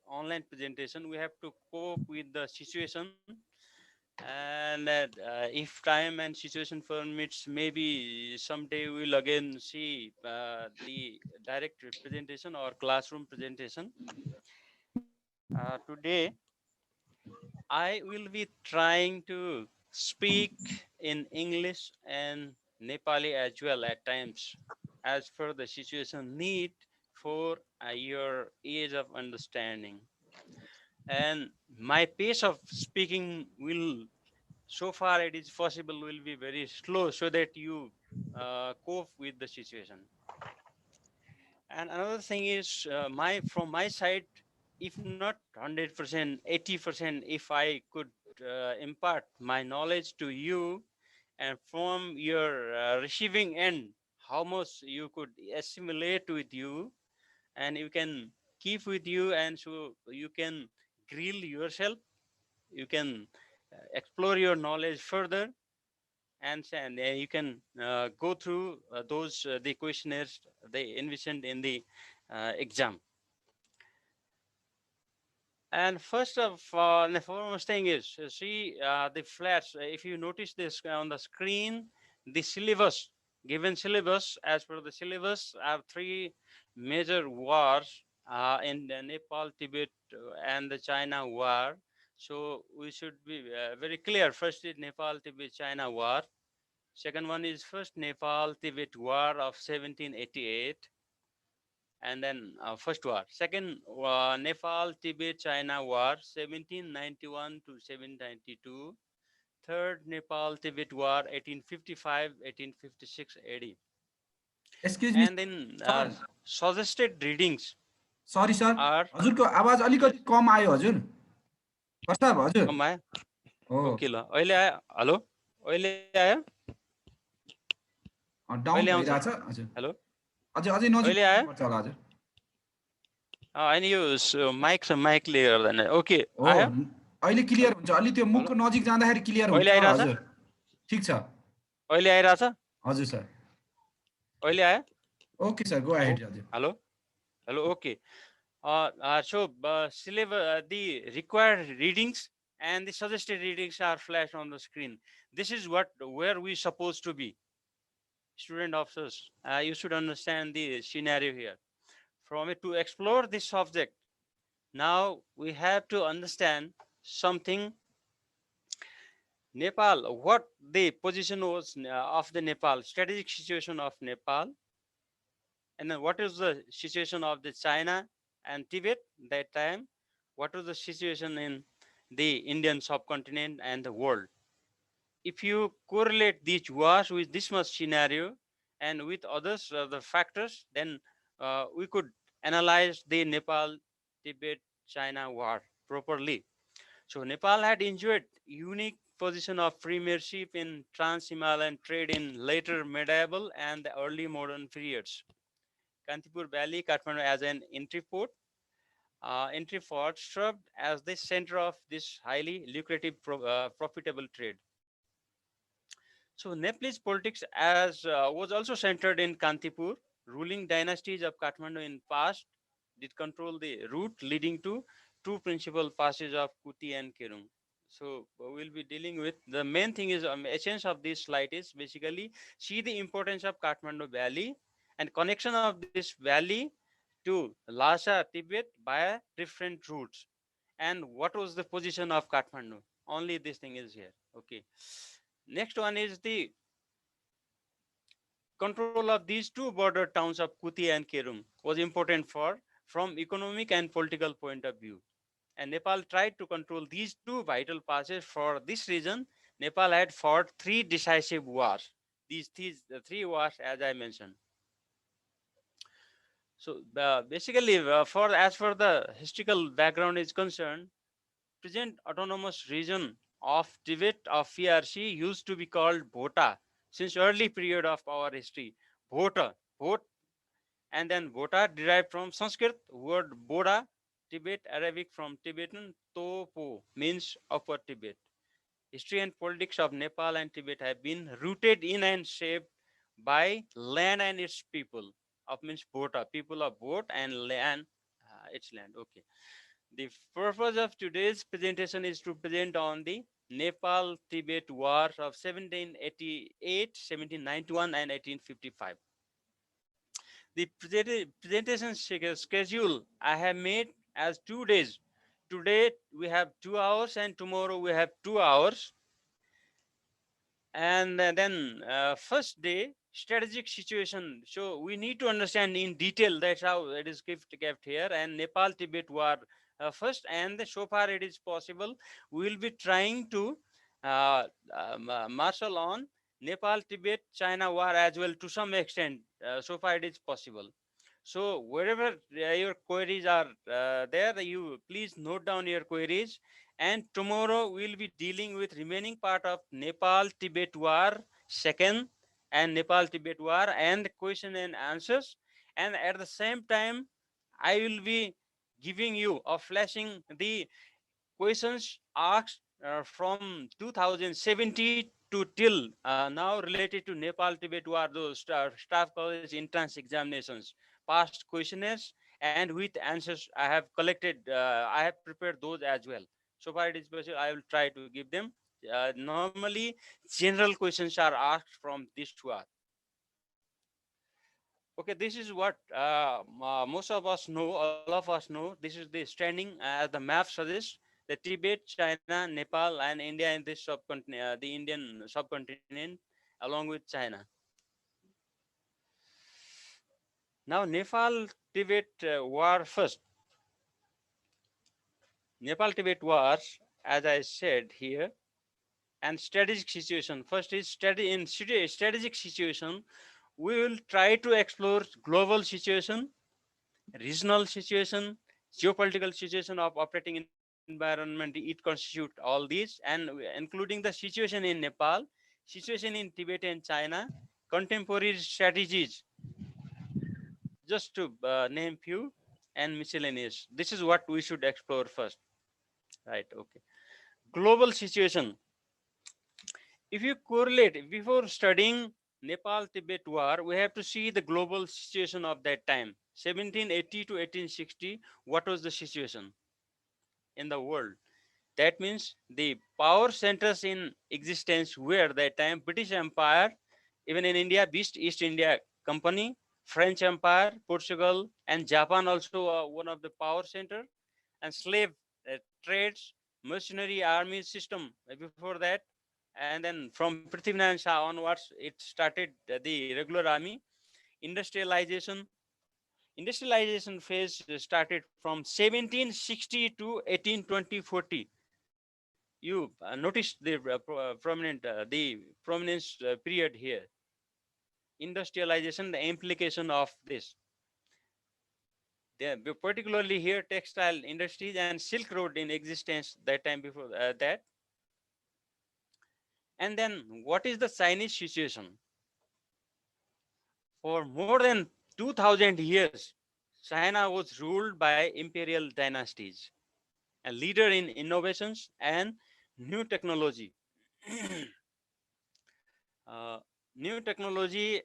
online presentation, we have to cope with the situation, and if time and situation permits, maybe someday we'll again see the direct presentation or classroom presentation. Today I will be trying to speak in English and Nepali as well at times, as per the situation need for your age of understanding. And my pace of speaking will, so far it is possible, will be very slow so that you cope with the situation. And another thing is, my from my side, if not 100%, 80%, if I could impart my knowledge to you, and from your receiving end, how much you could assimilate with you, and you can keep with you, and so you can grill yourself, you can explore your knowledge further, and you can go through those the questionnaires they envisioned in the exam. And first of the foremost thing is, see the flats. If you notice this on the screen, the syllabus, given syllabus, as per the syllabus, are three major wars in the Nepal, Tibet, and the China war. So we should be very clear. First is Nepal, Tibet, China war. Second one is first Nepal, Tibet war of 1788, and then first war. Second, Nepal, Tibet, China war, 1791 to 1792. Third, Nepal, Tibet war, 1855, 1856 AD. Excuse me, And then sir. suggested readings Sorry, sir. are, हजुरको आवाज yes, अलिकति कम आयो हजुर। प्रताप हजुर। कम आयो? हो। Okay, ल अहिले आयो? हेलो, अहिले आयो? डाउन अहिले आउँछ? भइरहेछ हजुर। हेलो, अझै नजिक अहिले आयो? गर्नुपर्छ होला हजुर। होइन, यो माइकले गर्दा नै। ओके, हो, आयो? अहिले क्लियर हुन्छ। अलि त्यो हेलो, मुखको नजिक जाँदाखेरि क्लियर हुन्छ अहिले आइरहेछ? हजुर। ठिक छ। अहिले आइरहेछ? हजुर सर। अहिले आयो? ओके सर, गो ओ, अहेड हजुर। Hello, hello, okay. So the required readings and the suggested readings are flashed on the screen. This is where we supposed to be, student officers. You should understand the scenario here. From it to explore this subject, now we have to understand something. Nepal, what the position was of the Nepal, strategic situation of Nepal, and then what is the situation of the China and Tibet that time? What was the situation in the Indian subcontinent and the world? If you correlate these wars with this much scenario and with others the factors, then we could analyze the Nepal, Tibet, China war properly. So Nepal had enjoyed unique position of premiership in trans-Himalayan trade in later medieval and the early modern periods. Kantipur Valley, Kathmandu as an entry port served as the center of this highly lucrative, profitable trade. So Nepalese politics as was also centered in Kantipur. Ruling dynasties of Kathmandu in past did control the route leading to two principal passes of Kuti and Kerung. So we'll be dealing with the main thing is essence of this slide is basically see the importance of Kathmandu Valley and connection of this valley to Lhasa, Tibet via different routes, and what was the position of Kathmandu. Only this thing is here. Okay. Next one is the control of these two border towns of Kuti and Kerung was important for from economic and political point of view. And Nepal tried to control these two vital passes. For this reason, Nepal had fought three decisive wars. These the three wars, as I mentioned. So basically, for as for the historical background is concerned, present autonomous region of Tibet of PRC used to be called Bhota since early period of our history. Bhota, Bhot, and then Bhota derived from Sanskrit word Boda, Tibet, Arabic from Tibetan Topo means upper Tibet. History and politics of Nepal and Tibet have been rooted in and shaped by land and its people. Of means Bhota, people of Bhot, and land, its land. Okay. The purpose of today's presentation is to present on the Nepal Tibet Wars of 1788, 1791, and 1855. The presentation schedule I have made as 2 days. Today we have 2 hours, and tomorrow we have 2 hours. And then first day strategic situation, so we need to understand in detail. That's how it is kept here. And Nepal Tibet war first, and so far it is possible we will be trying to marshal on Nepal Tibet China war as well to some extent. So far it is possible. So wherever your queries are there, you please note down your queries. And tomorrow we'll be dealing with remaining part of Nepal Tibet war second, and Nepal Tibet war and question and answers. And at the same time, I will be giving you or flashing the questions asked from 2070 to till now related to Nepal Tibet war, those staff college entrance examinations, past questionnaires, and with answers I have collected. I have prepared those as well. So far it is possible, I will try to give them. Normally, general questions are asked from this war. Okay, this is what most of us know, all of us know. This is the standing as the map suggests. The Tibet, China, Nepal, and India in this subcontinent, the Indian subcontinent, along with China. Now, Nepal Tibet war first. Nepal Tibet wars, as I said here, and strategic situation. First is strategic situation. We will try to explore global situation, regional situation, geopolitical situation of operating environment. It constitute all these, and including the situation in Nepal, situation in Tibet and China, contemporary strategies, just to name few, and miscellaneous. This is what we should explore first. Right, okay. Global situation. If you correlate, before studying Nepal Tibet war, we have to see the global situation of that time. 1780 to 1860, what was the situation in the world? That means the power centers in existence were that time British Empire, even in India, East India Company, French Empire, Portugal, and Japan also one of the power center, and slave trades, mercenary army system before that, and then from Prithviraj Shah onwards, it started the regular army. Industrialization, industrialization phase started from 1760 to 1820 40. You notice the prominence period here. Industrialization, the implication of this. Particularly here, textile industries and Silk Road in existence that time before that. And then what is the Chinese situation? For more than 2000 years, China was ruled by imperial dynasties, a leader in innovations and new technology. uh, New technology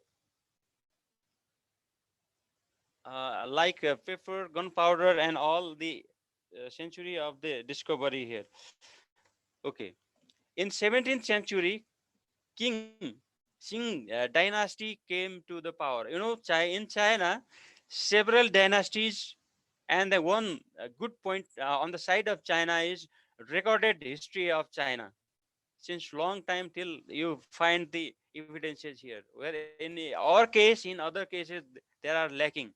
like pepper, gunpowder, and all the century of the discovery here. Okay, in 17th century, King Qing dynasty came to the power. You know, in China, several dynasties, and the one good point on the side of China is recorded history of China since long time till you find the evidences here. Where in our case, in other cases, there are lacking.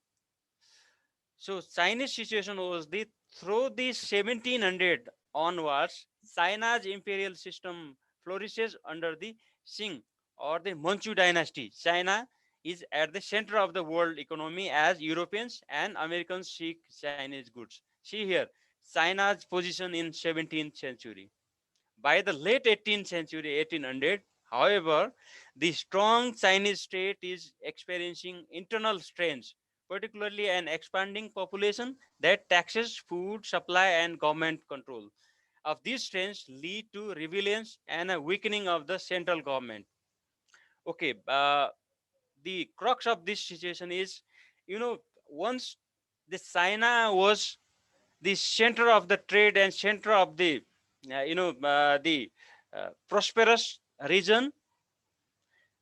So Chinese situation was the through the 1700 onwards, China's imperial system flourishes under the Qing or the Manchu dynasty. China is at the center of the world economy as Europeans and Americans seek Chinese goods. See here, China's position in 17th century. By the late 18th century, 1800, however, the strong Chinese state is experiencing internal strains, particularly an expanding population that taxes food supply and government control. Of these strains lead to rebellions and a weakening of the central government. Okay, the crux of this situation is, you know, once the China was the center of the trade and center of the the prosperous region.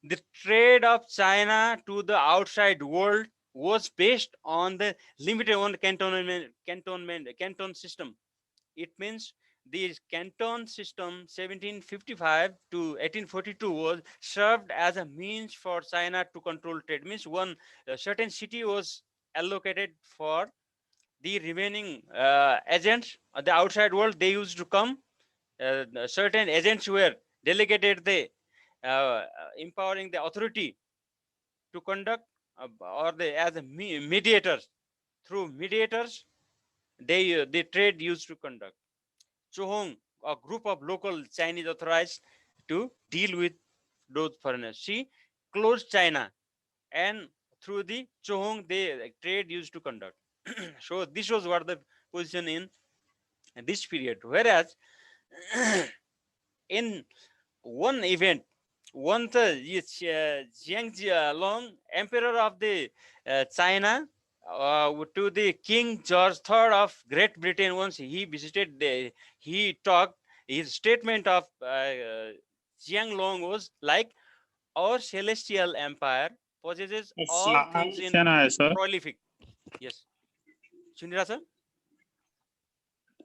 The trade of China to the outside world was based on the limited one canton system. It means the canton system 1755 to 1842 was served as a means for China to control trade. Means one certain city was allocated for the remaining agents of the outside world. They used to come. Certain agents were delegated the empowering the authority to conduct or they as a mediators. Through mediators they the trade used to conduct. Chohong, a group of local Chinese authorized to deal with those foreigners. She closed China, and through the Chohong they trade used to conduct. So this was what the position in this period. Whereas in one event, one Jiang Long, emperor of the China, to the King George III of Great Britain, once he visited, he talked, his statement of Jiang Long was like, our celestial empire possesses all things in सानो आयो sir prolific. Yes. सुनिरहेछ?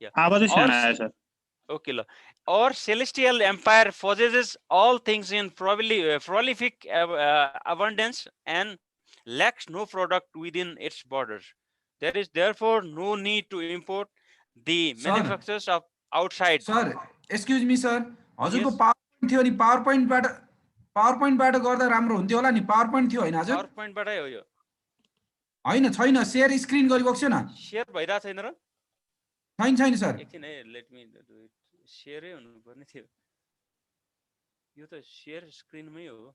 Yeah. आवाजै Our सानो आयो sir okay, our celestial empire possesses all things in prolific abundance and lacks no product within its borders. There is therefore no need to import the sir manufacturers of outside. Sir excuse me sir हजुरको Yes, power point थियो नि power पोइन्टबाट गर्दा राम्रो हुन्थ्यो होला नि power point थियो होइन हजुर PowerPoint बाटै हो यो। होइन छैन सेयर स्क्रिन गरिबक्स्यो न Share भइरहेको छैन र? छैन छैन सर एकछिन है, let me do it. Share हुनुपर्ने थियो। यो त share screen-मै हो।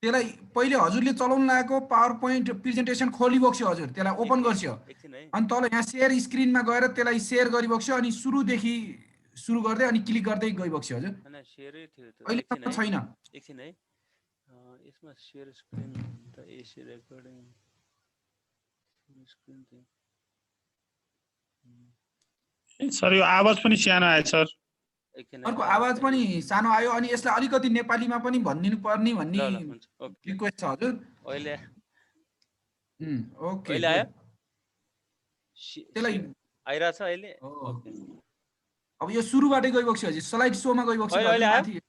त्यसलाई पहिले हजुरले चलाउन लागेको पावर पोइन्ट प्रेजेन्टेसन खोलिबक्स्यो हजुर त्यसलाई ओपन गर्छियो एकछिन है। अनि तल यहाँ सेयर स्क्रिनमा गएर त्यसलाई सेयर गरिबक्स्यो अनि सुरुदेखि सुरु गर्दै अनि क्लिक गर्दै गइबक्स्यो हजुर हैन share थियो त। अहिले एकछिन है। छैन एकछिन है। यसमा share screen त AC recording screen चाहिँ सर यो आवाज पनि सानो आयो सर एकछिन अर्को है। आवाज पनि सानो आयो अनि यसलाई अलिकति नेपालीमा पनि भनिदिनु पर्ने भन्ने ल हुन्छ ओके। रिक्वेस्ट छ हजुर अहिले ओके अहिले आयो? गुड त्यसलाई आइरहेछ अहिले? हो। ओके। अब यो सुरुबाटै गइबक्स्यो हजुर स्लाइड सोमा गइबक्स्यो अहिले हजुर आयो? माथि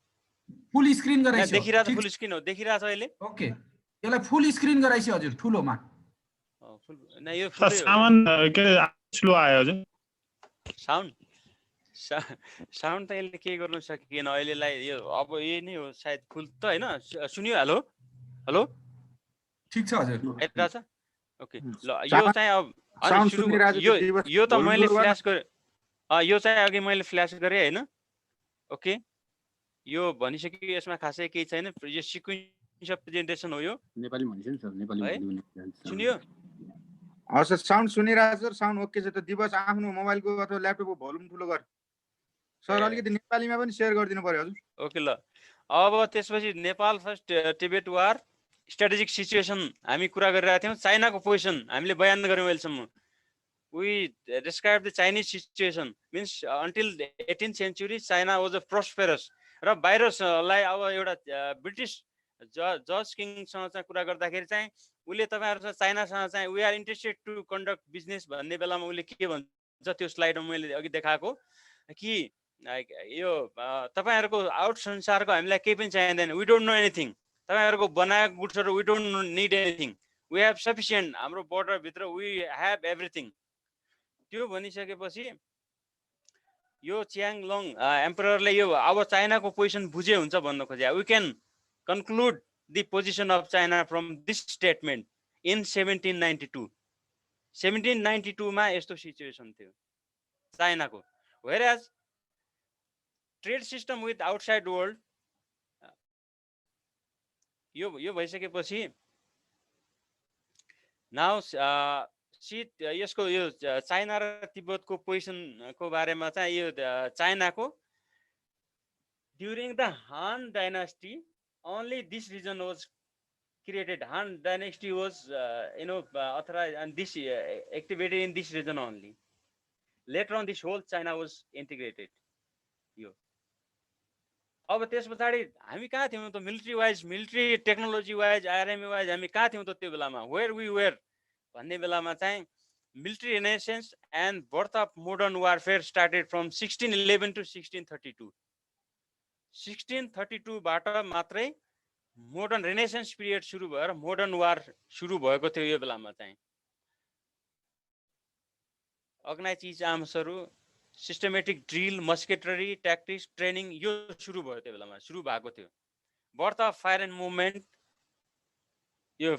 फुल स्क्रिन यहाँ गराइसो देखिरहेछ, ठिक फुल स्क्रिन हो, देखिरहेछ अहिले? ओके यसलाई फुल स्क्रिन गराइसो हजुर ठुलोमा फुल न यो सर फुलै हो। साउन्ड के स्लो आयो हजुर साउन्ड साउन्ड त यसले के गर्नु सकिएन अहिलेलाई। यो अब यही नै हो सायद फुल त होइन। सुनियो? हेलो हेलो ठिक छ हजुर आइरहेछ? ओके ल यो चाहिँ अब अनि सुरु यो त मैले फ्ल्यास गरेँ। यो चाहिँ अघि मैले फ्ल्यास गरेँ होइन। ओके यो भनिसक्यो यसमा खासै केही छैन। यो सिक्वेन्स अफ प्रेजेन्टेसन हो यो। नेपाली भनिन्छ नि सर नेपाली है भन्नु सुनियो? हस् सर साउन्ड सुनिरहेको सर साउन्ड ओके छ त दिवस आफ्नो मोबाइलको अथवा ल्यापटपको भोल्युम ठुलो गर सर अलिकति नेपालीमा पनि सेयर गरिदिनु पर्यो हजुर ओके ल अब त्यसपछि नेपाल फर्स्ट टिबेट वार स्ट्राटेजिक सिचुएसन हामी कुरा गरिरहेका थियौँ। चाइनाको पोजिसन हामीले बयान गऱ्यौँ अहिलेसम्म। we describe the Chinese situation means until the 18th century China was a prosperous र बाहिरलाई अब एउटा ब्रिटिस जज किङसँग चाहिँ कुरा गर्दाखेरि चाहिँ उसले तपाईँहरूसँग चाइनासँग चाहिँ we are interested to conduct business भन्ने बेलामा उसले के भन्छ त्यो स्लाइडमा मैले अघि देखाएको कि यो तपाईँहरूको आउट संसारको हामीलाई केही पनि चाहिँदैन। We don't know anything. तपाईँहरूको बनाएको गुड्सहरू we don't need anything. We have sufficient. हाम्रो बोर्डरभित्र वी हेभ एभ्रिथिङ। त्यो भनिसकेपछि यो च्याङ लङ एम्पररले यो अब चाइनाको पोजिसन बुझे हुन्छ भन्न खोजे। We can conclude the position of China from this statement in 1792। 1792 मा यस्तो सिचुएसन थियो चाइनाको। Whereas trade system with outside world यो भइसकेपछि नाउ यसको यो चाइना र तिब्बतको पोजिसनको बारेमा चाहिँ यो चाइनाको ड्युरिङ द हान डाइनास्टी only this region was created. Han dynasty was authorized and this activated in this region only. Later on, this whole China was integrated. यो अब त्यस पछाडि हामी कहाँ थियौँ त military wise, military technology wise, RMA wise हामी कहाँ थियौँ त त्यो बेलामा, वेयर वी वेयर भन्ने बेलामा चाहिँ military renaissance and birth of modern warfare started from 1611 to 1632. 1632बाट मात्रै मोडर्न रेनेसेन्स पिरियड सुरु भएर मोडर्न वार सुरु भएको थियो यो बेलामा चाहिँ। अर्गनाइज आर्म्सहरू, systematic drill, musketry, tactics, training यो सुरु भयो त्यो बेलामा, सुरु भएको थियो। Birth of fire and movement यो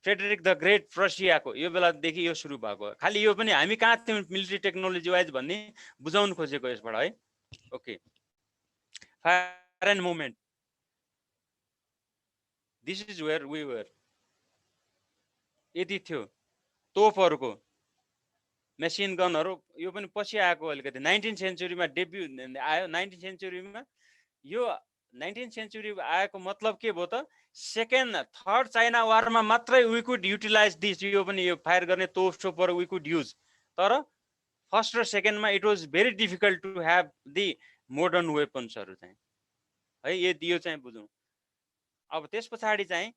फ्रेडरिक द ग्रेट रसियाको यो बेलादेखि यो सुरु भएको। खालि यो पनि हामी कहाँ थियौँ मिलिट्री टेक्नोलोजी वाइज भन्ने बुझाउनु खोजेको यसबाट है। Okay, fire and movement, this is where we were. यति थियो। तोपहरूको, मेसिन गनहरू यो पनि पछि आएको अलिकति 19th सेन्चुरीमा डेब्यू आयो। 19th सेन्चुरीमा यो 19th सेन्चुरी आएको मतलब के भयो त, सेकेन्ड थर्ड चाइना वारमा मात्रै वी कुड युटिलाइज दिस। यो पनि यो फायर गर्ने तोप सोपहरू वी कुड युज, तर फर्स्ट र सेकेन्डमा it was very difficult to have the modern वेपन्सहरू चाहिँ है। यो चाहिँ बुझौँ। अब त्यस पछाडि चाहिँ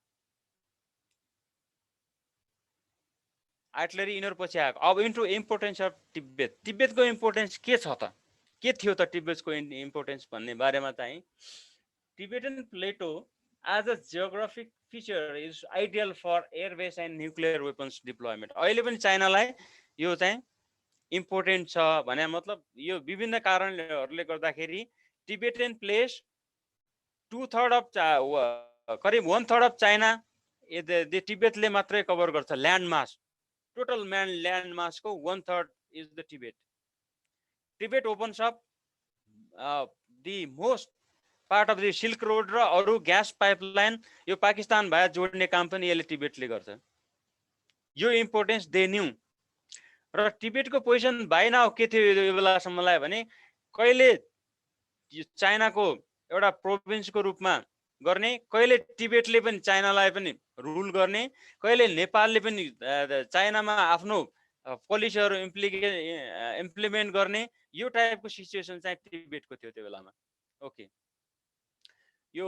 आर्टिलरी यिनीहरू पछि आएको। अब इन्टु इम्पोर्टेन्स अफ तिब्बत। तिब्बतको इम्पोर्टेन्स के छ त, के थियो त तिब्बतको इम्पोर्टेन्स भन्ने बारेमा चाहिँ Tibetan plateau as a geographic feature is ideal for airbase and nuclear weapons deployment. अहिले पनि चाइनालाई यो चाहिँ इम्पोर्टेन्ट छ भने मतलब यो विभिन्न कारणहरूले गर्दाखेरि टिबेटन प्लेस 2/3 अफ करिब 1/3 अफ चाइना तिब्बतले मात्रै कभर गर्छ। ल्यान्ड मास, टोटल ल्यान्ड मासको 1/3 is the Tibet. Tibet opens up the most part of the Silk Road र अरू ग्यास पाइपलाइन यो पाकिस्तान भए जोड्ने काम पनि यसले टिबेटले गर्छ। यो इम्पोर्टेन्स दे न्यू। र टिबेटको पोजिसन बाइ नाउ के थियो यो बेलासम्मलाई भने कहिले चाइनाको एउटा प्रोभिन्सको रूपमा गर्ने, कहिले टिबेटले पनि चाइनालाई पनि रुल गर्ने, कहिले नेपालले पनि चाइनामा आफ्नो पोलिसीहरू इम्प्लिमेन्ट गर्ने, यो टाइपको सिचुएसन चाहिँ टिबेटको थियो त्यो बेलामा। ओके, यो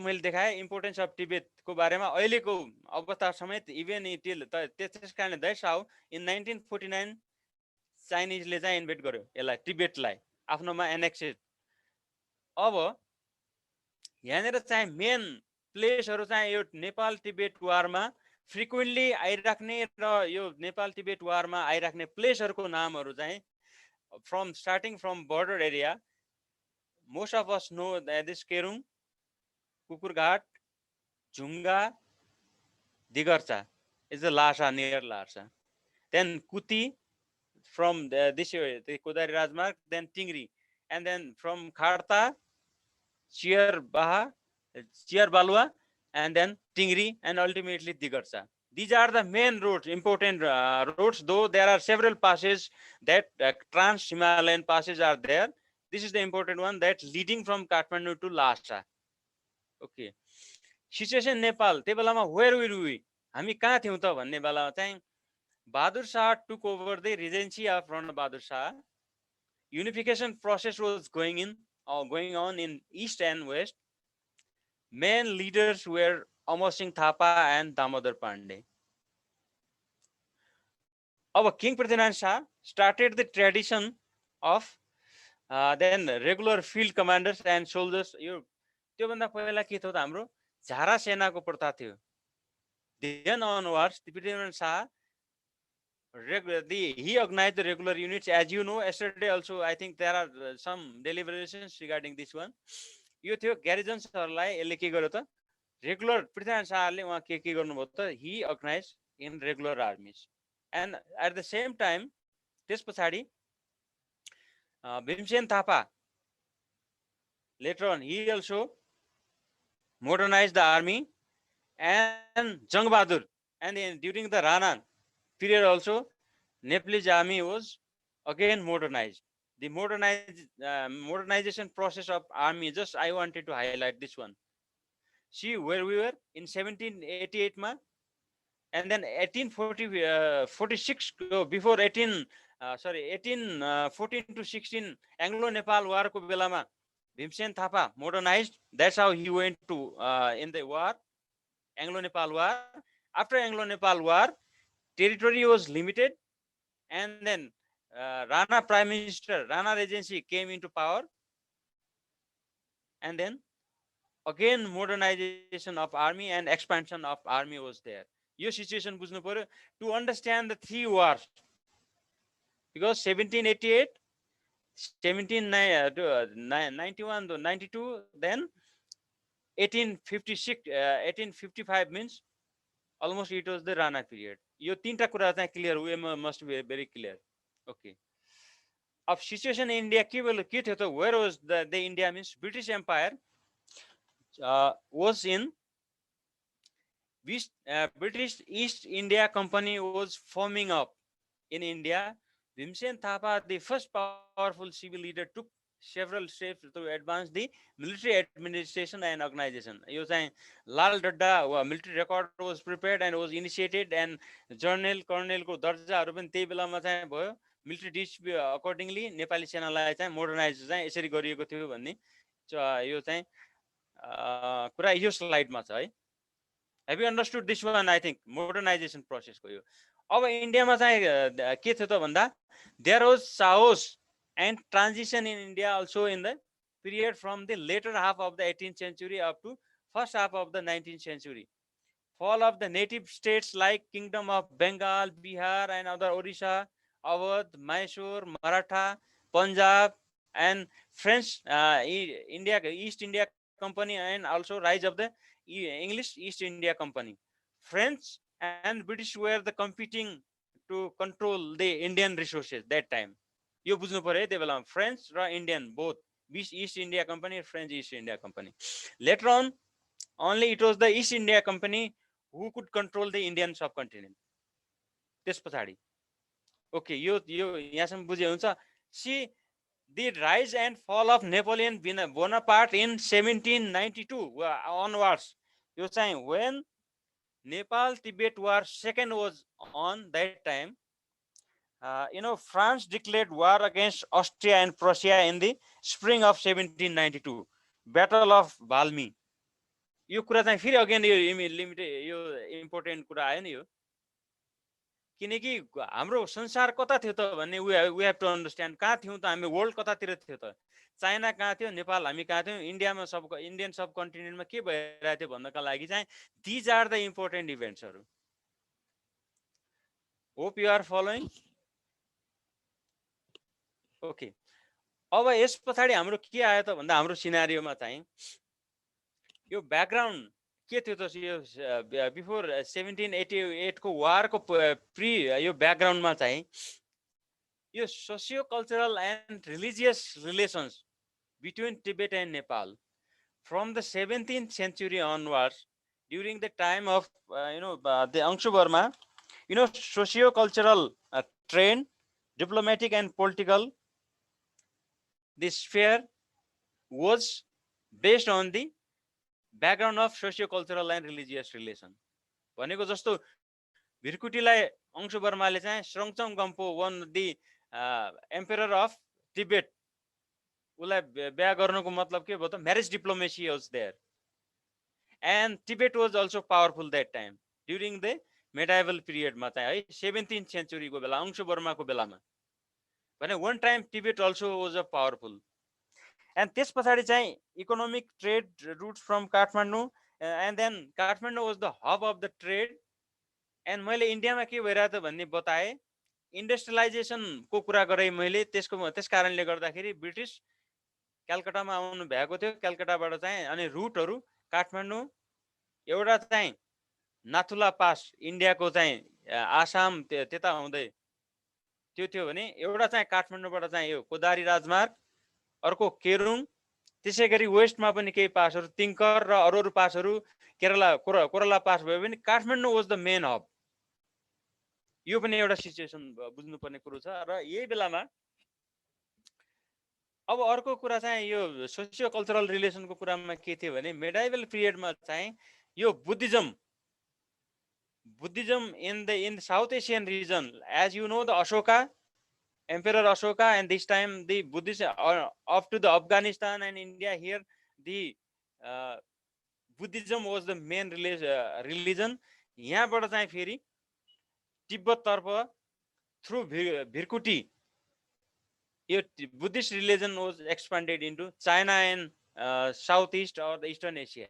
मैले देखाएँ इम्पोर्टेन्स अफ टिबेटको बारेमा। अहिलेको अवस्था समेत इभेन इटिल त्यस कारणले दैट्स हाउ इन 1949 चाइनिजले चाहिँ इन्भेट गर्यो यसलाई, टिबेटलाई आफ्नोमा एनेक्सेड। अब यहाँनिर चाहिँ मेन प्लेसहरू चाहिँ यो नेपाल टिबेट वारमा फ्रिक्वेन्टली आइराख्ने र यो नेपाल टिबेट वारमा आइराख्ने प्लेसहरूको नामहरू चाहिँ starting from border area, most of us know that this Kerung, Kukurghat, Junga, Digarcha is the Lhasa, near Lhasa. Then Kuti from this area, the Kodari Rajmarg, then Tingri, and then from Kharta, Chiar Balua, and then Tingri, and ultimately Digarcha. These are the main roads, important roads, though there are several passes that trans-Himalayan passes are there. This is the important one that's leading from Kathmandu to Lhasa. Okay. Situation Nepal, त्यो बेलामा where were we? हामी कहाँ थियौँ त भन्ने बेलामा चाहिँ Bahadur Shah took over the regency of Rana Bahadur Shah. Unification process was going on in east and west. Main leaders were Amar Singh Thapa and Damodar Pandey. Our King Prithviraj Shah started the tradition of then regular field commanders and soldiers. यो त्योभन्दा पहिला के थियो त हाम्रो झारा सेनाको प्रथा थियो। Then onwards, the Prithviraj Shah he organized the regular units. As you know, yesterday also I think there are some deliberations regarding this one. यो थियो garrisonsहरूलाई यसले के गर्यो त रेगुलर पृथ्वीनारायण शाहले उहाँ के गर्नुभयो त he organized in regular armies. And at the same time त्यस पछाडी Bhimsen Thapa, later on he also modernized the army, and Jang Bahadur, and during the Rana period also Nepalese army was again modernized. The modernization process of army, just I wanted to highlight this one. See where we were in 1788 ma, And then 1846 before 1814 to 16 Anglo-Nepal war ko belama Bhimsen Thapa modernized. That's how he went to in the war, Anglo-Nepal war. After Anglo-Nepal war, territory was limited, and then Rana Prime Minister Rana Regency came into power, and then again modernization of army and expansion of army was there. Yo situation bujhnu paryo to understand the three wars, because 1788, 1791 to 92, then 1856, 1855 means almost it was the Rana period. Yo tinta kura chahi clear way must be very clear. Okay. Of situation in India ke थियो त, where was the India means British Empire was in British East India Company was forming up in India. Bhimsen Thapa, the first powerful civil leader, took several steps to advance the military administration and organization. यो चाहिँ लाल Dhadda military record was prepared and was initiated, and journal colonel को दर्जाहरू पनि त्यही बेलामा चाहिँ भयो. Military dispute accordingly Nepali सेनालाई चाहिँ मोडर्नाइज चाहिँ यसरी गरिएको थियो भन्ने यो चाहिँ कुरा यो स्लाइडमा छ है. Have you understood this one? I think modernization process को यो. अब इन्डियामा चाहिँ के थियो त भन्दा, there was chaos and transition in India also in the period from the later half of the 18th century up to first half of the 19th century. Fall of the native states like Kingdom of Bengal, Bihar and other Odisha, Awadh, Mysore, Maratha, Punjab and French East India Company, and also rise of the English East India Company. French and British were the competing to control the Indian resources that time. यो बुझ्नु पर्यो है त्यो बेलामा, French र Indian both, East India Company, French East India Company. Later on, only it was the East India Company who could control the Indian subcontinent. त्यस पछाडि okay यो यहाँसम्म बुझे हुन्छ. See the rise and fall of Napoleon Bonaparte in 1792 onwards. यो चाहिँ when Nepal Tibet war second was on that time, France declared war against Austria and Prussia in the spring of 1792, Battle of Valmy. यो कुरा चाहिँ फेरि again यो limited यो important कुरा आयो नि यो, किनकि हाम्रो संसार कता थियो त भन्ने वी हेभ टु अन्डरस्ट्यान्ड. कहाँ थियौँ त हामी, वर्ल्ड कतातिर थियो त, चाइना कहाँ थियो, नेपाल हामी कहाँ थियौँ, इन्डियामा इन्डियन सब कन्टिनेन्टमा के भइरहेको थियो भन्नका लागि चाहिँ दिज आर द इम्पोर्टेन्ट इभेन्ट्सहरू. Hope you are following. Okay, अब यस पछाडि हाम्रो के आयो त भन्दा, हाम्रो सिनारियोमा चाहिँ यो ब्याकग्राउन्ड के थियो त, यो बिफोर 1788 को वारको प्री यो ब्याकग्राउन्डमा चाहिँ यो socio cultural and religious relations between Tibet and Nepal from the 17th century onwards, during the time of the Angshu Burma, socio cultural trend, diplomatic and political, the sphere was based on the background of socio-cultural and religious relation. भनेको जस्तो भिरकुटीलाई अंशु वर्माले चाहिँ Songtsen Gampo one the emperor of Tibet उलाई बिहा गर्नुको मतलब के भयो त, marriage diplomacy was there, and Tibet was also powerful that time during the medieval पिरियडमा चाहिँ है, 17th century को बेला अंशु वर्माको बेलामा भने one time Tibet also was a powerful. And this पछाडि चाहिँ economic trade routes from Kathmandu, and then Kathmandu was the hub of the trade. And मैले इन्डियामा के भइरहेको त भन्ने बताए, इन्डस्ट्रियलाइजेसन को कुरा गरे मैले, त्यस कारणले गर्दाखेरि ब्रिटिस कलकत्तामा आउनु भएको थियो. कलकत्ताबाट चाहिँ अनि रुटहरू काठमाडौँ, एउटा चाहिँ नाथुला पास इन्डियाको चाहिँ आसाम त्यता हुँदै त्यो थियो भने, एउटा चाहिँ काठमाडौँबाट चाहिँ यो कोदारी राजमार्ग, अर्को केरुङ, त्यसै गरी वेस्टमा पनि केही पासहरू तिङ्कर र अरू पासहरू कोरला पास भयो भने Kathmandu was the main hub. यो पनि एउटा सिचुएसन बुझ्नुपर्ने कुरो छ. र यही बेलामा अब अर्को कुरा चाहिँ यो सोसियो कल्चरल रिलेसनको कुरामा के थियो भने, मेडाइभल पिरियडमा चाहिँ यो Buddhism Buddhism in the South Asian region, as you know, the Ashoka, Emperor Ashoka, and this time the Buddhists are up to the Afghanistan and India here, the uh, Buddhism was the main religion. यहाँबाट चाहिँ फेरि तिब्बत तर्फ through Bhrikuti यो Buddhist religion was expanded into China and southeast or the Eastern Asia.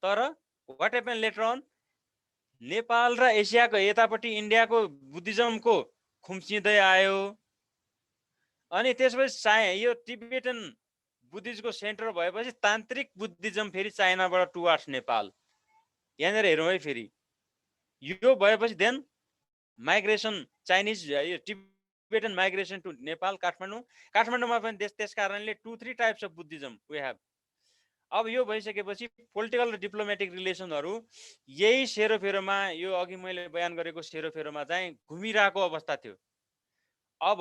तर what happened later on, Nepal र एसियाको यतापट्टि इन्डियाको बुद्धिज्मको खुम्चिँदै आयो अनि त्यसपछि यो टिबेटन बुद्धिज्मको सेन्टर भएपछि तान्त्रिक बुद्धिज्म फेरि चाइनाबाट टुवार्ड्स नेपाल यहाँनिर हेरौँ है फेरि यो भएपछि देन माइग्रेसन चाइनिज यो टिबेटन माइग्रेसन टु नेपाल काठमाडौँमा पनि त्यस कारणले 2-3 टाइप्स अफ बुद्धिज्म वी हेभ अब यो भइसकेपछि पोलिटिकल र डिप्लोमेटिक रिलेसनहरू यही सेरोफेरोमा यो अघि मैले बयान गरेको सेरोफेरोमा चाहिँ घुमिरहेको अवस्था थियो अब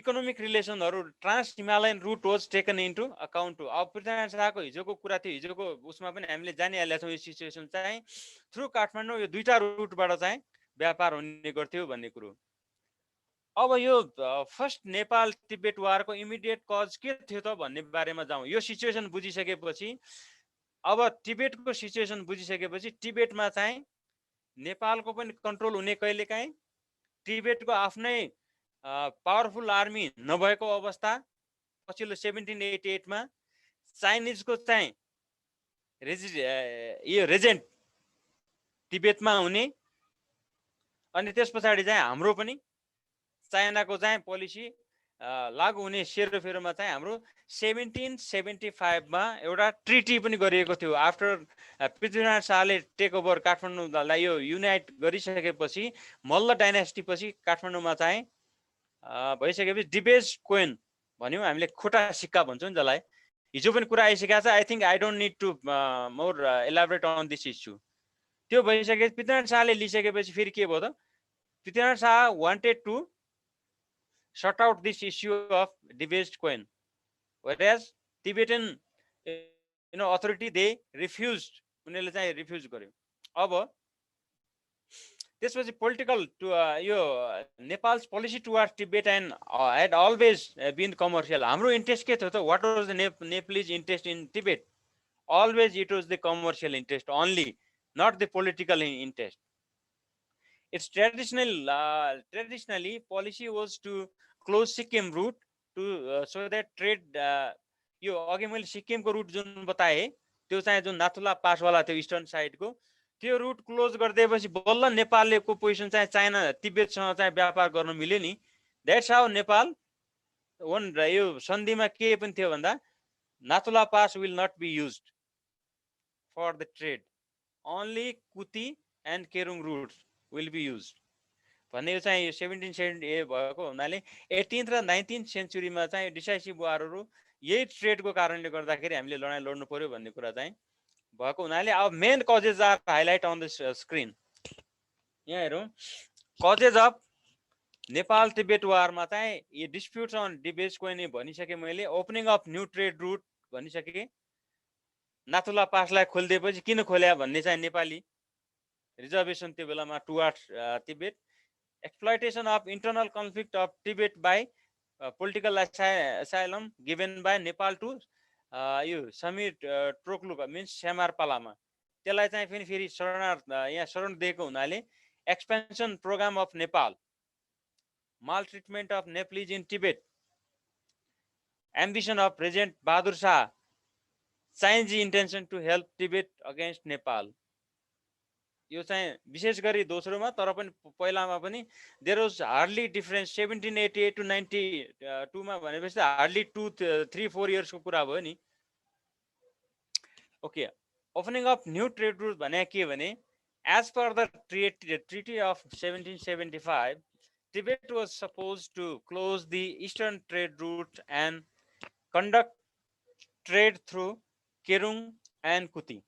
इकोनोमिक रिलेसनहरू trans Himalayan route was taken into account अब पृथ्वीनारायण शाहको हिजोको कुरा थियो हिजोको उसमा पनि हामीले जानिहालेका छौँ यो सिचुएसन चाहिँ थ्रु काठमाडौँ यो दुईटा रुटबाट चाहिँ व्यापार हुने गर्थ्यो भन्ने कुरो अब यो फर्स्ट नेपाल तिब्बत वारको इमिडिएट कज के थियो त भन्ने बारेमा जाउँ यो सिचुएसन बुझिसकेपछि अब तिब्बतको सिचुएसन बुझिसकेपछि तिब्बतमा चाहिँ नेपालको पनि कन्ट्रोल हुने कहिलेकाहीँ तिब्बतको आफ्नै पावरफुल आर्मी नभएको अवस्था पछिल्लो 1788 मा चाइनिजको चाहिँ यो रेजेन्ट तिब्बतमा हुने अनि त्यस पछाडि चाहिँ हाम्रो पनि चाइनाको चाहिँ पोलिसी लागू हुने सेरोफेरोमा चाहिँ हाम्रो 1775 मा एउटा ट्रिटी पनि गरिएको थियो आफ्टर पृथ्वीनारायण शाहले टेक ओभर काठमाडौँलाई यो युनाइट गरिसकेपछि मल्ल डाइनेस्टी पछि काठमाडौँमा चाहिँ भइसकेपछि डिबेज कोइन भन्यौँ हामीले खोटा सिक्का भन्छौँ नि जसलाई हिजो पनि कुरा आइसकेको छ I think I don't need to more elaborate on this issue त्यो भइसकेपछि पृथ्वीनारायण शाहले लिइसकेपछि फेरि के भयो त Prithvinarayan Shah wanted to shut out this issue of debased coin, whereas Tibetan authority they refused. उनीहरूले चाहिँ रिफ्युज गर्यो अब त्यसपछि पोलिटिकल यो Nepals policy towards Tibet and had always been commercial. हाम्रो इन्ट्रेस्ट के थियो त what was the Nepalese interest in Tibet always it was the commercial interest only, not the political interest. Its traditionally policy was to close Sikkim route to so that trade यो अघि मैले सिक्किमको root जुन बताए त्यो चाहिँ जुन नाथुला पासवाला थियो इस्टर्न साइडको त्यो रुट क्लोज गरिदिएपछि बल्ल नेपालको पोजिसन चाहिँ चाइना तिब्बतसँग चाहिँ व्यापार गर्न मिल्यो नि द्याट्स हाउ नेपाल वन यो सन्धिमा के पनि थियो भन्दा Nathula pass will not be used for the trade only Kuti and Kerung routes will be used भन्ने यो चाहिँ 1778 भएको हुनाले 18th र 19th सेन्चुरीमा चाहिँ डिसाइसिभ वारहरू यही ट्रेडको कारणले गर्दाखेरि हामीले लडाइँ लड्नु पर्यो भन्ने कुरा चाहिँ भएको हुनाले अब main causes are highlight on the screen यहाँ हेरौँ कजेज अफ नेपाल तिब्बत वारमा चाहिँ यो डिस्प्युट्स अन डिबेज कोइन भनिसकेँ मैले opening of new trade route भनिसकेँ नाथुला पासलाई खोलिदिएपछि किन खोल्या भन्ने चाहिँ नेपाली रिजर्भेसन त्यो बेलामा towards Tibet exploitation of internal conflict of Tibet by political asylum given by Nepal to you Samir Trokluk means Shamar Palama त्यसलाई चाहिँ फेरि शरणार्थ यहाँ शरण दिएको हुनाले expansion program of Nepal, maltreatment of Nepalese in Tibet, ambition of President Bahadur Shah, Chinese intention to help Tibet against Nepal. यो चाहिँ विशेष गरी दोस्रोमा तर पनि पहिलामा पनि there was hardly difference 1788 to 92 मा भनेपछि हार्डली 2-3-4 इयर्सको कुरा भयो नि okay opening of new trade route भने के भने as per the treaty of 1775 Tibet was suppose to close the eastern trade route and conduct trade through Kerung and Kuti.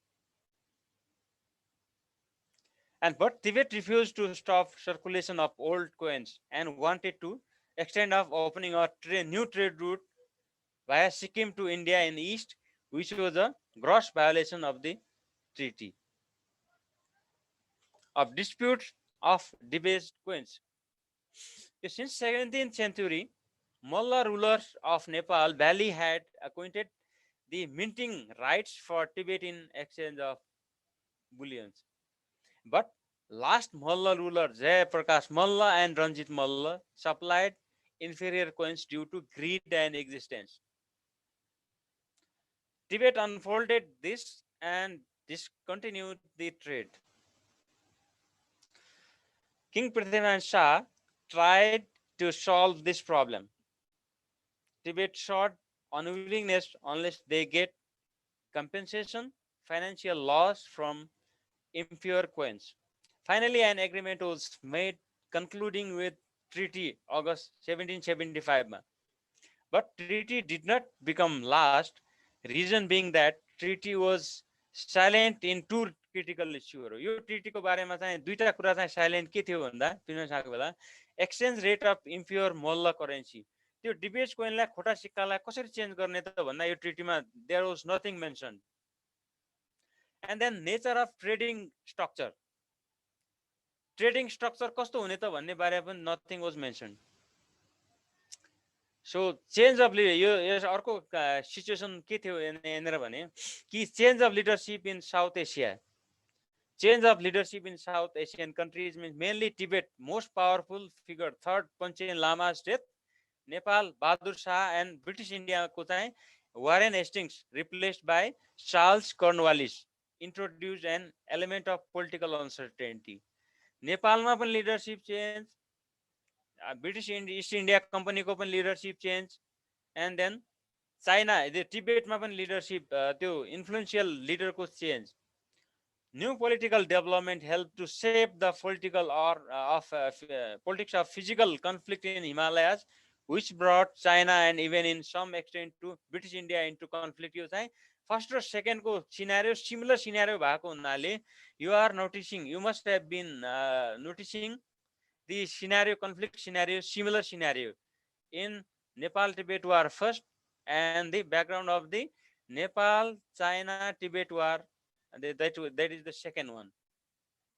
But Tibet refused to stop circulation of old coins and wanted to extend of opening a new trade route via Sikkim to India in the east, which was a gross violation of the treaty. of disputes of debased queens. Since 17th century, Mullah rulers of Nepal Valley had acquainted the minting rights for Tibet in exchange of bullions. But last Mullah ruler Jaya Prakash Mullah and Ranjit Mullah supplied inferior coins due to greed and existence. Tibet unfolded this and discontinued the trade. King Prithviraj Shah tried to solve this problem. Tibet showed unwillingness unless they get compensation, financial loss from impure coins. Finally, an agreement was made concluding with Treaty August 1775. But treaty did not become last, reason being that treaty was silent in two critical issues. यो ट्रिटीको बारेमा चाहिँ दुईटा कुरा चाहिँ silent के थियो भन्दा pin साको बेला exchange rate of impure Malla currency त्यो डिबेज कोइनलाई खोटा सिक्कालाई कसरी चेन्ज गर्ने त भन्दा यो ट्रिटीमा there was nothing mention and then nature of trading structure कस्तो हुने त भन्ने बारे पनि nothing was mention so change of यो अर्को सिचुएसन के थियो यहाँनिर भने कि change of leadership in South Asia change of leadership in South Asian countries means mainly Tibet most powerful figure third Panchen Lama's death Nepal Bahadur Shah and British इन्डियाको चाहिँ Warren Hastings replaced by Charles Cornwallis introduce an element of political uncertainty नेपालमा पनि leadership change British East India कम्पनीको पनि leadership change and then China टिबेटमा पनि leadership त्यो influential लिडरको change new political development help to shape the political politics of physical conflict in Himalayas which brought China and even in some extent to British India into conflict. यो चाहिँ first र सेकेन्डको scenario similar scenario भएको हुनाले you are noticing, you must have been noticing the scenario, conflict scenario, similar scenario in Nepal Tibet war first and the background of the Nepal China Tibet war, that is the second one.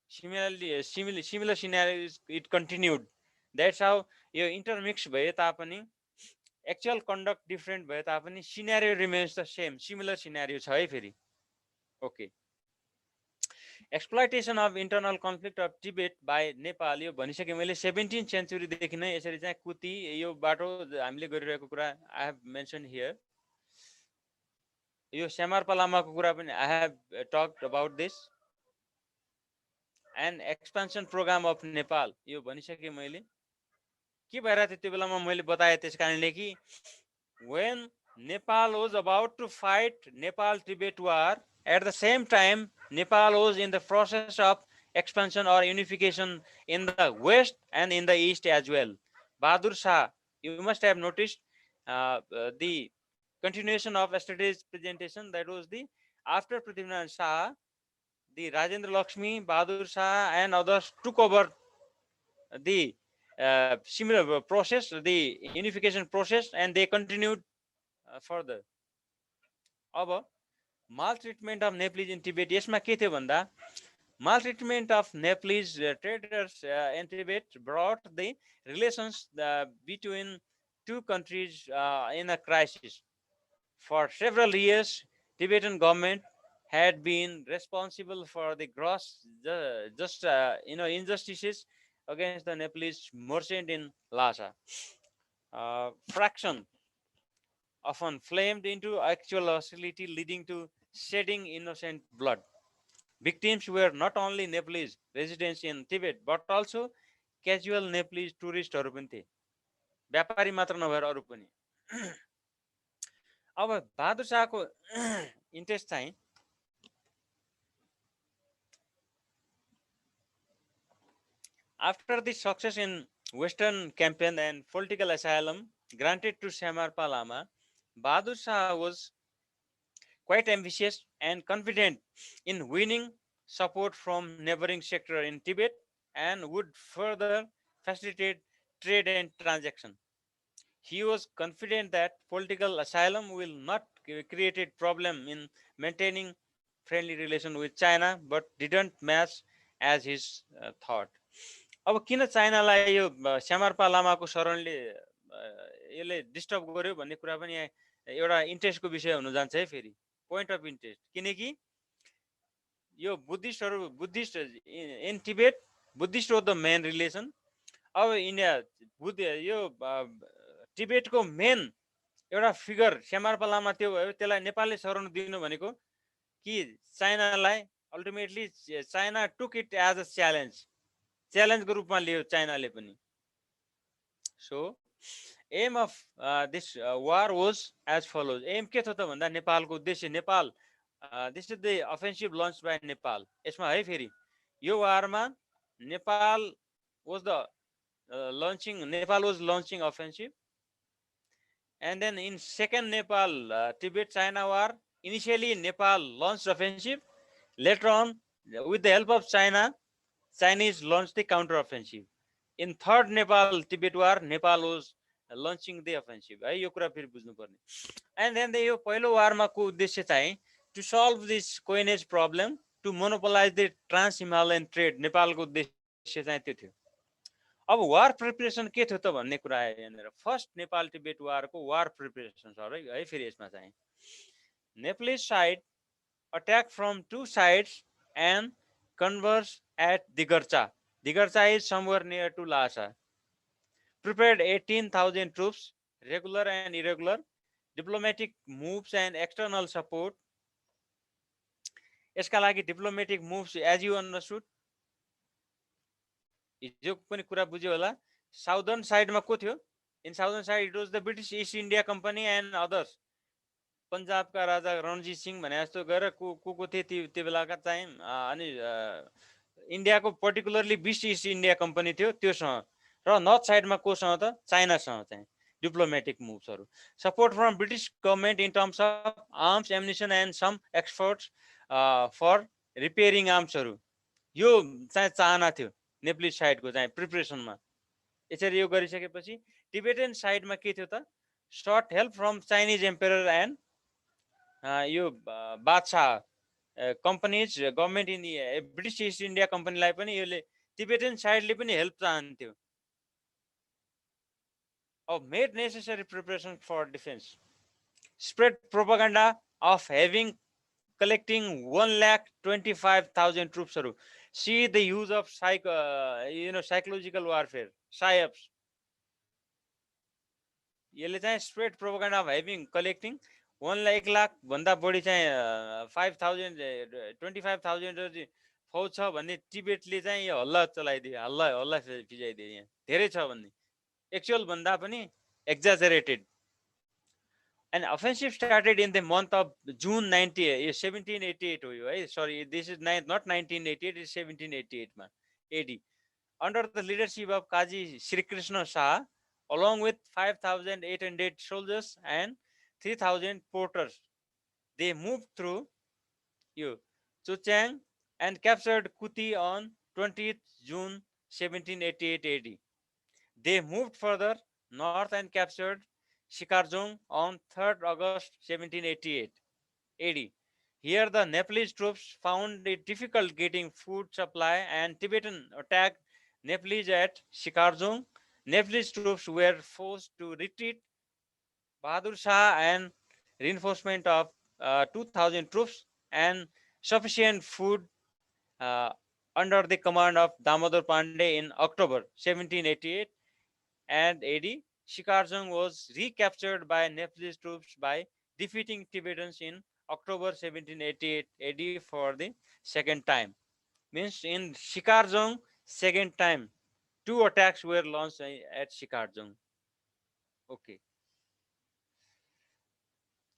Similarly similar scenarios it continued. That's how यो intermix भए तापनि actual conduct different भए तापनि scenario remains the same, similar scenario छ है फेरि. Okay. Exploitation of internal conflict of Tibet by Nepal यो भनिसके मैले 17th century देखि नै यसरी चाहिँ कुती यो बाटो हामीले गरिरहेको कुरा I have mentioned here. यो स्यामार्पा लामाको कुरा पनि I have talked about this. And expansion program of Nepal यो भनिसके मैले के भइरा थियो त्यो बेलामा मैले बताए त्यस कारणले कि when Nepal was about to fight Nepal Tibet war, at the same time Nepal was in the process of expansion or unification in the west and in the east as well. Bahadur Shah, you must have noticed the continuation of yesterday's presentation, that was the after Prithviraj Shah, the Rajendra Lakshmi, Bahadur Shah and others took over the similar process, the unification process, and they continued further. अब maltreatment of Nepalese in Tibet यसमा के थियो भन्दा maltreatment of Nepalese traders in Tibet brought the relations between two countries in a crisis. For several years, Tibetan government had been responsible for the gross injustices against the Nepalese merchant in Lhasa. Fraction often flamed into actual hostility, leading to shedding innocent blood. Victims were not only Nepalese residents in Tibet, but also casual Nepalese tourists पनि थिए, व्यापारी मात्र नभएर अरू पनि. अब बहादुर शाहको interest चाहिँ after the success in Western campaign and political asylum granted to Samarpa Lama, Bahadur Shah was quite ambitious and confident in winning support from neighboring sector in Tibet and would further facilitate trade and transaction. He was confident that political asylum will not create a problem in maintaining friendly relation with China, but didn't match as his thought. अब किन चाइनालाई यो श्यामार्पा लामाको शरणले यसले disturb गर्यो भन्ने कुरा पनि यहाँ एउटा इन्ट्रेस्टको विषय हुन जान्छ है फेरि, पोइन्ट अफ इन्ट्रेस्ट। किनकि यो Buddhist in Tibet Buddhist was the main relation. अब इन्डिया यो टिबेटको मेन एउटा फिगर श्यामार्पा लामा त्यो भयो, त्यसलाई नेपालले शरण दिनु भनेको कि चाइनालाई ultimately China took it as a च्यालेन्जको रूपमा लियो चाइनाले पनि। So aim of this war was as follows. Aim के थियो त भन्दा नेपालको उद्देश्य, Nepal this is the offensive launch by Nepal. यसमा है फेरि यो वारमा Nepal was launching offensive. And then in second Nepal Tibet China war, initially Nepal launched offensive. Later on, with the help of China, Chinese launched the counter offensive. In third Nepal Tibet war, Nepal was launching the offensive. है यो कुरा फेरि बुझ्नु पर्ने। And then यो पहिलो वारमा को उद्देश्य चाहिँ to solve this coinage problem, to monopolize the trans-Himalayan trade। नेपालको उद्देश्य चाहिँ त्यो थियो। अब वार प्रिपरेसन के थियो त भन्ने कुरा आयो यहाँनिर। फर्स्ट नेपाल टिबेट वारको वार प्रिपरेसन छ है फेरि यसमा चाहिँ Nepali side attack from two sides and converge at Digarcha. Digarcha is somewhere near to Lhasa. Prepared 18,000 troops, regular and irregular, diplomatic moves and external support. यसका लागि diplomatic moves as you understood हिजो पनि कुरा बुझ्यो होला। साउदर्न साइडमा को थियो? In southern side it was the British East India Company and others. पन्जाबका राजा रणजीत सिंह भने जस्तो गएर को थिए त्यो बेलाका चाहिँ। अनि इन्डियाको particularly British East India Company थियो त्योसँग। र नर्थ साइडमा कोसँग त चाइनासँग चाहिँ डिप्लोमेटिक मुभ्सहरू। Support from British government in terms of arms, ammunition and some experts for repairing आर्म्सहरू। यो चाहिँ चाहना थियो नेपाली साइडको चाहिँ प्रिपरेसनमा। यसरी यो गरिसकेपछि टिबेटन साइडमा के थियो त? Short help from Chinese emperor and यो बादशाह company's government in British East India कम्पनीलाई पनि यसले टिबेटन साइडले पनि हेल्प चाहन्थ्यो। अब made necessary preparation for defence, spread propaganda of having collecting 1,25,000 ट्रुप्सहरू। See the use of psychological warfare, psyops. यसले चाहिँ spread propaganda of having collecting 1,00,000 भन्दा बढी चाहिँ 25,000 फौज छ भन्ने टिबेटले चाहिँ यो हल्ला चलाइदियो, हल्ला फिजाइदियो। यहाँ धेरै छ भन्ने, एक्चुअल भन्दा पनि exaggerated. An offensive started in the month of June 1788 हो यो है। Sorry, this is not 1988, it's 1788 मा AD, under the leadership of Kaji Sri Krishna Shah, along with 5,800 soldiers and 3,000 porters. They moved through Chuchang and captured Kuti on 20th June 1788 AD. They moved further north and captured Shikarjong on 3rd August 1788 AD. Here the Nepalese troops found it difficult getting food supply and Tibetan attacked Nepalese at Shikarjong. Nepalese troops were forced to retreat. Bahadur Shah and reinforcement of 2,000 troops and sufficient food under the command of Damodar Pandey in October 1788 and AD. Shikarjong was recaptured by Nepalese troops by defeating Tibetans in October 1788 AD for the second time. Means in Shikarjong, second time, 2 attacks were launched at Shikarjong. Okay.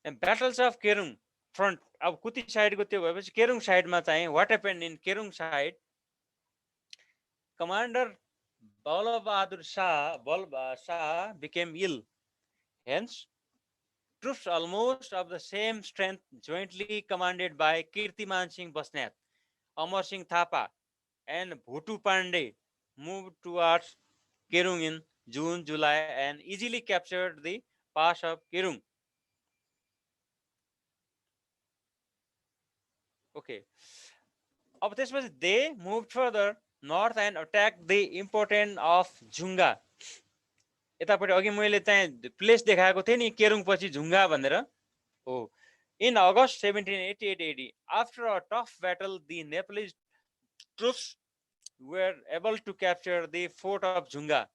And battles of Kerung front. अब कुति side को त्यो भएपछि केरुङ साइडमा चाहिँ what happened in Kerung side? Commander Bahadur Shah became ill. Hence, troops almost of the same strength jointly commanded by Kirtiman Singh Basnat, Amar Singh Thapa and Bhutu Pandey moved towards Kerung in June, July and easily captured the pass of Kerung. Okay. अब त्यसपछि they moved further north and attacked the important of Junga. यतापट्टि अघि मैले चाहिँ place देखाएको थिएँ नि केरुङ पछि झुङ्गा भनेर हो. In August 1788 AD, after a tough battle, the Nepalese troops were able to capture the fort of Junga.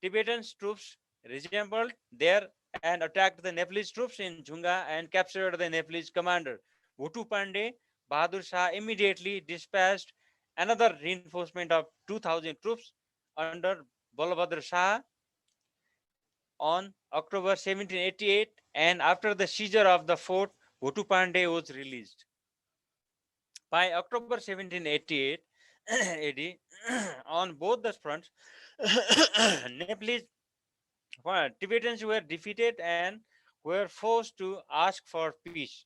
Tibetan troops resembled there and attacked the Nepalese troops in Junga and captured the Nepalese commander. Bhutu Pandey Bahadur Shah immediately dispatched another reinforcement of 2,000 troops under Balabhadra Shah on October 1788, and after the seizure of the fort, Bhutu Pandey was released. By October 1788 AD, on both the fronts, Nepalese Tibetans were defeated and were forced to ask for peace.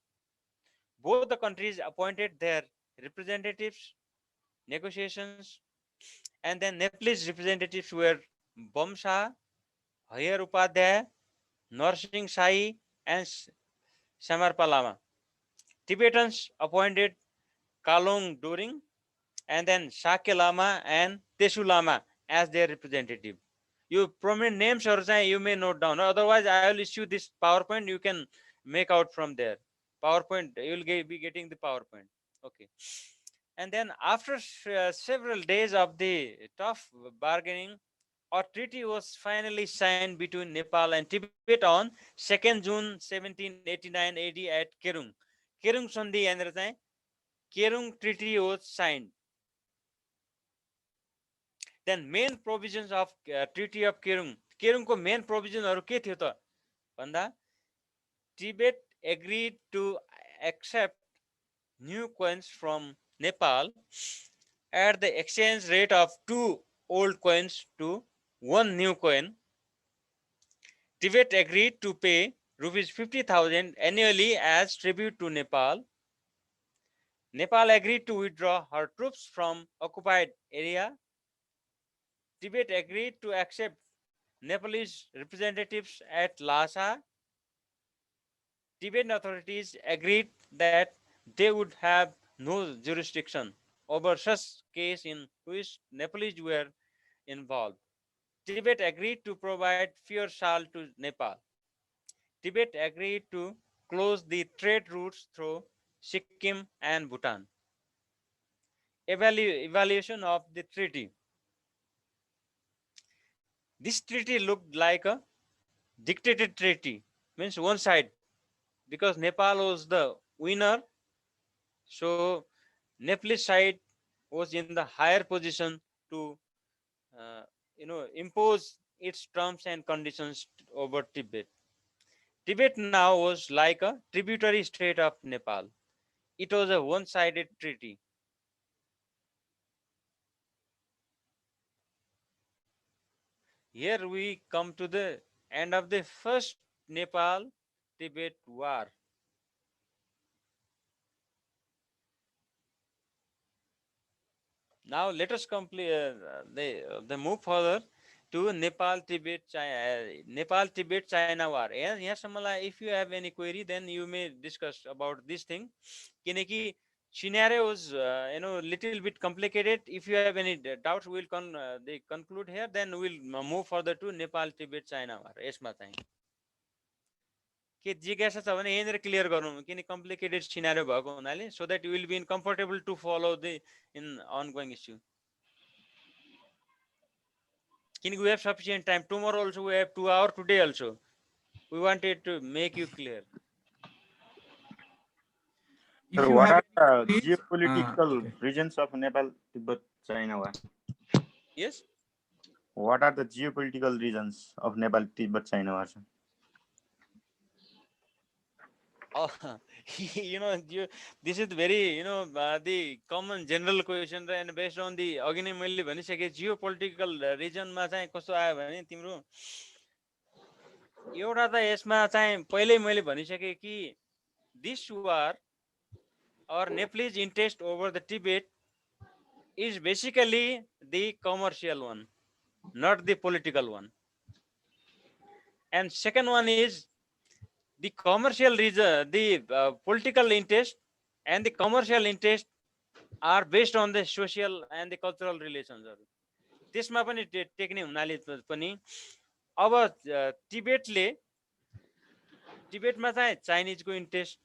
Both the countries appointed their representatives, negotiations, and then Nepalese representatives were Bomsa, Hayar Upadhyay, Narsingh Sai, and Samarpa Lama. Tibetans appointed Kalong Doring and then Sakya Lama and Tesu Lama as their representative. You prominent names or you may note down. Otherwise, I will issue this PowerPoint. You can make out from there. PowerPoint, you will be getting the PowerPoint. Okay. And then after several days of the tough bargaining, a treaty was finally signed between Nepal and Tibet on 2nd June 1789 AD at Kerung. Kerung Sandhi यहाँनिर चाहिँ Kerung Treaty was signed. Then main provisions of Treaty of Kerung. Kerung को main provision हरु के थियो त भन्दा Tibet agreed to accept new coins from Nepal at the exchange rate of 2 old coins to 1 new coin. Tibet agreed to pay rupees 50,000 annually as tribute to Nepal. Nepal agreed to withdraw her troops from occupied area. Tibet agreed to accept Nepalese representatives at Lhasa. Tibetan authorities agreed that they would have no jurisdiction over such case in which Nepalese were involved. Tibet agreed to provide fair salt to Nepal. Tibet agreed to close the trade routes through Sikkim and Bhutan. Evaluation of the treaty. This treaty looked like a dictated treaty, means one side, because Nepal was the winner. So Nepalese side was in the higher position to impose its terms and conditions over Tibet. Tibet now was like a tributary state of Nepal. It was a one-sided treaty. Here we come to the end of the first Nepal-Tibet war. Now let us complete the move further to Nepal-Tibet China war. If you have any query, then you may discuss about this thing. Kineki scenario is little bit complicated. If you have any doubts, we'll conclude here. Then we'll move further to Nepal-Tibet China war. यसमा चाहिँ के जिज्ञासा छ भने यहाँनिर clear गरौँ किन complicated scenario भएको हुनाले so that you will be in comfortable to follow the ongoing issue. We have sufficient time. Tomorrow also we have 2 hours. Today also we wanted to make you clear. If So you what have are the any queries, geopolitical okay. regions of Nepal, Tibet, China war? Yes. What are the geopolitical regions of Nepal, Tibet, China war? Oh, this is very the common general question and based on the अघि नै मैले भनिसके geopolitical region मा चाहिँ कस्तो आयो भने तिम्रो एउटा त यसमा चाहिँ पहिल्यै मैले भनिसके कि this war or Nepalese interest over the Tibet is basically the commercial one, not the political one. And second one is the commercial reason, the political interest and the commercial interest are based on the social and the cultural रिलेसन्सहरू त्यसमा पनि टेक्ने हुनाले पनि अब टिबेटमा चाहिँ चाइनिजको interest,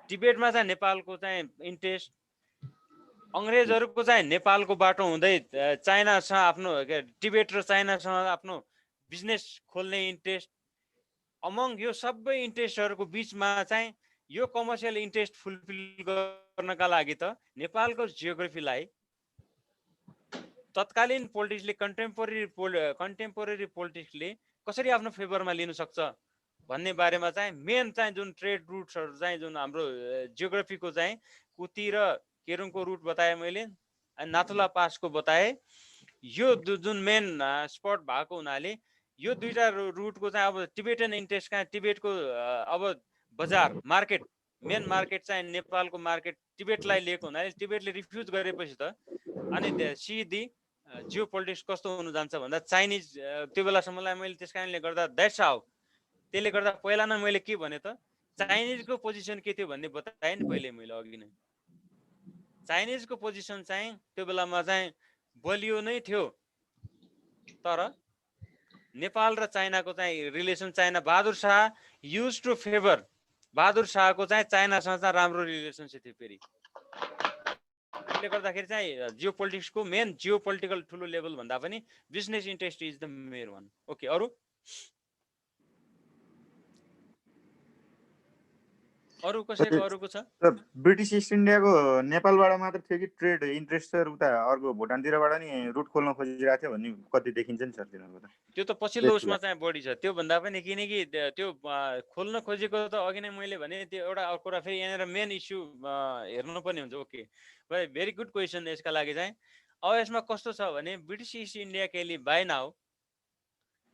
टिबेटमा चाहिँ नेपालको चाहिँ इन्ट्रेस्ट, अङ्ग्रेजहरूको चाहिँ नेपालको बाटो हुँदै चाइनासँग आफ्नो टिबेट र चाइनासँग आफ्नो बिजनेस खोल्ने इन्ट्रेस्ट, अमङ यो सबै इन्ट्रेस्टहरूको बिचमा चाहिँ यो कमर्सियल इन्ट्रेस्ट फुलफिल गर्नका लागि त नेपालको जियोग्राफीलाई तत्कालीन पोलिटिक्सले कन्टेम्पोरेरी पोलिटिक्सले कसरी आफ्नो फेभरमा लिन सक्छ भन्ने बारेमा चाहिँ मेन चाहिँ जुन ट्रेड रुट्सहरू चाहिँ जुन हाम्रो जियोग्राफीको चाहिँ कुती र केरुङको रुट बताएँ मैले, नाथुला पासको बताएँ। यो जुन मेन स्पट भएको हुनाले यो दुईटा रुटको चाहिँ अब टिबेटन इन्ट्रेस्ट कहाँ, टिबेटको अब बजार मार्केट, मेन मार्केट चाहिँ नेपालको मार्केट टिबेटलाई लिएको हुनाले टिबेटले रिफ्युज गरेपछि त अनि सिधी जियो पोलिटिक्स कस्तो हुनु जान्छ भन्दा चाइनिज त्यो बेलासम्मलाई मैले त्यस कारणले गर्दा द्याट्स हाउ, त्यसले गर्दा पहिला नै मैले के भने त चाइनिजको पोजिसन के थियो भन्ने बताएँ नि पहिले मैले अघि नै। चाइनिजको पोजिसन चाहिँ त्यो बेलामा चाहिँ बलियो नै थियो, तर नेपाल र चाइनाको चाहिँ relation, China Bahadur Shah use to favour, Bahadur शाहको चाहिँ चाइनासँग चाहिँ राम्रो रिलेसनसिप थियो फेरि। त्यसले गर्दाखेरि चाहिँ जियो पोलिटिक्सको मेन जियो पोलिटिकल ठुलो लेभल भन्दा पनि business interest is the main one. Okay, अरू कसैको अरूको छ? ब्रिटिस इस्ट इन्डियाको नेपालबाट मात्र थियो कि ट्रेड इन्ट्रेस्ट सर उता अर्को भुटानतिरबाट नि रुट खोल्न खोजिरहेको थियो भन्ने कति देखिन्छ नि सर तिनीहरूको त? त्यो त पछिल्लो उसमा चाहिँ बढी छ त्यो भन्दा पनि, किनकि त्यो खोल्न खोजेको त अघि नै मैले भने त्यो एउटा कुरा फेरि यहाँनिर मेन इस्यु हेर्नुपर्ने हुन्छ। ओके, भेरी गुड क्वेसन यसका लागि चाहिँ। अब यसमा कस्तो छ भने ब्रिटिस इस्ट इन्डिया केली बाई नाउ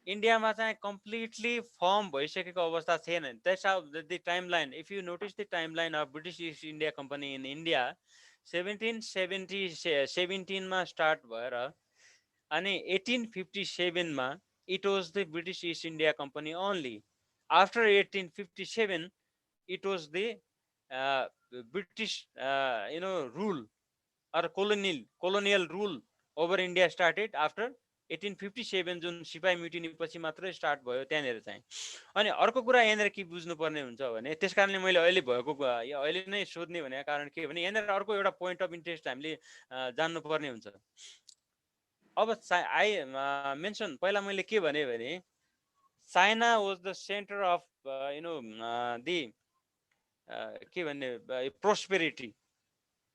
इन्डियामा चाहिँ कम्प्लिटली फर्म भइसकेको अवस्था थिएन। That's how the timeline, if you notice the timeline of British East India company in India 1717 मा स्टार्ट भएर अनि 1857 मा it was the British East India Company only. After 1857 it was the British rule or colonial rule over India started after 1857 जुन सिपाही mutiny पछि मात्रै start भयो त्यहाँनिर चाहिँ। अनि अर्को कुरा यहाँनिर के बुझ्नुपर्ने हुन्छ भने त्यस कारणले मैले अहिले नै सोध्ने भनेको कारण के भने यहाँनिर अर्को एउटा पोइन्ट अफ इन्ट्रेस्ट हामीले जान्नुपर्ने हुन्छ। अब आई मेन्सन पहिला मैले के भने China was the centre of the के भन्ने prosperity.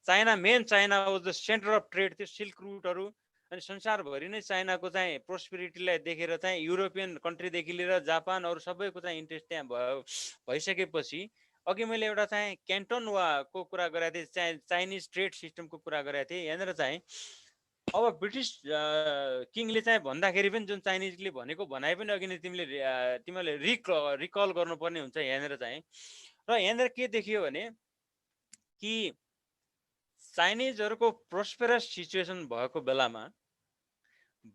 China was the centre of trade, त्यो सिल्क रुटहरू अनि संसारभरि नै चाइनाको चाहिँ प्रोस्पेरिटीलाई देखेर चाहिँ युरोपियन कन्ट्रीदेखि लिएर जापान अरू सबैको चाहिँ इन्ट्रेस्ट त्यहाँ भइसकेपछि अघि मैले एउटा चाहिँ क्यान्टन वाको कुरा गरेको थिएँ, चाइनिज ट्रेड सिस्टमको कुरा गरेको थिएँ। यहाँनिर चाहिँ अब ब्रिटिस किङले चाहिँ भन्दाखेरि पनि जुन चाइनिजले भनेको भनाइ पनि अघि नै तिमीले रिकल गर्नुपर्ने हुन्छ यहाँनिर चाहिँ। र यहाँनिर के देखियो भने कि चाइनिजहरूको प्रोस्पेरस सिचुएसन भएको बेलामा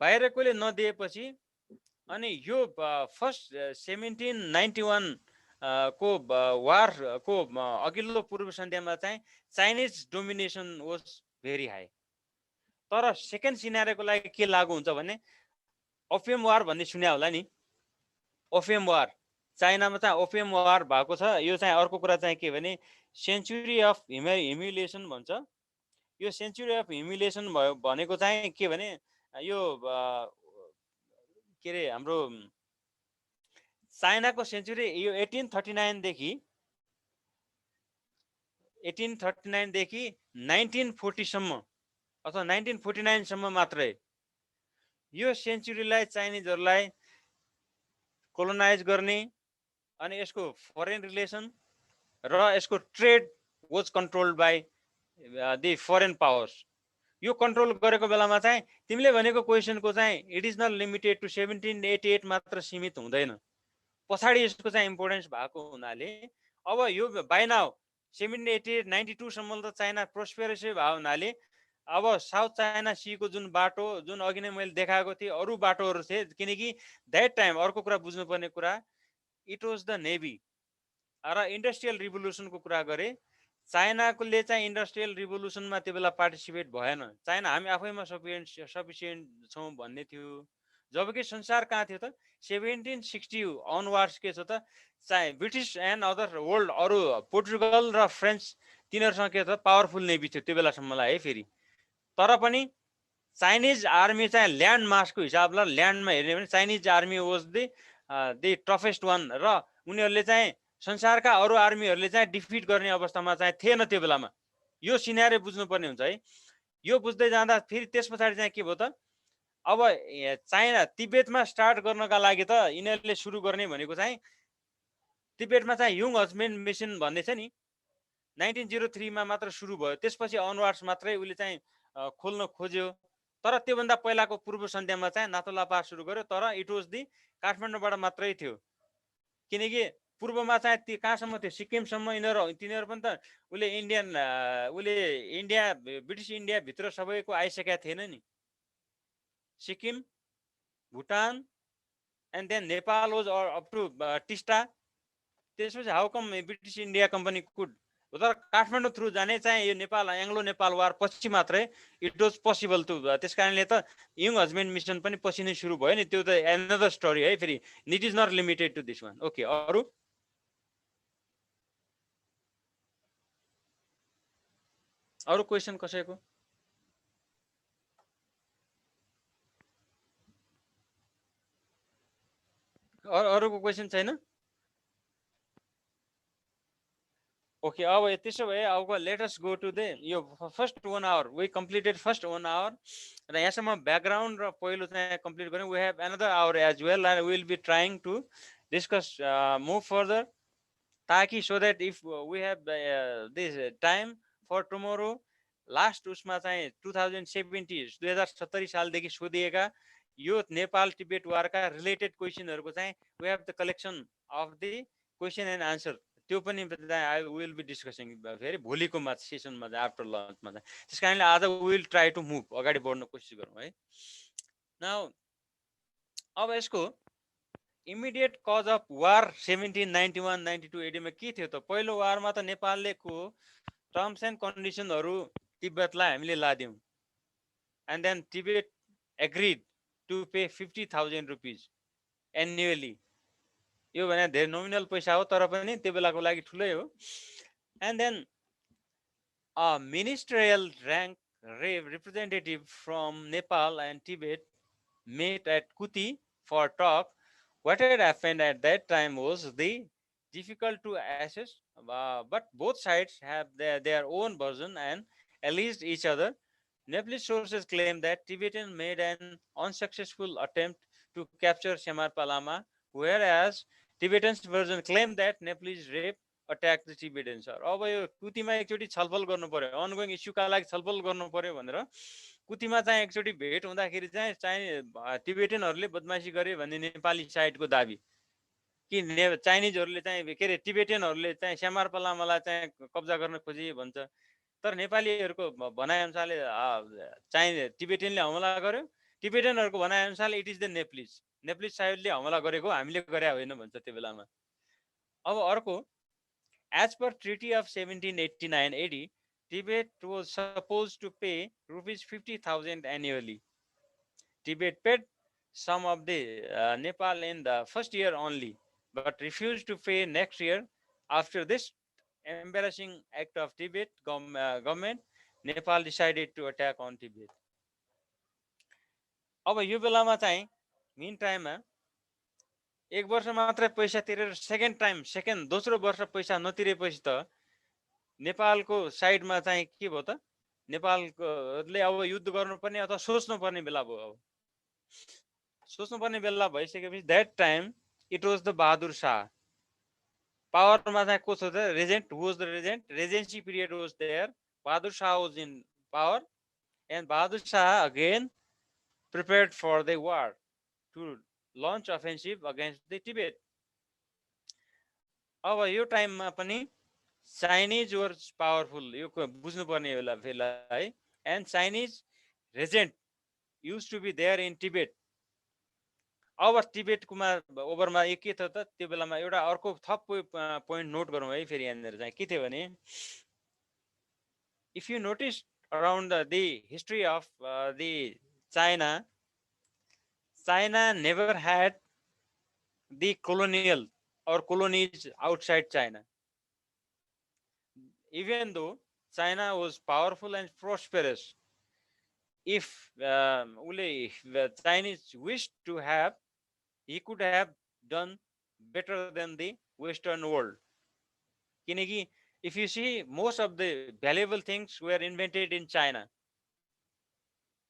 बाहिरकोले नदिएपछि अनि यो फर्स्ट 1791 को वारको अघिल्लो पूर्व सन्ध्यामा चाहिँ Chinese domination was very high. तर सेकेन्ड सिनारीको लागि के लागु हुन्छ भने ओपियम वार भन्ने सुन्या होला नि, ओपियम वार चाइनामा चाहिँ ओपियम वार भएको छ। यो चाहिँ अर्को कुरा चाहिँ के भने सेन्चुरी अफ ह्युमिलिएसन भन्छ। यो सेन्चुरी अफ ह्युमिलिएसन भनेको चाहिँ के भने यो के अरे हाम्रो चाइनाको सेन्चुरी यो 1839 देखि 1940 सम्म अथवा 1949 सम्म मात्रै यो सेन्चुरीलाई चाइनिजहरूलाई कोलोनाइज गर्ने अनि यसको फरेन रिलेसन र यसको trade was controlled by the foreign powers. यो कन्ट्रोल गरेको बेलामा चाहिँ तिमीले भनेको क्वेसनको चाहिँ it is not limited to 1788 मात्र सीमित हुँदैन, पछाडि यसको चाहिँ इम्पोर्टेन्स भएको हुनाले अब यो बाइ नाउ 1788 92 सम्म त चाइना प्रोस्पेरसै भएको हुनाले अब साउथ चाइना सीको जुन बाटो जुन अघि नै मैले देखाएको थिएँ अरू बाटोहरू थिए, किनकि द्याट टाइम अर्को कुरा बुझ्नुपर्ने कुरा इट वाज द नेभी र इन्डस्ट्रियल रिभोल्युसनको कुरा गरे चाइनाकोले चाहिँ इन्डस्ट्रियल रिभोल्युसनमा त्यो बेला पार्टिसिपेट भएन। चाइना हामी आफैमा सफिसियन्ट छौँ भन्ने थियो। जबकि संसार कहाँ थियो त 1760 अनवार्ड्स के छ त चाहिँ ब्रिटिस एन्ड अदर वर्ल्ड अरू पोर्चुगल र फ्रेन्च तिनीहरूसँग के त पावरफुल नेभी थियो त्यो बेलासम्मलाई है। फेरि तर पनि चाइनिज आर्मी चाहिँ ल्यान्ड मासको हिसाबले ल्यान्डमा हेर्ने भने Chinese army was the toughest one र उनीहरूले चाहिँ संसारका अरू आर्मीहरूले चाहिँ डिफिट गर्ने अवस्थामा चाहिँ थिएन त्यो बेलामा। यो सिनारी बुझ्नुपर्ने हुन्छ है। यो बुझ्दै जाँदा फेरि त्यस पछाडि चाहिँ के भयो त अब चाइना तिब्बतमा स्टार्ट गर्नका लागि त यिनीहरूले सुरु गर्ने भनेको चाहिँ तिब्बतमा चाहिँ युङ हजबेन्ड मिसन भन्ने छ नि 1903 मा मात्र सुरु भयो। त्यसपछि अनवार्ड्स मात्रै उसले चाहिँ खोल्न खोज्यो। तर त्योभन्दा पहिलाको पूर्व सन्ध्यामा चाहिँ नाथुला सुरु गर्यो। तर इट वाज दि काठमाडौँबाट मात्रै थियो। किनकि पूर्वमा चाहिँ त्यो कहाँसम्म थियो सिक्किमसम्म तिनीहरू पनि त उसले इन्डिया ब्रिटिस इन्डिया भित्र सबैको आइसकेका थिएन नि। Sikkim, Bhutan and then Nepal was up to Teesta. त्यसपछि how come British India company could. तर काठमाडौँ थ्रु जाने चाहिँ यो नेपाल एङ्ग्लो नेपाल वार पछि मात्रै इट वाज पोसिबल टु। त्यस कारणले त यङ हजबेन्ड मिसन पनि पछि नै सुरु भयो नि। त्यो त एनदर स्टोरी है। फेरि it is not limited to this one. Okay, अरू क्वेसन कसैको? अरूको क्वेसन छैन? ओके, अब त्यसो भए अब let us go to the यो first 1 hour we completed first 1 hour र यहाँसम्म ब्याकग्राउन्ड र पहिलो चाहिँ कम्प्लिट गऱ्यौँ। We have another hour as well and will be trying to discuss move further ताकि so that if we have this time for tomorrow last उसमा चाहिँ 2070 सालदेखि सोधिएका यो नेपाल टिबेट वारका रिलेटेड क्वेसनहरूको चाहिँ we have the collection of the question and answer. त्यो पनि आई विल बी डिस्कसिङ फेरि भोलिको सेसनमा चाहिँ आफ्टर लन्चमा चाहिँ। त्यस कारणले आज विल ट्राई टु मुभ अगाडि बढ्न कोसिस गरौँ है। नाउ अब यसको इमिडिएट कज अफ वार 1791-92 एडीमा के थियो त? पहिलो वारमा त नेपालले को टर्म्स एन्ड कन्डिसनहरू तिब्बतलाई हामीले लाद्यौँ and then Tibet agreed to pay 50,000 rupees annually. यो भने धेरै नोमिनल पैसा हो तर पनि त्यो बेलाको लागि ठुलै हो। And then a ministerial rank representative from Nepal and Tibet met at Kuti for talk. What had happened at that time was the difficult to assess, but both sides have their own version and alleged each other. Nepalese sources claim that Tibetans made an unsuccessful attempt to capture Shemarpa Lama, whereas Tibetans version claim that Nepalese rape attacked the Tibetans. अब यो कुतीमा एकचोटि छलफल गर्नु पर्यो, ongoing इस्युका लागि छलफल गर्नु पर्यो भनेर कुतीमा चाहिँ एकचोटि भेट हुँदाखेरि चाहिँ टिबेटनहरूले बदमासी गरे भन्ने नेपाली साइडको दाबी कि चाइनिजहरूले चाहिँ के अरे टिबेटनहरूले चाहिँ श्यामार्पा लामालाई चाहिँ कब्जा गर्न खोजे भन्छ। तर नेपालीहरूको भनाइअनुसारले चाहिँ टिबेटनले हमला गर्यो। टिबेटनहरूको भनाइअनुसारले इट इज द नेप्लिज साइडले हमला गरेको, हामीले गरे होइन भन्छ त्यो बेलामा। अब अर्को, as per treaty of 1789 AD, Tibet was supposed to pay rupees 50,000 annually. Tibet paid some of the Nepal in the first year only, but refused to pay next year. After this embarrassing act of Tibet government, Nepal decided to attack on Tibet. अब यो बेलामा चाहिँ mean टाइममा एक वर्ष मात्र पैसा तिरेर दोस्रो वर्ष पैसा नतिरेपछि त नेपालको साइडमा चाहिँ के भयो त? नेपालले अब युद्ध गर्नुपर्ने अथवा सोच्नुपर्ने बेला भयो। अब सोच्नुपर्ने बेला भइसकेपछि that time it was the Bahadur Shah पावरमा चाहिँ को छ त? Regent. Who was the regent? Regency period was there. Bahadur Shah was in power and Bahadur Shah again prepared for the war to launch offensive against the Tibet. अब यो टाइममा पनि चाइनिज वाज पावरफुल, यो बुझ्नुपर्ने बेला फेला है। And Chinese regent use to be there in Tibet. अब टिबेटकोमा ओभरमा के थियो त त्यो बेलामा? एउटा अर्को थप पोइन्ट नोट गरौँ है। फेरि यहाँनिर चाहिँ के थियो भने if you notice around the history of the China, China never had the colonial or colonies outside China. Even though China was powerful and prosperous, if the Chinese wished to have, he could have done better than the Western world. किनकि if you see, most of the valuable things were invented in China.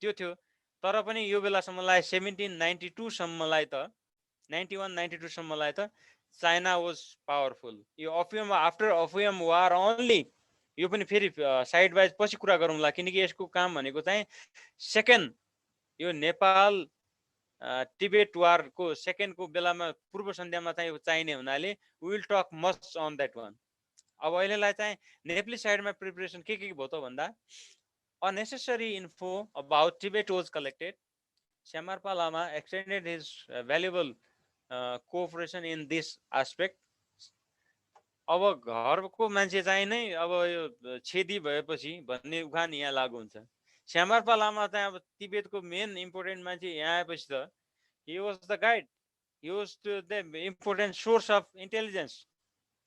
त्यो थियो, तर पनि यो बेलासम्मलाई 1792 सम्मलाई त 91-92 सम्मलाई त China was powerful. यो अफियम after अफियम वार only, यो पनि फेरि साइड वाइज पछि कुरा गरौँला, किनकि यसको काम भनेको चाहिँ सेकेन्ड यो नेपाल टिबेट वारको सेकेन्डको बेलामा पूर्व सन्ध्यामा चाहिँ चाहिने हुनाले we will talk much on that one. अब अहिलेलाई चाहिँ नेपाली साइडमा प्रिपरेसन के भयो त भन्दा, unnecessary info about Tibet was collected. Shamarpa Lama extended his valuable cooperation in this aspect. अब घरको मान्छे चाहिँ नै अब यो छेदी भएपछि भन्ने उखान यहाँ लागु हुन्छ. श्यामार्पा लामा चाहिँ अब तिब्बतको मेन इम्पोर्टेन्ट मान्छे यहाँ आएपछि त he was the guide. He was the important source of intelligence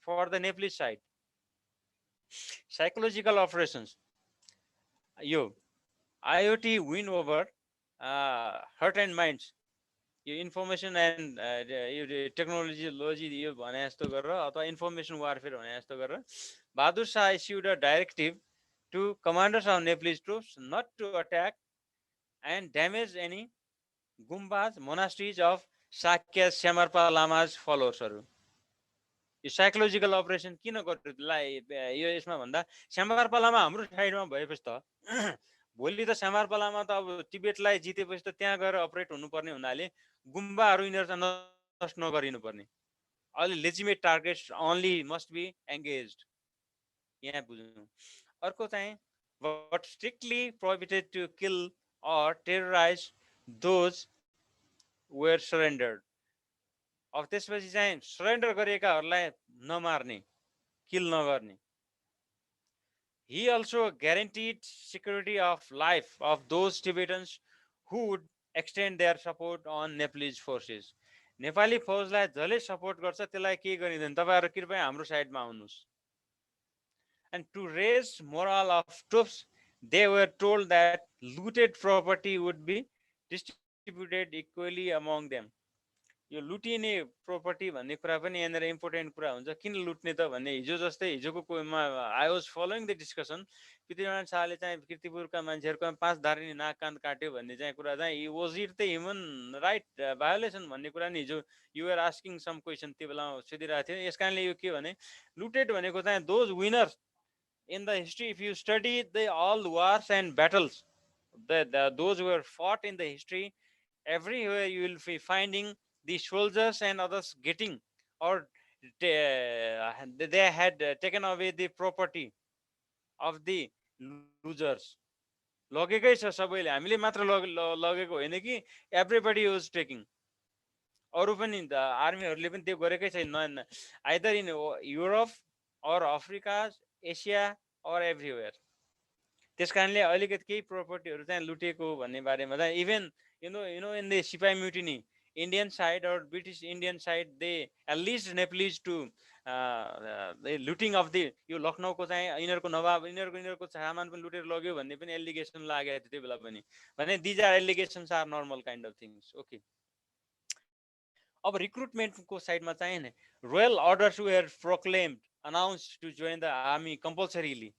for the Nepalese side. Psychological operations. यो IoT win over heart and minds. यो इन्फर्मेसन एन्ड यो टेक्नोलोजी यो भने जस्तो गरेर अथवा इन्फर्मेसन वारफेयर भने जस्तो गरेर Bahadur Shah issued a directive to commanders of Nepalese troops not to attack and damage any gumbas, monasteries of Sakya Shamarpa Lama's followers. यो साइकोलोजिकल अपरेसन किन गर्यो यो यसमा भन्दा, श्यामार्पा लामा हाम्रो साइडमा भएपछि त भोलि त श्यामार्पा लामा त अब तिब्बतलाई जितेपछि त त्यहाँ गएर अपरेट हुनुपर्ने हुनाले गुम्बाहरू यिनीहरू चाहिँ नष्ट नगरिनुपर्ने. अहिले legitimate targets only must be engaged. यहाँ बुझ्नु. अर्को चाहिँ but strictly prohibited to kill or terrorise those were surrendered. अब त्यसपछि चाहिँ सरेन्डर गरेकाहरूलाई नमार्ने, किल नगर्ने. He also guaranteed security of life of those Tibetans who would extend their support on Nepalese forces. Nepali फौजलाई जसले support गर्छ त्यसलाई के गरिँदैन, तपाईहरु कृपया हाम्रो साइडमा आउनुस्. And to raise morale of troops, they were told that looted property would be distributed equally among them. यो लुटिने प्रोपर्टी भन्ने कुरा पनि यहाँनिर इम्पोर्टेन्ट कुरा हुन्छ. किन लुट्ने त भन्ने, हिजो जस्तै हिजोको कोमा I was following the discussion, Prithvinarayan शाहले चाहिँ कीर्तिपुरका मान्छेहरूको 5 धारिनी नाक कान काट्यो भन्ने चाहिँ कुरा चाहिँ was it the human right violation भन्ने कुरा नि हिजो युआर आस्किङ सम क्वेसन त्यो बेला सोधिरहेको थियो. यस कारणले यो के भने, लुटेड भनेको चाहिँ those winners in the history. If you study the all wars and battles, those were fought in the history, everywhere you will be finding the soldiers and others getting, or they had taken away the property of the losers. लगेकै छ सबैले, हामीले मात्र लगेको होइन कि everybody was taking. अरु पनि आर्मीहरूले पनि त्यो गरेकै छैन, either in Europe or Africa, Asia or everywhere. त्यस कारणले अलिकति केही प्रोपर्टीहरू चाहिँ लुटेको भन्ने बारेमा चाहिँ even you know in the Sipai mutiny, Indian side or British Indian side, they enlisted Nepalese to the looting of the यो लखनऊको चाहिँ यिनीहरूको नवाब यिनीहरूको सामान पनि लुटेर लग्यो भन्ने पनि एलिगेसन लागेको थियो त्यो बेला पनि. भने these are allegations are normal kind of things. Okay. अब रिक्रुटमेन्टको साइडमा चाहिँ नि royal orders were proclaimed, announced to join the army compulsorily.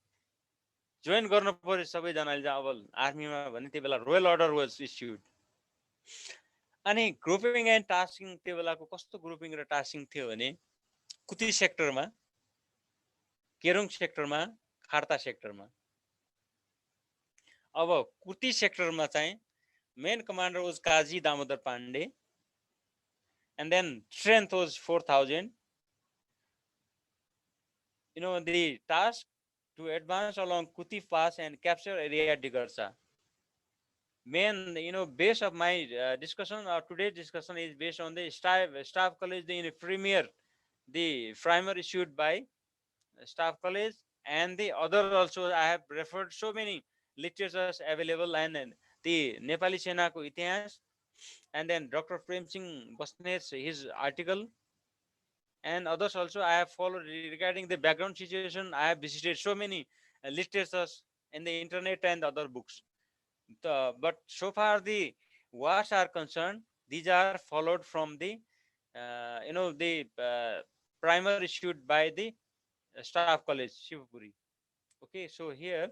Join गर्नु पर्यो सबैजनाले चाहिँ अब आर्मीमा भन्ने त्यो बेला रोयल अर्डर वाज इस्युड. अनि ग्रुपिङ एन्ड टास्किङ त्यो बेलाको कस्तो ग्रुपिङ र टास्किङ थियो भने, कुती सेक्टरमा, केरुङ सेक्टरमा, खार्ता सेक्टरमा. अब कुती सेक्टरमा चाहिँ main commander was Kaji Damodar Pande, and then strength was 4,000. You know, the task to advance along Kuti Pass and capture area Digarsa. Main, base of my discussion or today's discussion is based on the staff college, the premier, the primer issued by staff college and the other also I have referred so many literatures available, and the Nepali Sena ko itihas, and then Dr. Prem Singh Basnet's his article, and others also I have followed regarding the background situation. I have visited so many literatures in the internet and other books. But so far the wars are concerned, these are followed from the the primer issued by the staff college Shivpuri. Okay, so here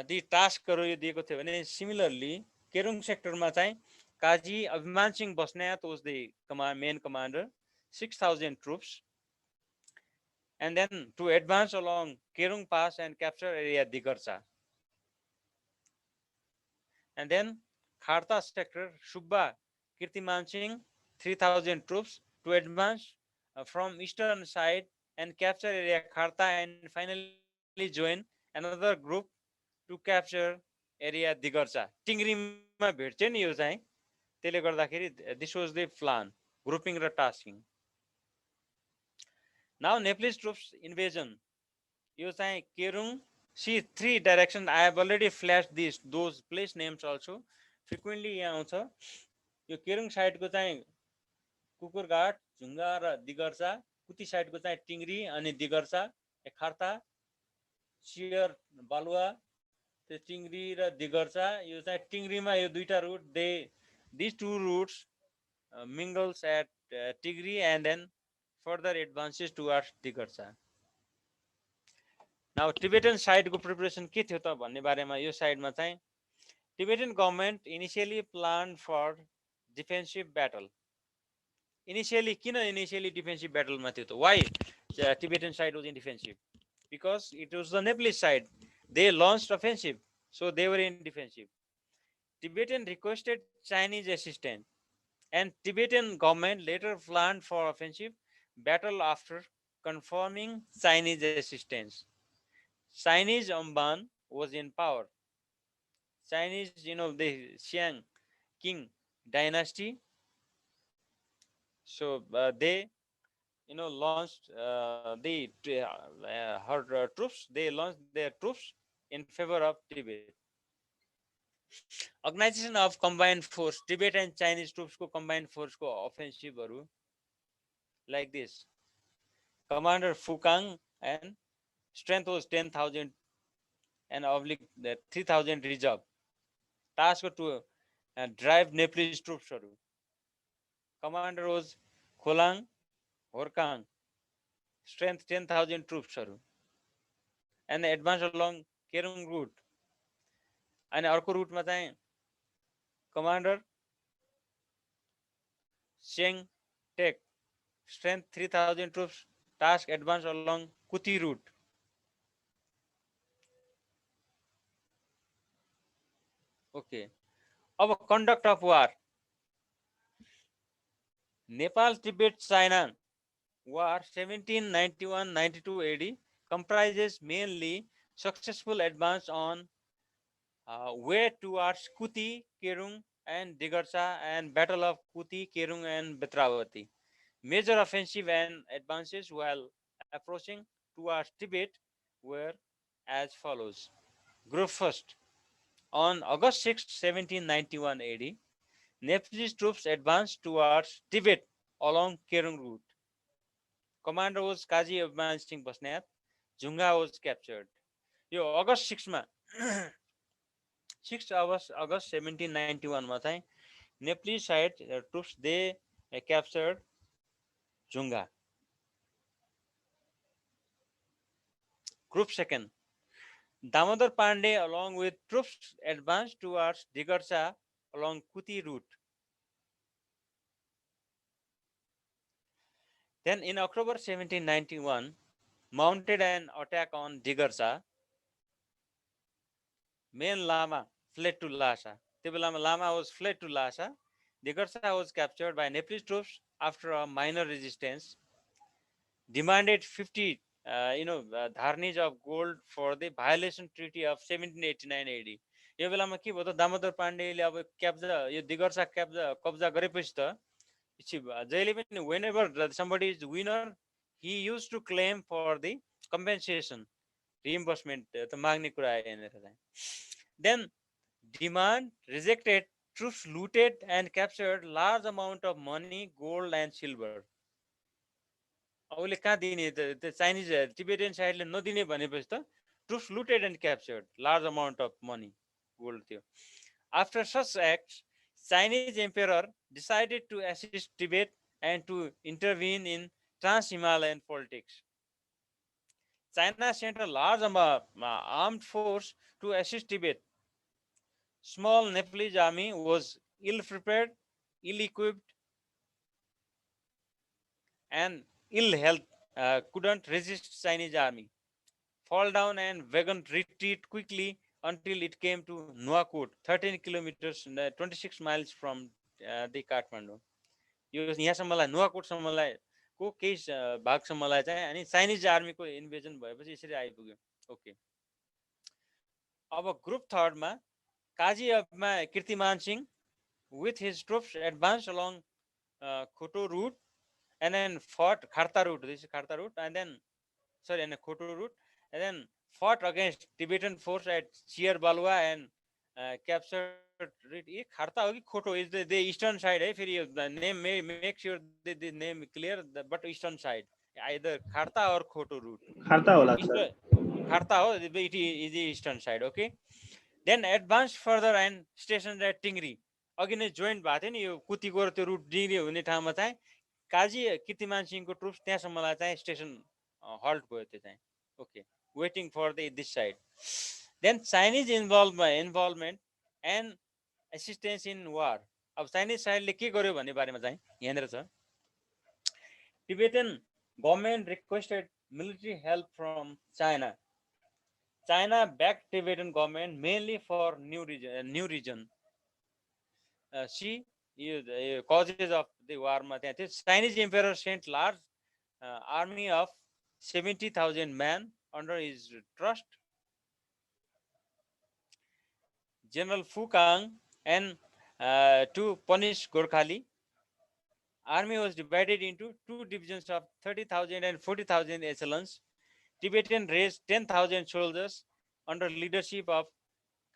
the taskहरू यो दिएको थियो भने similarly Kerung सेक्टरमा चाहिँ काजी अभिमान Singh Basnet was the main commander, 6,000 troops, and then to advance along Kerung Pass and capture area Digarcha. And then Kharta sector, Shubba Kirtiman Singh, 3,000 troops to advance from eastern side and capture area Kharta, and finally join another group to capture area Digarcha. Tingri ma bhetche ni yo चाहिँ, त्यसले गर्दाखेरि this was the plan, grouping र tasking. Now Nepalese troops invasion, यो चाहिँ Kerung, see three directions. I have already flashed those place names also. Frequently यहाँ आउँछ. यो Kerung side को चाहिँ कुकुरघाट, झुङ्गा र दिगर्चा, कुती साइड को चाहिँ टिङ्ग्री अनि दिगर्चा, खार्ता, सियर बालुवा, त्यो टिङ्ग्री र दिगर्चा. यो चाहिँ टिङ्ग्रीमा यो दुईटा root, these two routes mingles at Tigri and then further advances towards Digarcha. Now Tibetan side को preparation के थियो त भन्ने बारेमा यो साइडमा चाहिँ Tibetan government initially planned for defensive battle. Initially defensive battle मा थियो त? Why Tibetan side was in defensive? Because it was the Nepalese side. They launched offensive, so they were in defensive. Tibetan requested Chinese assistance, and Tibetan government later planned for offensive battle after confirming Chinese assistance. Chinese Amban was in power. Chinese, the Xiang King dynasty. So they, launched her troops. They launched their troops in favor of Tibet. Organization of combined force, Tibet and Chinese troops ko combined force ko offensive like this. Commander Fukang, and strength was 10,000 and oblique 3,000 reserve. Task to drive Nepalese troops. Commander was Kholang Horkang, strength 10,000 troops. And the advance along Kerung route. And अर्को रुटमा चाहिँ Commander Cheng Tek, strength 3,000 troops, task advance along Kuti route. Okay. अब conduct of war. Nepal-Tibet-China War 1791-92 AD comprises mainly successful advance on way towards Kuti, Kerung and Digarcha, and Battle of Kuti, Kerung and Betravati. Major offensive and advances while approaching towards Tibet were as follows. Group first. On August 6, 1791 AD, Nepalese troops advanced towards Tibet along Kerung route. Commander was Kazi Abhiman Singh Basnat. Junga was captured. Yo August 6 मा 6 August 1791 मा चाहिँ Nepalese side troops they captured Junga. Group second. Damodar Pandey along with troops advanced towards Digarcha along Kuti route. Then in October 1791, mounted an attack on Digarcha. Main Lama fled to Lhasa. Tibilama Lama was fled to Lhasa. Digarcha was captured by Nepalese troops after a minor resistance. Demanded 50 dharnis of gold for the violation treaty of 1789 AD. यो बेलामा के भयो त दामोदर पाण्डेले अब यो दिगर्चा कब्जा गरेपछि त जहिले पनि whenever somebody is winner, he used to claim for the compensation. रिइम्बर्समेन्ट त माग्ने कुरा आयो यहाँनिर चाहिँ then demand rejected troops looted and captured large amount of money gold and silver अब उसले कहाँ दिने त चाइनिज टिबेटियन साइडले नदिने भनेपछि त troops looted and captured large amount of money gold थियो after such acts Chinese emperor decided to assist Tibet and to intervene in trans-Himalayan politics. China sent a large armed force to assist Tibet. Small Nepalese army was ill-prepared, ill-equipped, and ill-health, couldn't resist Chinese army. Fall down and wagon retreat quickly until it came to Nuakot, 13 kilometers, 26 miles from the Kathmandu. यो यहाँसम्मलाई नुवाकोटसम्मलाई को केही भागसम्मलाई चाहिँ अनि Chinese आर्मीको invasion भएपछि यसरी आइपुग्यो okay अब ग्रुप थर्डमा काजीमा कीर्तिमान Singh with his troops advanced along Khoto route and then fought Kharta route. This is Kharta route and then Khoto route and then fought against Tibetan force at Chiar Balwa and captured it. Kharta hogi Khoto is the eastern side. The name make sure the name clear. But eastern side either Kharta or Khoto route. खाता होला sir Kharta it is the eastern side. Okay. Then advanced further and stationed at Tingri. अघि नै joint भएको थियो नि यो कुतीको र त्यो रुट डिग्री हुने ठाउँमा चाहिँ काजी कीर्तिमान सिंहको ट्रुप्स त्यहाँसम्मलाई चाहिँ स्टेसन हल्ट भयो त्यो चाहिँ okay waiting for the this side then Chinese involvement and assistance in war अब चाइनिज साइडले के गर्यो भन्ने बारेमा चाहिँ यहाँनिर छ Tibetan government requested military help from China China back Tibetan government mainly for new reason see causes of the war ma त्यहाँ थियो Chinese emperor sent large army of 70,000 men under his trust General Fu Kang and to punish Gorkhali army was divided into two divisions of 30,000 and 40,000 echelons Tibetan raised 10,000 soldiers under leadership of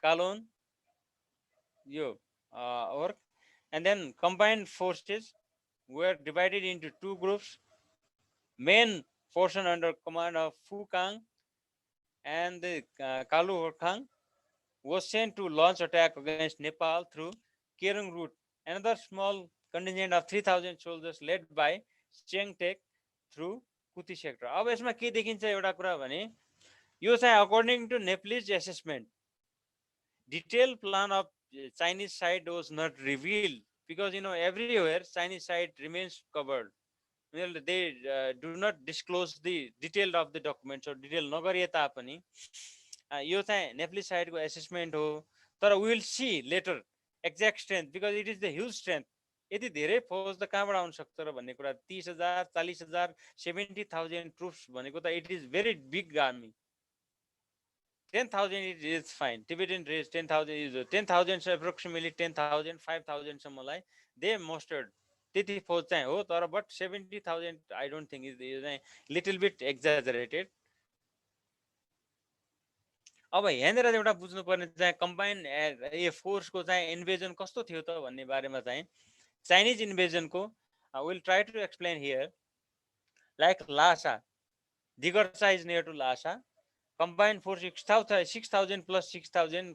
Kalon work and then combined forces were divided into two groups main portion under command of Fu Kang and the Kalu Kang was sent to launch attack against Nepal through Kerung route another small contingent of 3,000 soldiers led by Cheng Tek through Kuti sector अब यसमा के देखिन्छ एउटा कुरा भने यो चाहिँ according to Nepalese assessment detailed plan of Chinese side was not revealed because everywhere Chinese side remains covered. Well, they do not disclose the detail of the documents or detail नगरिए तापनि यो चाहिँ Nepalese side को assessment हो तर we will see later exact strength because it is the huge strength. यति धेरै फौज त कहाँबाट आउन सक्छ र भन्ने कुरा 30,000 40,000 70,000 troops भनेको त it is very big army. 10,000 is fine. Tibetan raised 10,000 is 10,000 approximately 10,000 5,000 सम्मलाई they mustered. त्यति फौज चाहिँ हो तर but 70,000 I don't think is little bit exaggerated. अब यहाँनिर एउटा बुझ्नु पर्ने चाहिँ कम्बाइन ए फोर्सको चाहिँ इन्भेजन कस्तो थियो त भन्ने बारेमा चाहिँ चाइनिज इन्भेजनको will try to explain here like Lhasa Digarcha is near to Lhasa combined for 6,000 plus 6,000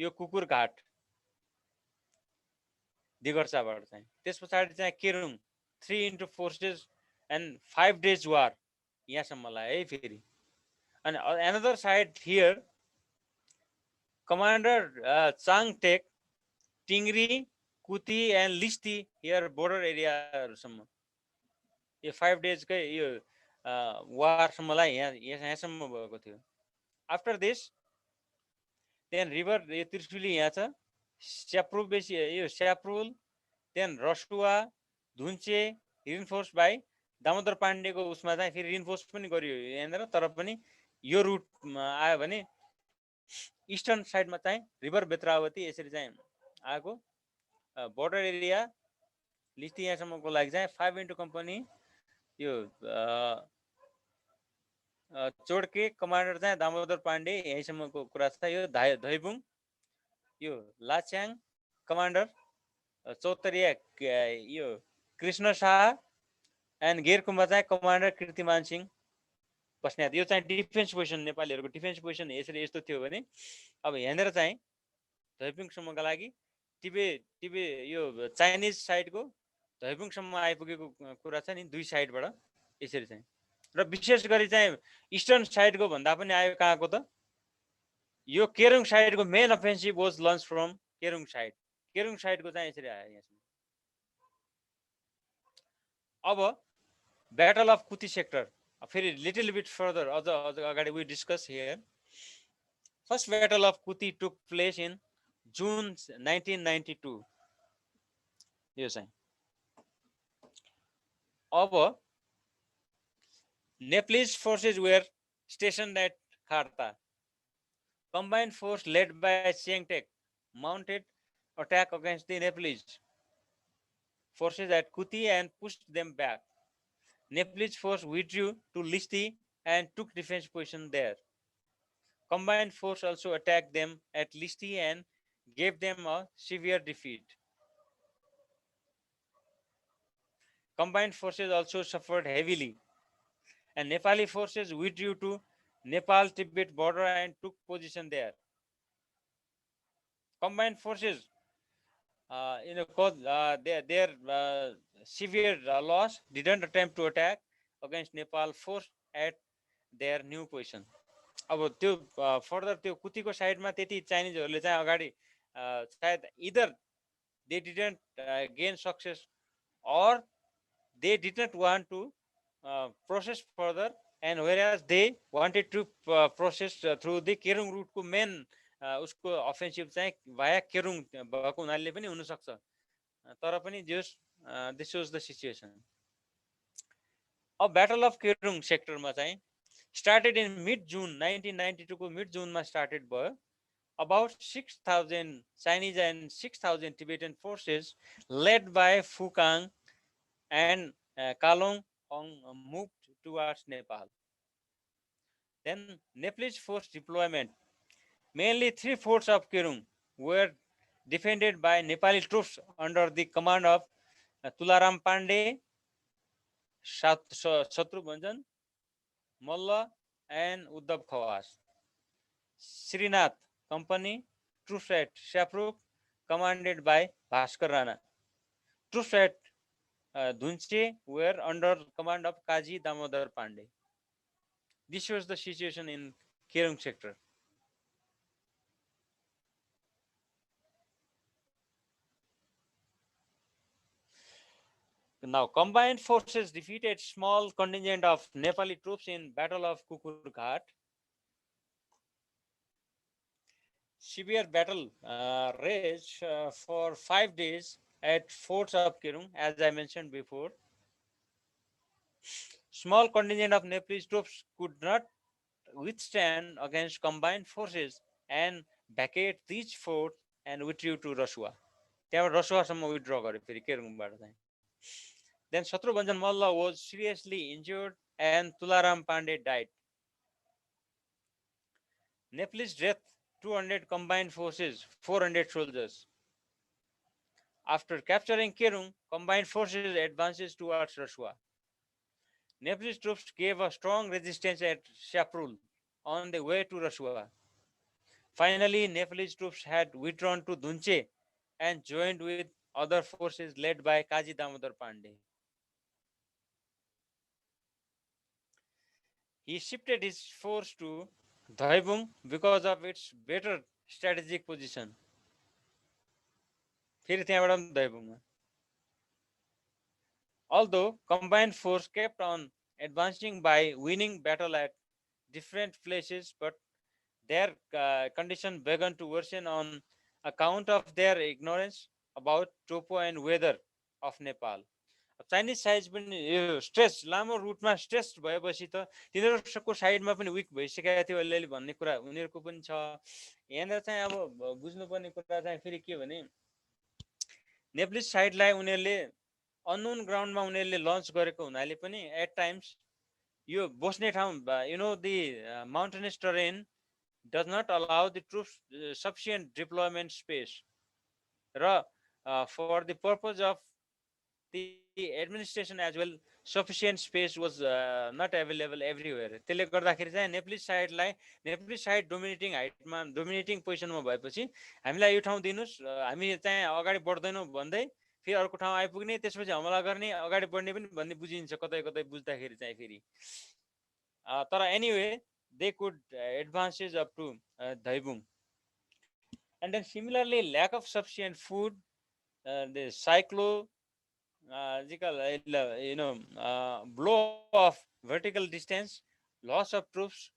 यो कुकुर घाट दिगर्साबाट चाहिँ त्यस पछाडि चाहिँ Kerung 3 into forces and 5 days war यहाँसम्मलाई है फेरि अनि another side here commander Chang Tek Tingri Kuti and Listi here border area सम्म यो 5 days कै यो war सम्मलाई यहाँसम्म भएको थियो after this then river यो त्रिशुली यहाँ छ स्याप्रुल बेसी यो स्याप्रुल then Rasuwa धुन्चे reinforced by Damodar पाण्डेको उसमा चाहिँ फेरि reinforce पनि गरियो यहाँनिर तर पनि यो रुटमा आयो भने इस्टर्न साइडमा चाहिँ रिभर बेत्रावती यसरी चाहिँ आएको बोर्डर एरिया लिस्टी यहाँसम्मको लागि चाहिँ 5 into कम्पनी यो चोड्के कमान्डर चाहिँ दामोदर पाण्डे यहीँसम्मको कुरा छ। यो धैबुङ, यो लाच्याङ कमान्डर, चौतरिया यो कृष्ण शाह एन्ड गेरकुम्बा चाहिँ कमान्डर कीर्तिमान सिंह बस्नेत। यो चाहिँ डिफेन्स पोजिसन, नेपालीहरूको डिफेन्स पोजिसन यसरी यस्तो थियो भने अब यहाँनिर चाहिँ धैबुङसम्मका लागि टिबे यो चाइनिज साइडको धैबुङसम्म आइपुगेको कुरा छ नि, दुई साइडबाट यसरी चाहिँ। र विशेष गरी चाहिँ इस्टर्न साइडको भन्दा पनि आयो कहाँको त, यो केरुङ साइडको main offensive was launch from Kerung side. Kerung साइडको चाहिँ यसरी आयो यहाँसम्म। अब ब्याटल अफ कुती सेक्टर, फेरि लिटल बिट फर्दर अझ अगाडि we discuss here. First battle of Kuti took place in June 1992। यो चाहिँ अब Nepalese forces were stationed at Kharta. Combined force led by Chiang Tek mounted attack against the Nepalese forces at Kuti and pushed them back. Nepalese force withdrew to Listi and took defense position there. Combined force also attacked them at Listi and gave them a severe defeat. Combined forces also suffered heavily, and Nepali forces withdrew to Nepal-Tibet border and took position there. Combined forces, caused their severe loss, didn't attempt to attack against Nepal force at their new position. अब त्यो further त्यो कुतीको साइडमा त्यति चाइनिजहरूले चाहिँ अगाडि सायद either they didn't gain success or they did not want to process further, and whereas they wanted to process through the Kerung route को main उसको offensive चाहिँ via Kerung भएको हुनाले पनि हुन सक्छ। तर पनि this was the situation. अब Battle of Kerung sector मा चाहिँ started in mid June 1992 को mid June मा started भयो। About 6,000 Chinese and 6,000 Tibetan forces led by Fukang and Kalong moved towards Nepal. Then Nepalese force deployment. Mainly 3 forts of Kerung were defended by Nepali troops under the command of Tularam Pandey, Shatrubhanjan, Malla and Uddhav Khawas. Srinath company troops at Shapruk commanded by Bhaskar Rana. Troops at Dhunche were under command of Kaji Damodar Pandey. This was the situation in Kerung sector. Now, combined forces defeated small contingent of Nepali troops in Battle of Kukur Ghat. Severe battle raged for 5 days at forts of Kerung, as I mentioned before. Small contingent of Nepalese troops could not withstand against combined forces and vacate these forts and withdrew to Rasua. त्यहाँबाट रसुवासम्म withdraw गरे फेरि केरुङबाट चाहिँ। Then Shatrubhanjan Malla was seriously injured and Tularam Pandey died. Nepalese death 200 combined forces, 400 soldiers. After capturing Kerung, combined forces advances towards Rasua. Nepalese troops gave a strong resistance at Shaprul on the way to Rasua. Finally, Nepalese troops had withdrawn to Dhunche and joined with other forces led by Kaji Damodar Pandey. He shifted his force to Dhaibung because of its better strategic position. फेरि त्यहाँबाट पनि धैबुङमा। Although combined force kept on advancing by winning battle at different places, but their condition began to worsen on account of their ignorance about topo and weather of Nepal. Chinese side पनि यो stress लामो रुटमा stress भएपछि त तिनीहरूको साइडमा पनि week भइसकेको थियो अलिअलि भन्ने कुरा उनीहरूको पनि छ। यहाँनिर चाहिँ अब बुझ्नुपर्ने कुरा चाहिँ फेरि के भने नेप्लिज साइडलाई उनीहरूले अननोन ग्राउन्डमा उनीहरूले लन्च गरेको हुनाले पनि एट टाइम्स यो बस्ने ठाउँ, the mountainous terrain does not allow the troops sufficient deployment space. र for the purpose of the administration as well, sufficient space was not available everywhere. त्यसले गर्दाखेरि चाहिँ नेप्लिज साइड डोमिनेटिङ हाइटमा, डोमिनेटिङ पोजिसनमा भएपछि हामीलाई यो ठाउँ दिनुहोस्, हामी चाहिँ अगाडि बढ्दैनौँ भन्दै फेरि अर्को ठाउँ आइपुग्ने, त्यसपछि हमला गर्ने, अगाडि बढ्ने पनि भन्ने बुझिन्छ कतै कतै बुझ्दाखेरि चाहिँ फेरि। तर anyway they could advances up to Dhaibung. And then similarly, lack of sufficient food, the psychological, blow of vertical distance, loss of troops.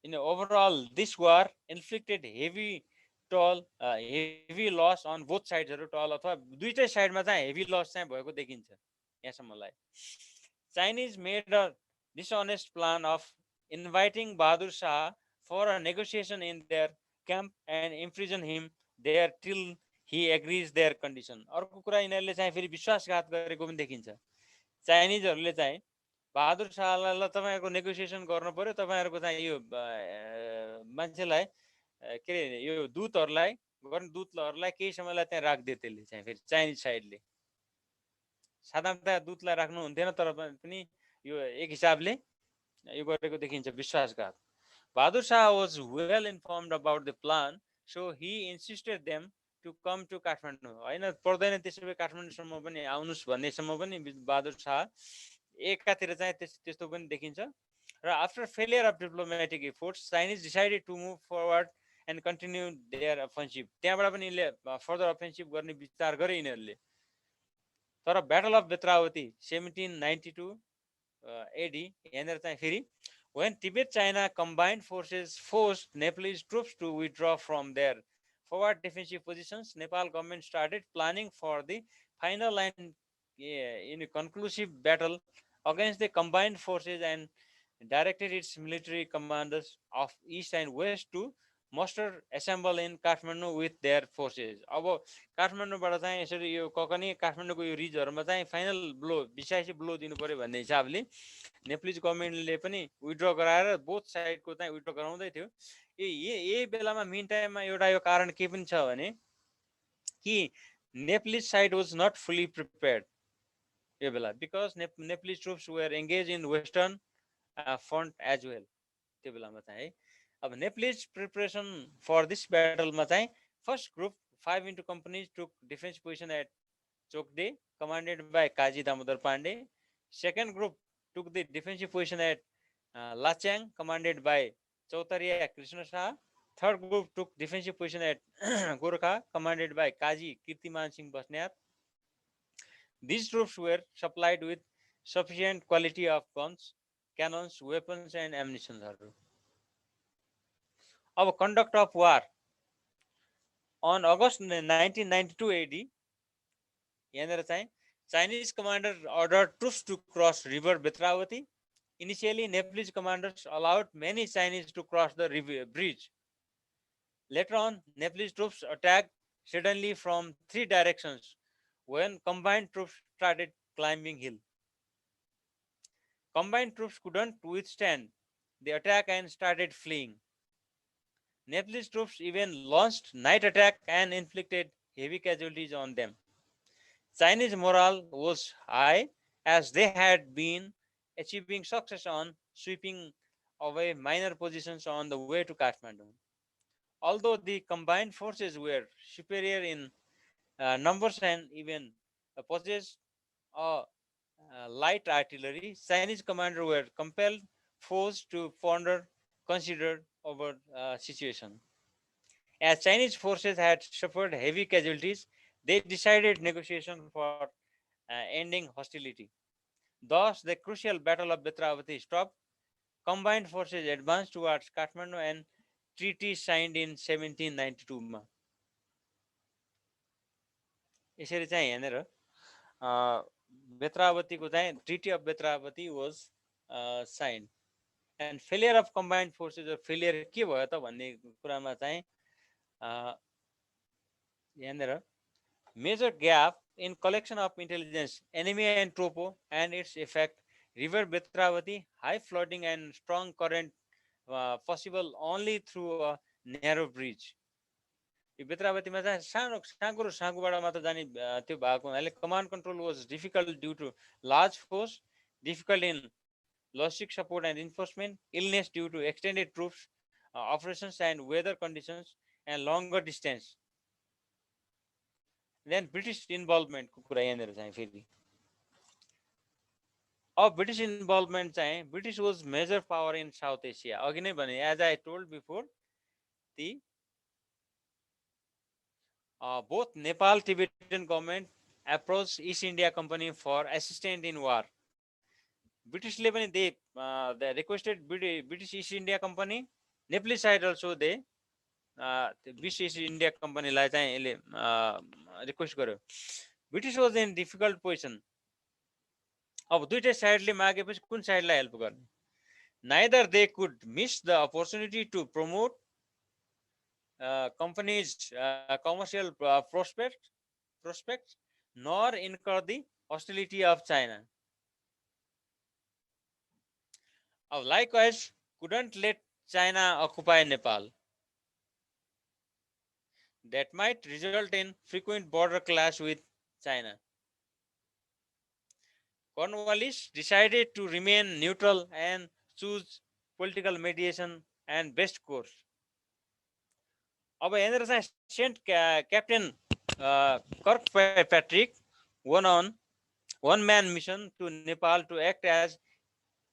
Overall, this war inflicted heavy toll, heavy loss on both sides. टल अथवा दुईटै साइडमा चाहिँ heavy loss चाहिँ भएको देखिन्छ यहाँसम्मलाई. Chinese made a dishonest plan of inviting Bahadur Shah for a negotiation in their camp and imprison him there till he agrees their condition. अर्को कुरा यिनीहरूले चाहिँ फेरि विश्वासघात गरेको पनि देखिन्छ. चाइनिजहरूले चाहिँ बहादुर शाहलाई ल तपाईँहरूको नेगोसिएसन गर्नु पर्यो, तपाईँहरूको चाहिँ यो मान्छेलाई के अरे यो दूतहरूलाई केही समयलाई त्यहाँ राखिदियो. त्यसले चाहिँ फेरि चाइनिज साइडले साधारणतया दूतलाई राख्नु हुन्थेन, तर पनि यो एक हिसाबले यो गरेको देखिन्छ विश्वासघात. Bahadur Shah was well informed about the plan, so he insisted them to come to Kathmandu. हैन पर्दैन त्यसो भए काठमाडौँसम्म पनि आउनुस् भन्नेसम्म पनि बहादुर शाह एकातिर चाहिँ त्यस्तो पनि देखिन्छ. र after failure of diplomatic efforts, Chinese decided to move forward and continue their offensive. त्यहाँबाट पनि यिनले फर्दर अफेन्सिभ गर्ने विचार गरे यिनीहरूले. तर ब्याटल अफ बेत्रावती 1792 AD यहाँनिर चाहिँ फेरि when Tibet China combined forces forced Nepalese troops to withdraw from their forward defensive positions, Nepal government started planning for the final and in a conclusive battle against the combined forces and directed its military commanders of east and west to muster assemble in Kathmandu with their forces. अब काठमाडौँबाट चाहिँ यसरी यो ककनी काठमाडौँको यो रिजहरुमा चाहिँ final blow decisive blow दिनु पर्यो भन्ने हिसाबले नेप्लिज गभर्नमेन्टले पनि विथड्र गराएर बोथ साइडको चाहिँ विथड्र गराउँदै थियो. यही बेलामा मिन टाइममा एउटा यो कारण के पनि छ भने कि Nepalese side was not fully prepared यो बेला, because Nepalese troops were engage in western front as well त्यो बेलामा चाहिँ है. अब नेप्लिज प्रिपरेसन फर दिस ब्याटलमा चाहिँ first group 5 into companies took defense position at Chokde, commanded by Kaji Damodar Pandey. Second group took the defensive position at Lachang, commanded by Chautaria Krishna Shah. Third group took defensive position at Gorkha, commanded by Kaji Kirtiman Singh Basniar. These troops were supplied with sufficient quality of guns, cannons, weapons and ammunition. Our conduct of war. On August 1992 AD, Chinese commander ordered troops to cross river Betravati. Initially, Nepalese commanders allowed many Chinese to cross the bridge. Later on, Nepalese troops attacked suddenly from 3 directions when combined troops started climbing hill. Combined troops couldn't withstand the attack and started fleeing. Nepalese troops even launched night attack and inflicted heavy casualties on them. Chinese morale was high as they had been achieving success on sweeping away minor positions on the way to Kathmandu. Although the combined forces were superior in numbers and even possessed light artillery, Chinese commanders were compelled, forced to ponder considered over situation. As Chinese forces had suffered heavy casualties, they decided negotiation for ending hostility. Thus, the crucial Battle of Betravati stopped. Combined forces advanced towards Kathmandu and treaty signed in 1792. यसरी चाहिँ हेरेर बेत्रावतीको चाहिँ treaty of Betrawati was signed. And failure of combined forces or failure के भयो त भन्ने कुरामा चाहिँ यहाँनिर major gap in collection of intelligence, enemy and tropo and its effect River Betravati, high flooding and strong current possible only through a narrow bridge. यो बेत्रावतीमा चाहिँ सानो साँगुरो साँगुबाट मात्र जाने त्यो भएको हुनाले command control was difficult due to large force, difficult in logistic support and reinforcement, illness due to extended troops operations and weather conditions, and longer distance. Then British involvement को कुरा यहाँनिर चाहिँ फेरि अब British involvement चाहिँ British was major power in South Asia. अघि नै भने as I told before, the both Nepal Tibetan government approached East India Company for assistance in war. Britishले पनि they requested British East India Company. Nepali side also they British East India Company लाई चाहिँ यसले request गर्यो. British was in difficult position. अब दुईटै साइडले मागेपछि कुन साइडलाई help गर्ने? Neither they could miss the opportunity to promote companies' commercial prospects, nor incur the hostility of China. Likewise, couldn't let China occupy Nepal. That might result in frequent border clash with China. Cornwallis decided to remain neutral and choose political mediation and best course. अब यहाँनिर चाहिँ sent captain Kirkpatrick went on one-man mission to Nepal to act as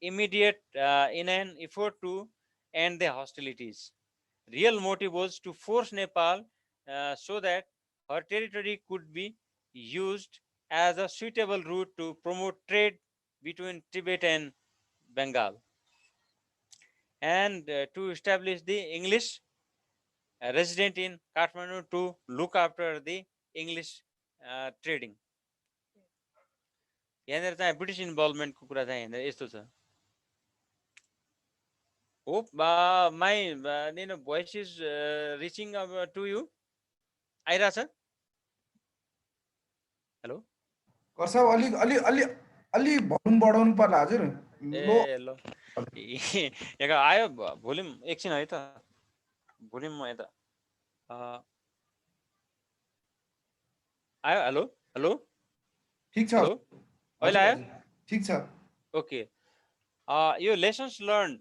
immediate in an effort to end the hostilities. Real motive was to force Nepal so that her territory could be used as a suitable route to promote trade between Tibet and Bengal, and to establish the English resident in Kathmandu to look after the English trading. यहाँनिर चाहिँ British इन्भल्भमेन्टको कुरा चाहिँ यहाँनिर यस्तो छ. Hope my voice is reaching to you. आइरहेछ? Hello कर्साब अलि अलि अलि अलि भोल्युम बढाउनु पर्ला हजुर. ए ल यहाँ आयो भोल्युम एकछिन है त. भोल्युम म यता आयो. हेलो हेलो ठीक छ. हेलो अहिले आयो? ठीक छ. ओके. यो lessons learn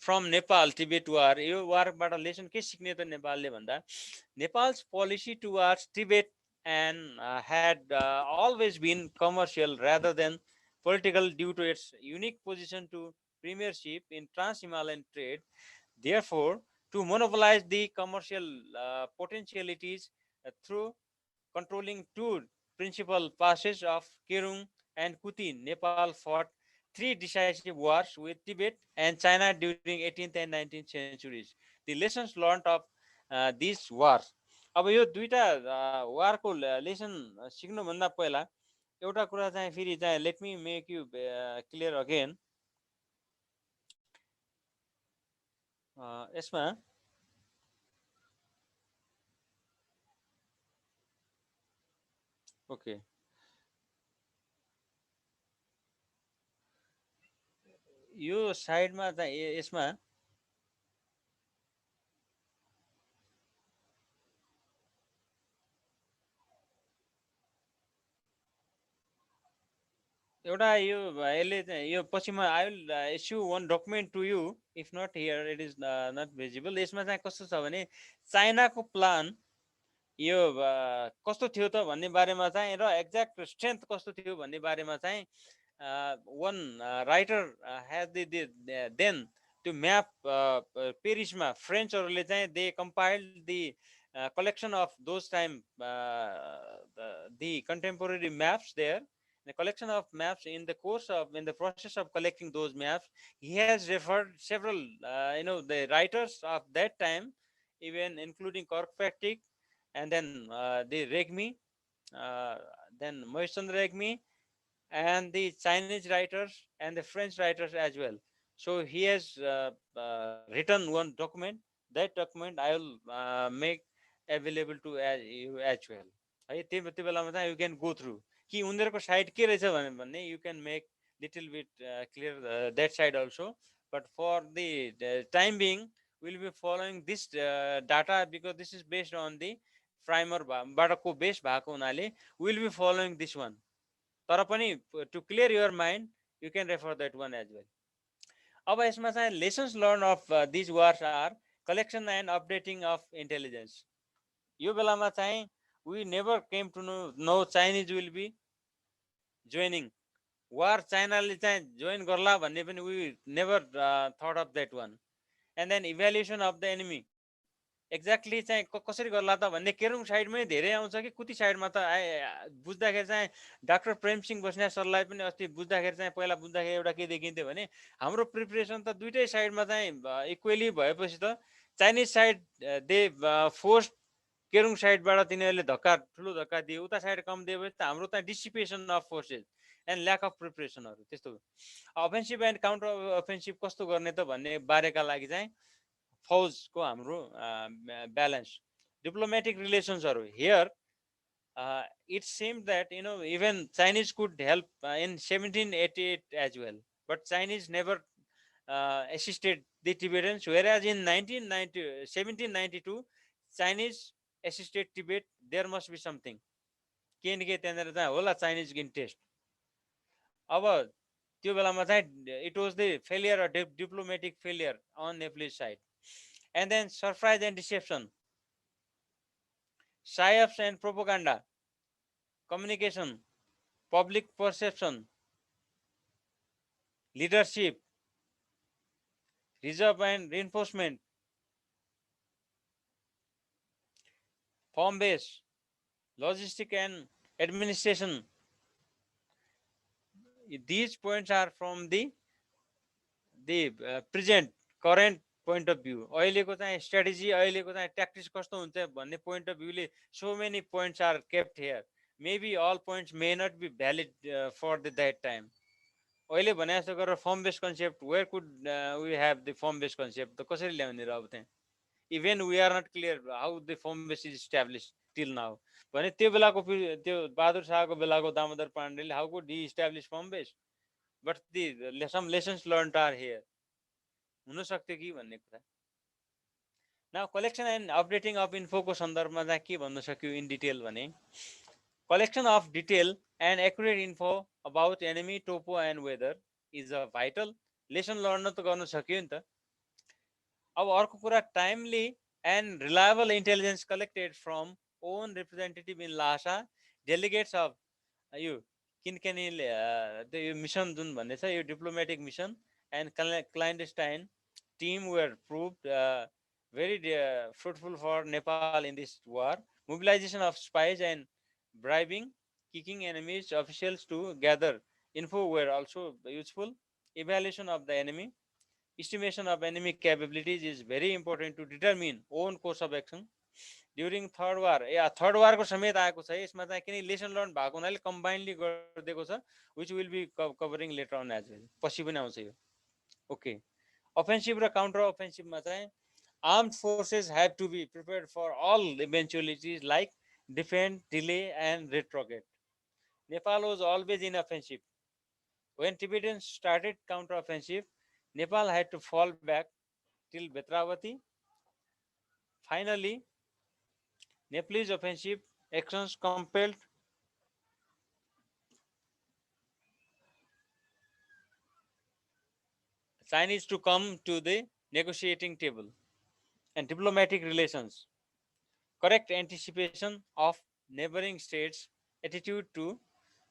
from Nepal Tibet war, यो वारबाट लेसन के सिक्ने त नेपालले भन्दा Nepal's policy towards Tibet and had always been commercial rather than political due to its unique position to premiership in trans-Himalayan trade. Therefore, to monopolize the commercial potentialities through controlling two principal passes of Kerung and Kuti, Nepal fought three decisive wars with Tibet and China during 18th and 19th centuries. The lessons learned of these wars. अब यो दुईटा वारको lesson सिक्नुभन्दा पहिला एउटा कुरा चाहिँ फेरि चाहिँ let me make you clear again. यसमा ओके यो साइडमा चाहिँ यसमा एउटा यो यसले चाहिँ यो पछि म I will issue one document to you if not here it is not visible. यसमा चाहिँ कस्तो छ भने चाइनाको प्लान यो कस्तो थियो त भन्ने बारेमा चाहिँ र एक्ज्याक्ट स्ट्रेन्थ कस्तो थियो भन्ने बारेमा चाहिँ one writer has then to map पेरिसमा फ्रेन्चहरूले चाहिँ they compiled the collection of those time the contemporary maps there, the collection of maps. In the process of collecting those maps, he has referred several the writers of that time, even including Kirkpatrick, and then the Regmi, then Moisan Regmi, and the Chinese writers and the French writers as well. So he has written one document. That document I will make available to you as well. है त्यो बेलामा चाहिँ you can go through कि उनीहरुको site के रहेछ भन्ने you can make little bit clear that side also. But for the time being, we'll be following this data because this is based on the primer बाट को base भएको हुनाले we'll be following this one. तर पनि to clear your mind, you can refer that one as well. अब यसमा चाहिँ lessons learned of these wars are collection and updating of intelligence. यो बेलामा चाहिँ we never came to know Chinese will be joining. War चाइनाले चाहिँ join गर्ला भन्ने पनि we never thought of that one. And then evaluation of the enemy. Exactly चाहिँ कसरी गर्ला त भन्ने केरुङ साइडमै धेरै आउँछ कि कुती साइडमा त बुझ्दाखेरि चाहिँ डाक्टर प्रेम सिंह बस्नेत सरलाई पनि अस्ति बुझ्दाखेरि चाहिँ पहिला बुझ्दाखेरि एउटा के देखिन्थ्यो भने हाम्रो प्रिपरेसन त दुईटै साइडमा चाहिँ इक्वेली भएपछि त Chinese side they force Kerung साइडबाट तिनीहरूले धक्का ठुलो धक्का दिए उता साइड कम दिएपछि त हाम्रो त dissipation of forces and lack of प्रिपरेसनहरू त्यस्तो अफेन्सिभ एन्ड काउन्टर अफेन्सिभ कस्तो गर्ने त भन्ने बारेका लागि चाहिँ फौजको हाम्रो balance diplomatic relations are here. It seemed that even Chinese could help in 1788 as well, but Chinese never assisted the Tibetans, whereas in 1792 Chinese assisted Tibet. There must be something के नि के त्यहाँनिर चाहिँ होला चाइनिज इन्ट्रेस्ट. अब त्यो बेलामा चाहिँ it was the failure or diplomatic failure on Nepalese side. And then surprise and deception, psyops and propaganda, communication, public perception, leadership, reserve and reinforcement, form base, logistic and administration. These points are from the present current point of view. अहिलेको चाहिँ strategy, अहिलेको चाहिँ tactics कस्तो हुन्छ भन्ने point of view ले so many points are kept here. Maybe all points may not be valid for that time. अहिले भने जस्तो गरेर form based concept, where could we have the form based concept? त कसरी ल्याउने र अब त्यहाँ? Even we are not clear how the form base is established till now. भने त्यो बेलाको त्यो बहादुर शाहको बेलाको दामोदर पाण्डेले how could he establish form base? But some lessons learned are here. हुन सक्थ्यो कि भन्ने कुरा. Now collection and updating of info को सन्दर्भमा चाहिँ के भन्न सक्यो in detail भने collection of detail and accurate info about enemy, topo and weather is a vital lesson learned त गर्न सक्यो नि त. अब अर्को कुरा timely and reliable intelligence collected from own representative in Lhasa, delegates of यो किनकिनेले यो मिसन जुन भन्ने छ यो diplomatic mission and clandestine team were proved very fruitful for Nepal in this war. Mobilization of spies and bribing, kicking enemies officials to gather info were also useful. Evaluation of the enemy, estimation of enemy capabilities is very important to determine own course of action. During third war, third war को समेत आएको छ यसमा चाहिँ किन lesson learned भएको हुनाले combinedly गरिदिएको छ, which will be covering later on as well. पछि पनि आउँछ यो. Okay. Offensive र counter offensive मा चाहिँ armed forces have to be prepared for all eventualities like defend, delay and retrograde. Nepal was always in offensive. When Tibetans started counter offensive, Nepal had to fall back till Betravati. Finally, Nepalese offensive actions compelled Chinese to come to the negotiating table. And diplomatic relations, correct anticipation of neighboring states' attitude to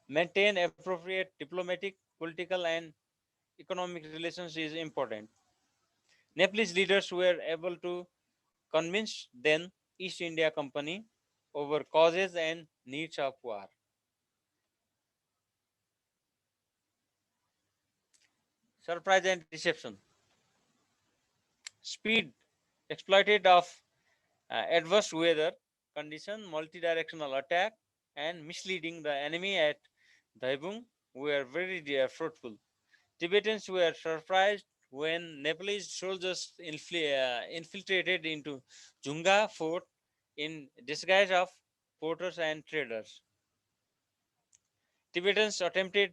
maintain appropriate diplomatic, political and economic relations is important. Nepalese leaders were able to convince then East India Company over causes and needs of war. Surprise and deception. Speed exploited of adverse weather condition, multi-directional attack and misleading the enemy at Daibung were very fruitful. Tibetans were surprised when Nepalese soldiers infiltrated into Junga fort in disguise of porters and traders. Tibetans attempted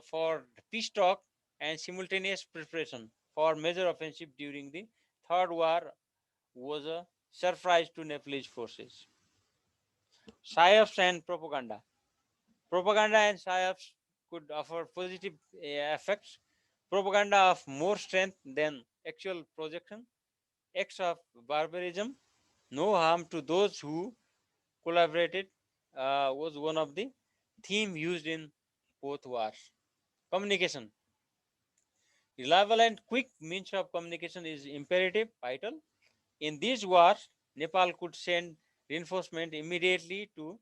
for peace talk and simultaneous preparation for major offensive during the Third War was a surprise to Nepalese forces. Psyops and propaganda. Propaganda and psyops could offer positive effects. Propaganda of more strength than actual projection. Acts of barbarism, no harm to those who collaborated, was one of the theme used in both wars. Communication. Reliable and quick means of communication is imperative, vital. In these wars, Nepal could send reinforcement immediately to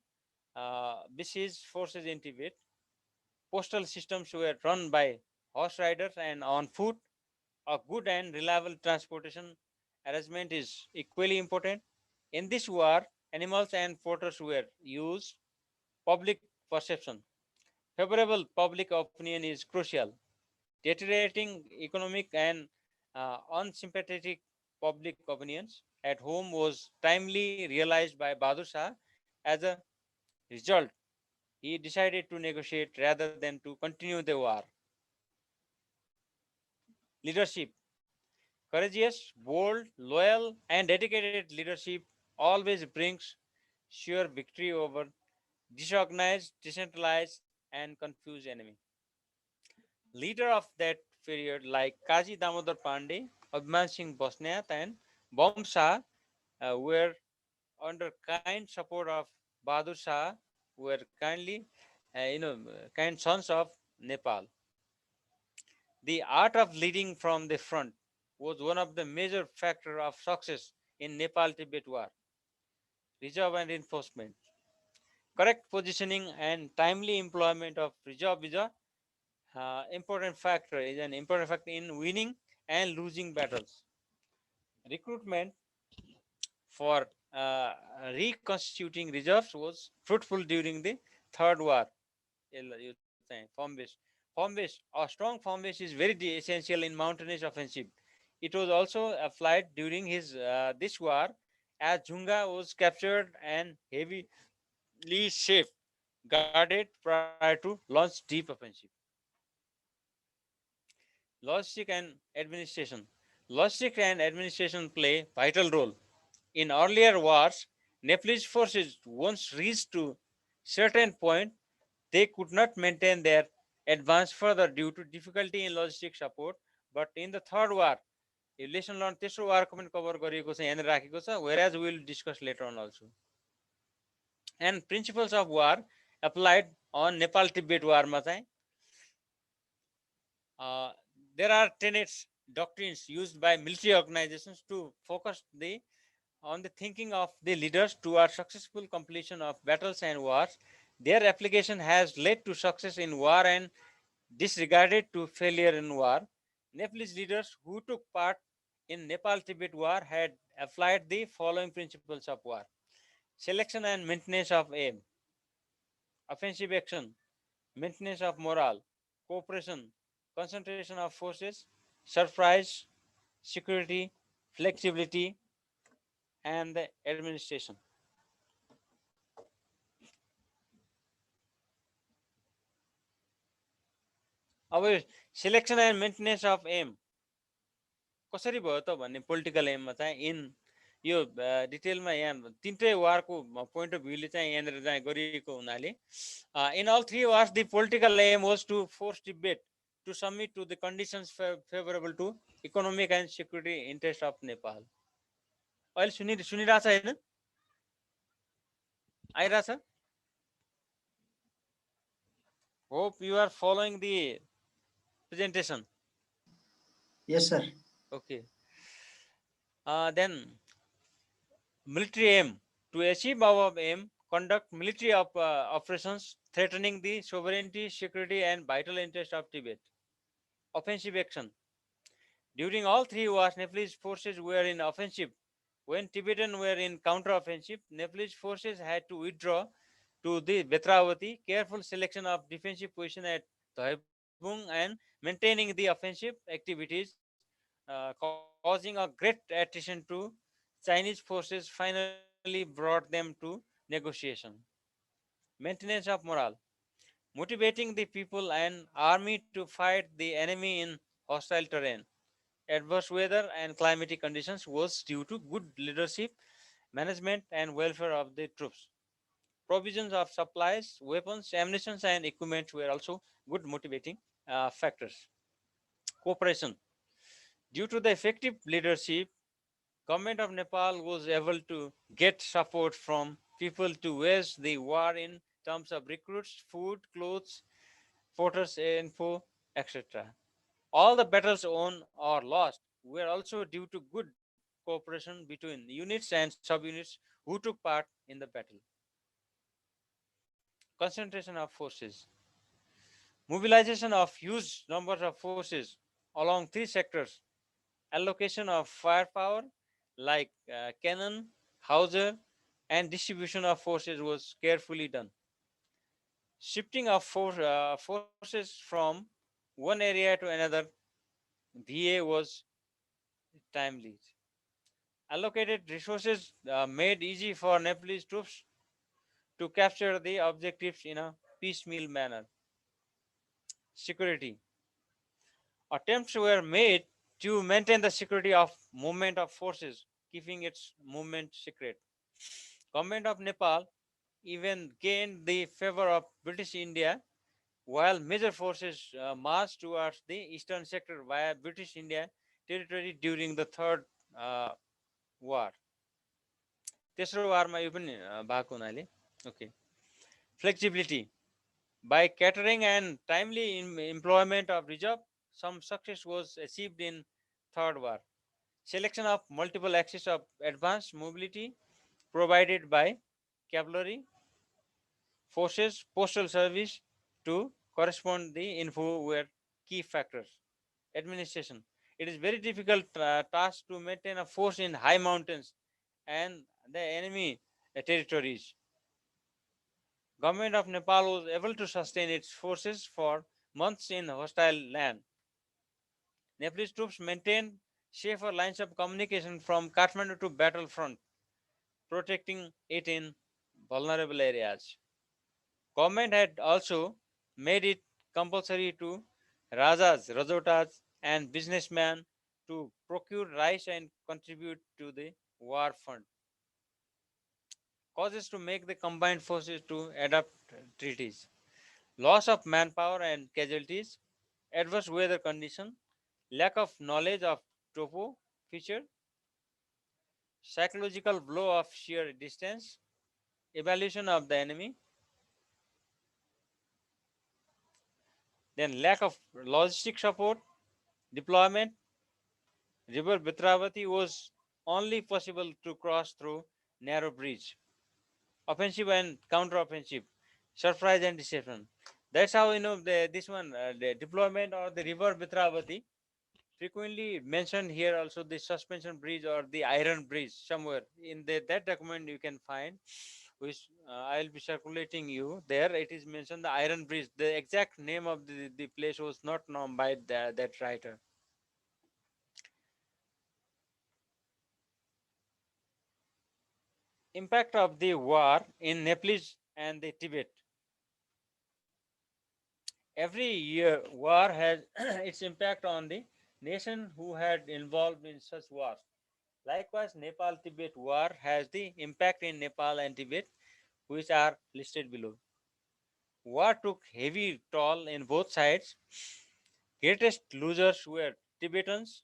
besieged forces in Tibet. Postal systems were run by horse riders and on foot. A good and reliable transportation arrangement is equally important. In this war, animals and porters were used. Public perception. Favorable public opinion is crucial. Deteriorating economic and unsympathetic public opinions at home was timely realized by Bahadur Shah. As a result, he decided to negotiate rather than to continue the war. Leadership. Courageous, bold, loyal, and dedicated leadership always brings sure victory over disorganized, decentralized, and confused enemy. Leader of that period like Kazi Damodar Pandey, Abhiman Singh Bosniak, and Bom Shah were under kind support of Bahadur Shah, were kind sons of Nepal. The art of leading from the front was one of the major factors of success in Nepal-Tibet war. Reserve and reinforcement. Correct positioning and timely employment of reserve is a an important factor in winning and losing battles. Recruitment for reconstituting reserves was fruitful during the Third War. Form base. A strong form base is very essential in mountainous offensive. It was also applied during his this war as Junga was captured and heavily shaped, guarded prior to launch deep offensive. Logistic and administration. Logistic and administration play vital role. In earlier wars, Nepalese forces once reached to certain point, they could not maintain their advance further due to difficulty in logistic support. But in the third war, यो lesson learn तेस्रो वारको पनि cover गरिएको छ, यहाँनिर राखेको छ, whereas we will discuss later on also. And principles of war applied on Nepal Tibet war मा चाहिँ there are tenets, doctrines used by military organizations to focus on the thinking of the leaders toward successful completion of battles and wars. Their application has led to success in war and disregarded to failure in war. Nepalese leaders who took part in Nepal-Tibet war had applied the following principles of war. Selection and maintenance of aim, offensive action, maintenance of morale, cooperation, concentration of forces, surprise, security, flexibility, and the administration. अब selection and maintenance of aim कसरी भयो त भन्ने political एममा चाहिँ in यो डिटेलमा यहाँ तीनटै वारको point of भ्यूले चाहिँ यहाँनिर चाहिँ गरिएको हुनाले in all three wars the political aim was to force Tibet to submit to the conditions favourable to economic and security interest of Nepal. अहिले सुनिरहेछ होइन, आइरहेछ? Hope you are following the presentation. Yes, sir. Okay. Then military aim. To achieve our aim, conduct military operations threatening the sovereignty, security, and vital interest of Tibet. Offensive action. During all three wars, Nepalese forces were in offensive. When Tibetan were in counter-offensive, Nepalese forces had to withdraw to the Betravati. Careful selection of defensive position at Dhaibung and maintaining the offensive activities, causing a great attrition to Chinese forces, finally brought them to negotiation. Maintenance of morale. motivating the people and army to fight the enemy in hostile terrain. Adverse weather and climatic conditions was due to good leadership, management, and welfare of the troops. Provisions of supplies, weapons, ammunition, and equipment were also good motivating factors. Cooperation. Due to the effective leadership, government of Nepal was able to get support from people to wage the war in terms of recruits, food, clothes, voters info, etc. All the battles won or lost were also due to good cooperation between units and subunits who took part in the battle. Concentration of forces. Mobilization of huge numbers of forces along three sectors. Allocation of firepower like cannon, howitzer, and distribution of forces was carefully done. Shifting of forces from one area to another VA was timely. Allocated resources made easy for Nepalese troops to capture the objectives in a piecemeal manner. Security. Attempts were made to maintain the security of movement of forces, keeping its movement secret. Government of Nepal even gained the favor of British India while major forces marched towards the eastern sector via British India territory during the third uh, war. तेस्रो वारमा यो पनि भएको हुनाले okay flexibility by catering and timely employment of reserve, some success was achieved in third war. Selection of multiple axes of advanced mobility provided by cavalry forces, postal service to correspond the info were key factors. Administration. It is very difficult task to maintain a force in high mountains and the enemy territories. Government of Nepal was able to sustain its forces for months in hostile land. Nepalese troops maintained safer lines of communication from Kathmandu to battlefront, protecting it in vulnerable areas. Government had also made it compulsory to Rajas, Rajotas, and businessmen to procure rice and contribute to the war fund. Causes to make the combined forces to adopt treaties. Loss of manpower and casualties, adverse weather condition, lack of knowledge of topo feature, psychological blow of sheer distance, evaluation of the enemy, then lack of logistic support, deployment. River Bitravati was only possible to cross through narrow bridge. Offensive and counter-offensive, surprise and deception. That's how this one the deployment or the river Bitravati frequently mentioned here also the suspension bridge or the iron bridge somewhere in that document you can find which I'll be circulating you there. It is mentioned the iron bridge. The exact name of the place was not known by that writer. Impact of the war in Nepalese and the Tibet. Every year war has its impact on the nation who had involved in such wars. Likewise, Nepal-Tibet war has the impact in Nepal and Tibet, which are listed below. War took heavy toll in both sides. Greatest losers were Tibetans,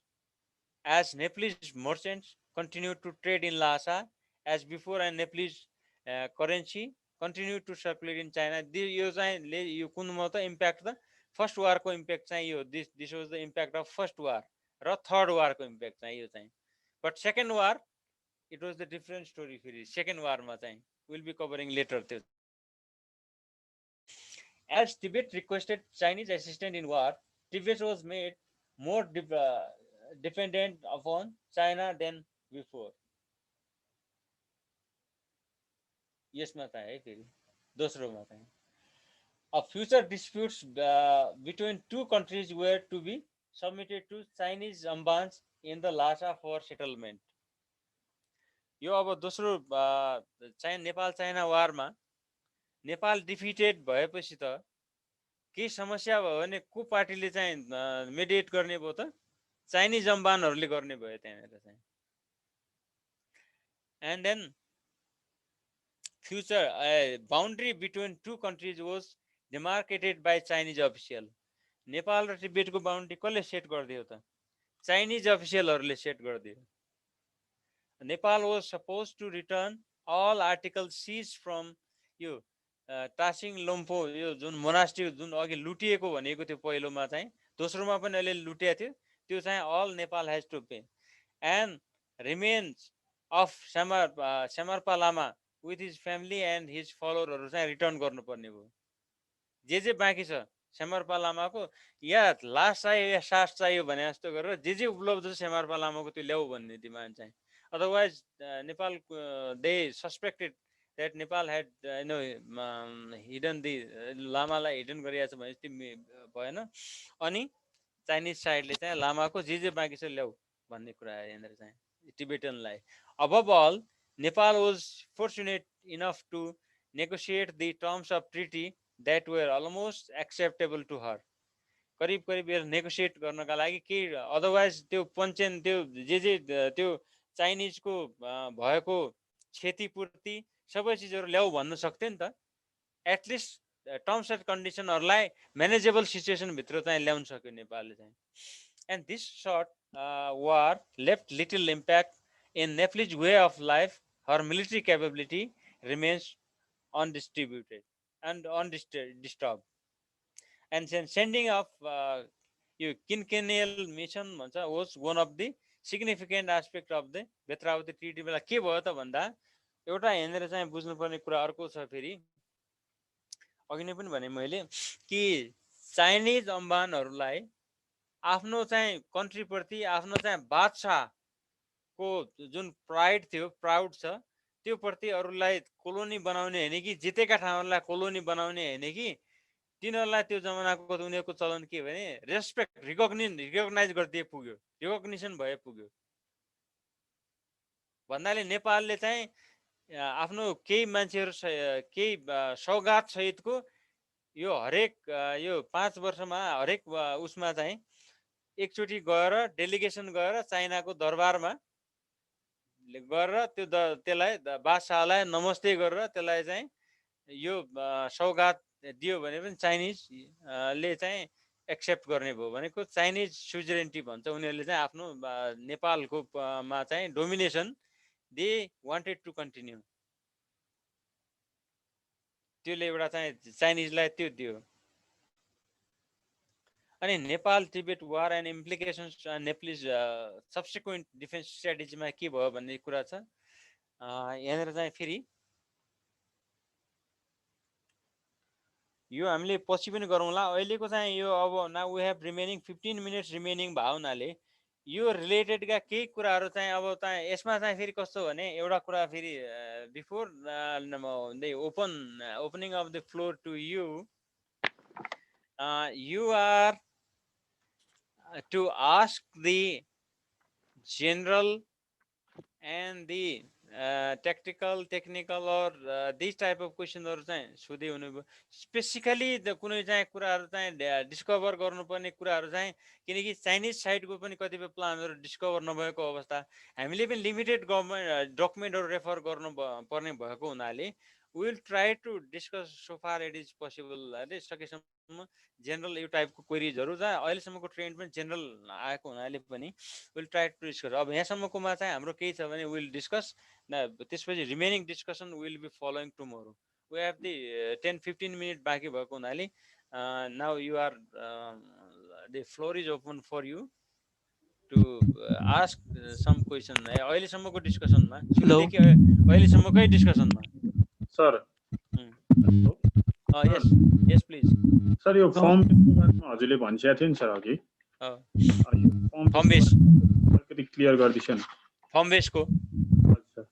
as Nepalese merchants continued to trade in Lhasa as before, and Nepalese currency continued to circulate in China. यो चाहिँ यो कुनमा त impact the first war को impact चाहिँ यो this was the impact of first war र third war को impact चाहिँ यो चाहिँ. But second war it was the different story फेरि second war मा चाहिँ we'll be covering later त्यो चाहिँ. As Tibet requested Chinese assistance in war, Tibet was made more dependent upon China than before. यसमा चाहिँ है फेरि दोस्रोमा चाहिँ of future disputes between two countries were to be submitted to Chinese ambans in the Lhasa for settlement. यो अब दोस्रो चाहिँ नेपाल चाइना वारमा नेपाल डिफिटेड भएपछि त केही समस्या भयो भने को पार्टीले चाहिँ मेडिएट गर्ने भयो त चाइनिज अम्बानहरूले गर्ने भयो त्यहाँनिर चाहिँ and then future boundary between two countries was demarcated by Chinese official. Nepal र तिब्बतको बाउन्ड्री कसले सेट गरिदियो त चाइनिज अफिसियलहरूले सेट गरिदियो Nepal was supposed to return all articles seized from यो टासिङ लोम्फो यो जुन मोनास्ट्री जुन अघि लुटिएको भनेको थियो पहिलोमा चाहिँ दोस्रोमा पनि अहिले लुटिएको थियो त्यो चाहिँ all Nepal has to pay and remains of Shamarpa Lama with his family and his फलोवरहरू चाहिँ रिटर्न गर्नुपर्ने भयो जे बाँकी छ सेमर्पा लामाको या लास चाहियो या सास चाहियो भने जस्तो गरेर जे उपलब्ध छ सेमर्पा लामाको त्यो ल्याऊ भन्ने डिमान्ड चाहिँ otherwise Nepal they suspected that Nepal had hidden the लामालाई हिडन गरिरहेको छ भने त्यो भएन अनि चाइनिज साइडले चाहिँ लामाको जे बाँकी छ ल्याऊ भन्ने कुरा आयो यहाँनिर चाहिँ टिबेटनलाई above all Nepal was fortunate enough to negotiate the terms of treaty that were almost acceptable to her करिब यो नेगोसिएट गर्नका लागि के अदरवाइज त्यो पञ्चेन त्यो जे त्यो चाइनिजको भएको क्षतिपूर्ति सबै चिजहरू ल्याऊ भन्न सक्थ्यो नि त एटलिस्ट टर्म्स एन्ड कन्डिसनहरूलाई म्यानेजेबल सिचुएसनभित्र चाहिँ ल्याउन सक्यो नेपालले चाहिँ and this short war left little impact in Nepalese way of life. Her military capability remains undistributed and undisturbed. And sending of quinquennial mission was one of the significant aspect of the Betravati treaty. बेला के भयो त भन्दा एउटा यहाँनिर चाहिँ बुझ्नुपर्ने कुरा अर्को छ फेरि अघि नै पनि भने मैले कि चाइनिज अम्बानहरूलाई आफ्नो चाहिँ कन्ट्रीप्रति आफ्नो चाहिँ बादशाहको जुन प्राइड थियो प्राउड छ त्यो प्रति अरूलाई कोलोनी बनाउने हैन कि जितेका ठाउँहरूलाई कोलोनी बनाउने हैन कि तिनीहरूलाई त्यो जमानाको उनीहरूको चलन के भने रेस्पेक्ट रिकग्नाइज गर्दै पुग्यो रिकग्निसन भए पुग्यो भन्नाले नेपालले चाहिँ आफ्नो केही मान्छेहरू केही सौगात सहितको यो हरेक यो 5 वर्षमा हरेक उसमा चाहिँ एकचोटी गएर डेलिगेसन गएर चाइनाको दरबारमा गरेर त्यो त्यसलाई बादशाहलाई नमस्ते गरेर त्यसलाई चाहिँ यो सौगात दियो भने पनि चाइनिज ले चाहिँ एक्सेप्ट गर्ने भयो भनेको चाइनिज सुजरेनिटी भन्छ उनीहरूले चाहिँ आफ्नो नेपालको मा चाहिँ domination they wanted to continue त्यसले एउटा चाहिँ चाइनिजलाई त्यो दियो अनि Nepal Tibet war and implications Nepalese subsequent defence स्ट्राटेजीमा के भयो भन्ने कुरा छ यहाँनिर चाहिँ फेरि यो हामीले पछि पनि गरौँला अहिलेको चाहिँ यो अब now we have remaining 15 minutes remaining भएको हुनाले यो रिलेटेडका केही कुराहरू चाहिँ अब चाहिँ यसमा चाहिँ फेरि कस्तो भने एउटा कुरा फेरि before the opening of the floor to you you are to ask the general and the technical or these type of questions or चाहिँ सोधे हुनु स्पेसिफिकली कुनै चाहिँ कुराहरू चाहिँ डिस्कभर गर्नुपर्ने कुराहरू चाहिँ किनकि चाइनिज साइडको पनि कतिपय प्लानहरू डिस्कभर नभएको अवस्था हामीले पनि लिमिटेड गभर्नमेन्ट डकुमेन्टहरू रेफर गर्नु पर्ने भएको हुनाले we'll try to discuss so far it is possible है सकेसम्म जनरल यो टाइपको क्वेरीजहरू जहाँ अहिलेसम्मको ट्रेन्ड पनि जनरल आएको हुनाले पनि विल ट्राई टु डिस्कस अब यहाँसम्मकोमा चाहिँ हाम्रो केही छ भने विल डिस्कस त्यसपछि remaining discussion will be following tomorrow we have the 10-15 minute बाँकी भएको हुनाले now you are the floor is open for you to ask some question है अहिलेसम्मको डिस्कसनमा सुरुदेखि अहिलेसम्मकै डिस्कसनमा sir yes yes please sir यो फर्म हजुरले भनिसकेको थियो नि सर अघि फर्म बेस अलिकति क्लियर गरिदिनु न फर्म बेसको अच्छा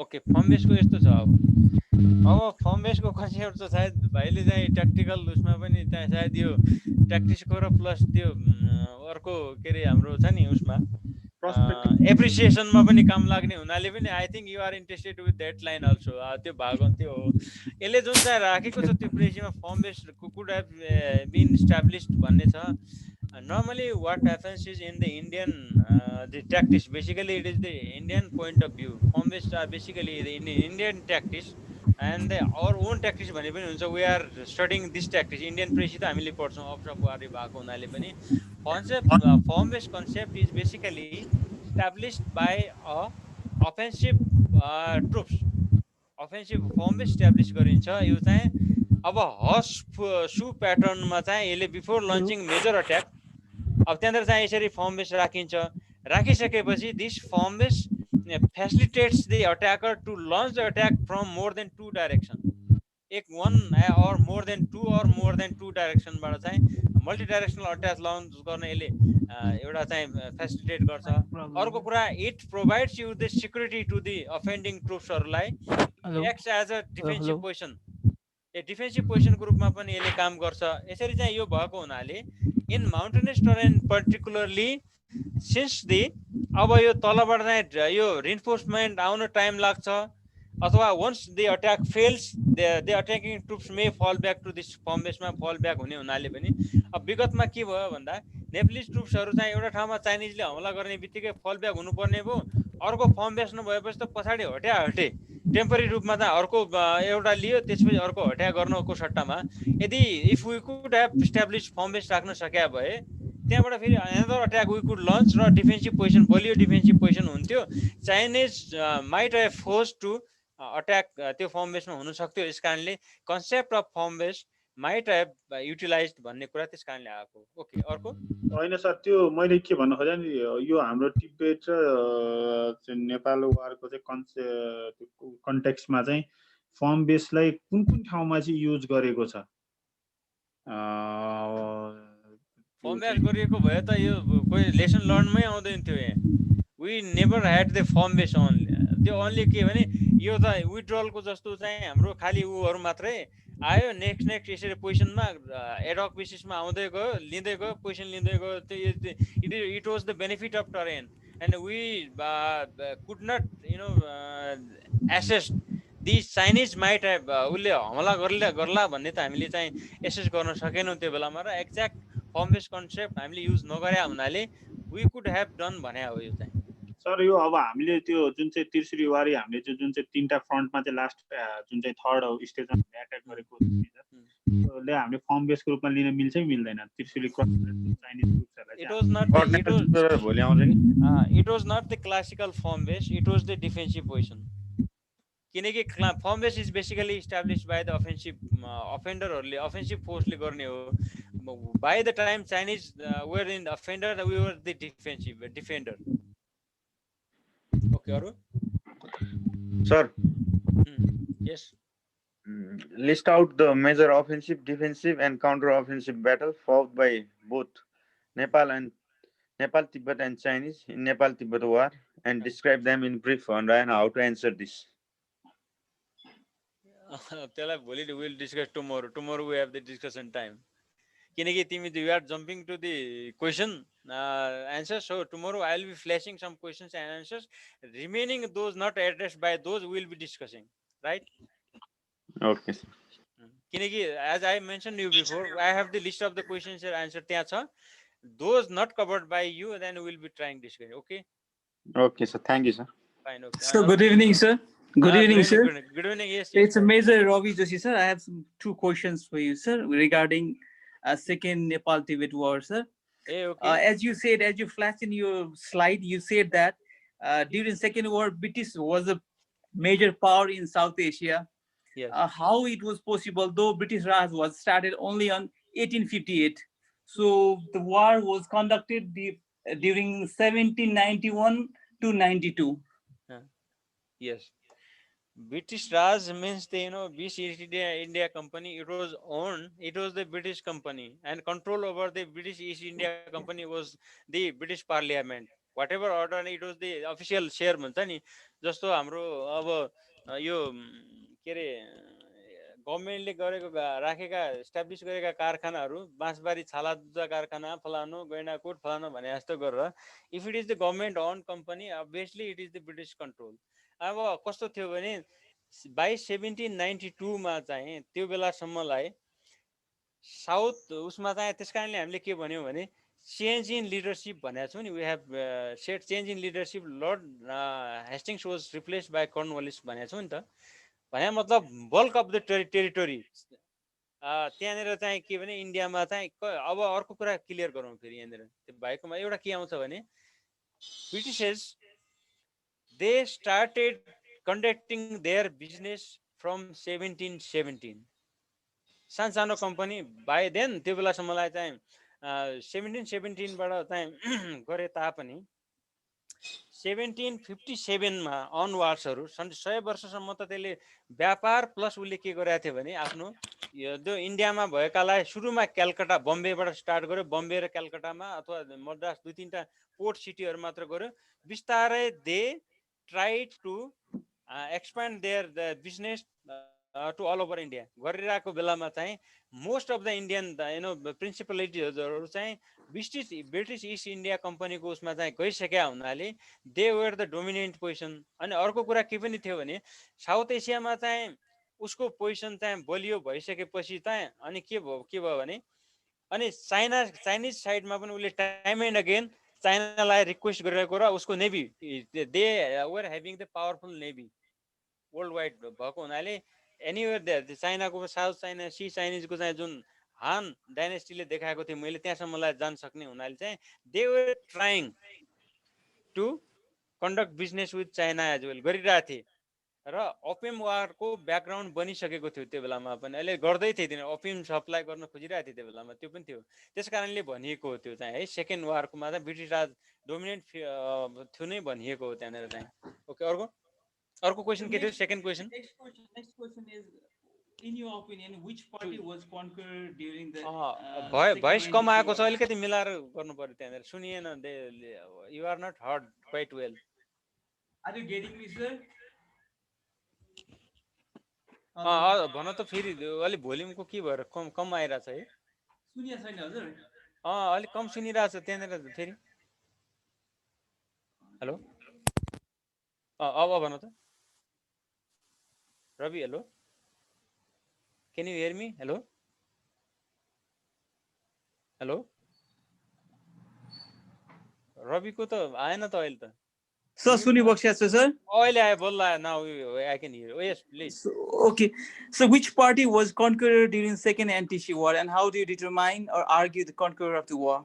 ओके फर्म बेसको यस्तो छ अब फर्म बेसको कन्सेप्ट चाहिँ सायद भाइले चाहिँ ट्याक्टिकल उसमा पनि चाहिँ सायद यो ट्याक्टिक्सको र प्लस त्यो अर्को के अरे हाम्रो छ नि उसमा एप्रिसिएसनमा पनि काम लाग्ने हुनाले पनि I think you are interested with that line also. त्यो भाग त्यो हो यसले जुन चाहिँ राखेको छ त्यो प्रेसीमा firm based could have been established भन्ने छ। Normally what happens is in the Indian the tactics, basically it is the Indian point of view. Form based are basically the Indian tactics and our own tactics भने पनि हुन्छ। we are studying this tactics Indian प्रेसी त हामीले पढ्छौँ अफसर वारी भएको हुनाले पनि concept form based concept is basically established by a offensive troops। offensive form based establish गरिन्छ यो चाहिँ अब हस सु प्याटर्नमा चाहिँ यसले बिफोर लन्चिङ मेजर अट्याक अब त्यहाँनिर चाहिँ यसरी फर्म बेस राखिन्छ। राखिसकेपछि this firm base facilitates the attacker to launch the attack from more than 2 direction. एक वन और मोर देन 2 डाइरेक्सनबाट चाहिँ मल्टी डाइरेक्सनल अट्याक लन्च गर्न यसले एउटा चाहिँ फेसिलिटेट गर्छ। अर्को कुरा it provides you the security to the offending ट्रुप्सहरूलाई acts as a defensive position. A defensive पोजिसनको रूपमा पनि यसले काम गर्छ। यसरी चाहिँ यो भएको हुनाले in mountainous terrain particularly since the अब यो तलबाट चाहिँ यो रिन्फोर्समेन्ट आउन टाइम लाग्छ अथवा once the attack fails the attacking troops may fall back to this firm बेसमा फल ब्याक हुने हुनाले पनि अब विगतमा के भयो भन्दा नेपालिज ट्रुप्सहरू चाहिँ एउटा ठाउँमा चाइनिजले हमला गर्ने बित्तिकै फल ब्याक हुनुपर्ने भयो। अर्को फर्म बेस नभएपछि त पछाडि हटे टेम्पररी रूपमा त अर्को एउटा लियो त्यसपछि अर्को हट्या गर्नको सट्टामा यदि if we could have establish firm base राख्न सके भए त्यहाँबाट फेरि another attack we could launch र डिफेन्सिभ पोजिसन बलियो डिफेन्सिभ पोजिसन हुन्थ्यो। Chinese might have force to attack त्यो फर्म बेसमा हुन सक्थ्यो। यस कारणले concept of firm base might have utilize भन्ने कुरा त्यस कारणले आएको। ओके अर्को होइन सर त्यो मैले के भन्न खोजेँ नि यो हाम्रो तिब्बत र नेपाल वारको चाहिँ कन्टेक्स्टमा चाहिँ फर्म बेसलाई कुन कुन ठाउँमा चाहिँ युज गरेको छ? फर्म बेस गरिएको भए त यो कोही लेसन लर्नमै आउँदैन थियो। यहाँ we never had the firm base only. त्यो ओन्ली के भने यो त विड्रलको जस्तो चाहिँ हाम्रो खालि ऊहरू मात्रै आयो नेक्स्ट यसरी पोजिसनमा एडक बेसिसमा आउँदै गयो लिँदै गयो पोजिसन लिँदै गयो। It was the benefit of terrain and we could not assess the Chinese might have उसले हमला गर्ला भन्ने त हामीले चाहिँ एसेस गर्न सकेनौँ त्यो बेलामा र एक्ज्याक्ट फर्म बेस कन्सेप्ट हामीले युज नगरे हुनाले वी कुड हेभ डन भने हो। यो चाहिँ सर यो अब हामीले त्यो जुन चाहिँ त्रिशुली वारी हामीले चाहिँ जुन चाहिँ 3टा फ्रन्टमा चाहिँ लास्ट जुन चाहिँ थर्ड स्टेजमा एट्याक गरेको त्यसले हामीले फर्म बेसको रूपमा लिन मिल्छ मिल्दैन? त्रिशुली चाइनिज ग्रुप्सहरुलाई इट वाज नट भोलि आउँछ नि it was not the classical firm base it was the defensive position. किनकि firm base is basically establish by the अफेन्डरहरूले अफेन्सिभ फोर्सले गर्ने हो। By the time Chinese were in offender we were the defensive defender. Okay अरू sir yes list out the major offensive, defensive, and counter-offensive battles fought by both Nepal, Tibet, and Chinese in Nepal-Tibet War, and describe them in brief and how to answer this. त्यसलाई भोलि will discuss tomorrow we have the discussion time. किनकि तिमी you are jumping to the question answer so tomorrow I will be flashing some questions and answers remaining those not addressed by those will be discussing right. Okay. किनकि as I mention you before I have the list of the questions and answer त्यहाँ छ। Those not covered by you then will be trying discuss. Okay Okay, sir. Thank you, sir. fine okay. So good evening, sir. Good evening, sir. Good evening. Yes. It's a Major Ravi Joshi, sir. I have two questions for you, sir, regarding second Nepal-Tibet war, sir. Hey, okay. As you said, as you flashed in your slide, you said that during Second War, British was a major power in South Asia. Yes. How it was possible, though British Raj was started only on 1858. So the war was conducted during 1791 to 92. Yes. British Raj means the British East India Company. It was owned. It was the British company, and control over the British East India Company was the British Parliament. Whatever order, it was the official share भन्छ नि। जस्तो हाम्रो अब यो के अरे गभर्मेन्टले गरेको राखेका इस्टाब्लिस गरेका कारखानाहरू बाँसबारी छाला दुध कारखाना फलानु गैंडाकोट फलानु भने जस्तो गरेर if it is the government own company obviously it is the British control. अब कस्तो थियो भने बाई 1792 मा चाहिँ त्यो बेलासम्मलाई साउथ उसमा चाहिँ त्यस कारणले हामीले के भन्यौँ भने चेन्ज इन लिडरसिप भनेको छौँ नि। We have set change in leadership, Lord Hastings was replaced by Cornwallis भनेको छौँ नि त। भने मतलब बल्क अफ द टेरिटोरी त्यहाँनिर चाहिँ के भने इन्डियामा चाहिँ अब अर्को कुरा क्लियर गरौँ फेरि यहाँनिर त्यो भाइकोमा एउटा के आउँछ भने Britishers they started conducting their business from 1717। सानो कम्पनी बाई देन त्यो बेलासम्मलाई चाहिँ 1717बाट चाहिँ गरे तापनि 1757 मा अनवार्ड्सहरू 100 वर्षसम्म त त्यसले व्यापार प्लस उसले के गरेको थियो भने आफ्नो जो इन्डियामा भएकालाई सुरुमा कलकत्ता बम्बेबाट स्टार्ट गर्यो, बम्बे र कलकत्तामा अथवा मद्रास 2-3टा पोर्ट सिटीहरू मात्र गर्यो। बिस्तारै they try to expand their business to all over India गरिरहेको बेलामा चाहिँ मोस्ट अफ द इन्डियन प्रिन्सिपलिटिजहरू चाहिँ ब्रिटिस इस्ट इन्डिया कम्पनीको उसमा चाहिँ गइसकेका हुनाले they were the dominant position. अनि अर्को कुरा के पनि थियो भने साउथ एसियामा चाहिँ उसको पोजिसन चाहिँ बलियो भइसकेपछि चाहिँ अनि के भयो भने अनि चाइनिज साइडमा पनि उसले टाइम एन्ड अगेन चाइनालाई रिक्वेस्ट गरिरहेको र उसको navy they were having the powerful navy world wide भएको हुनाले एनिवेयर चाइनाको साउथ चाइना सी चाइनिजको चाहिँ जुन हान डाइनेस्टीले देखाएको थियो मैले त्यहाँसम्मलाई जान सक्ने हुनाले चाहिँ they were trying to conduct business with China as well गरिरहेको थिए र ओपियम वारको ब्याकग्राउन्ड बनिसकेको थियो त्यो बेलामा पनि। अहिले गर्दै थिए तिनीहरू ओपियम सप्लाई गर्न खोजिरहेको थियो त्यो बेलामा, त्यो पनि थियो। त्यस कारणले भनिएको हो त्यो चाहिँ है सेकेन्ड वारकोमा चाहिँ ब्रिटिस राज डोमिनेन्ट थियो नै भनिएको हो त्यहाँनिर चाहिँ। ओके, अर्को क्वेसन के थियो? Second question. Next question is, in your opinion, which party was conquered during the voice कम आएको छ, अलिकति मिलाएर गर्नु पर्यो त्यहाँनिर, सुनिएन। You are not heard quite well. Are you getting me, sir? भन त फेरि, अलिक भोल्युमको के भएर कम आइरहेछ है? सुनिया छैन हजुर? अलिक कम सुनिरहेछ त्यहाँनिर फेरि। हेलो, अब भन त Ravi. Hello, can you hear me? Hello hello, रविको त आएन त अहिले त। सर सुनिबक्सिया छ सर? अहिले आयो, बोल्ला। Now I can hear. Yes please. Okay, so which party was conqueror during second anti-Shi war, and how do you determine or argue the conqueror of the war?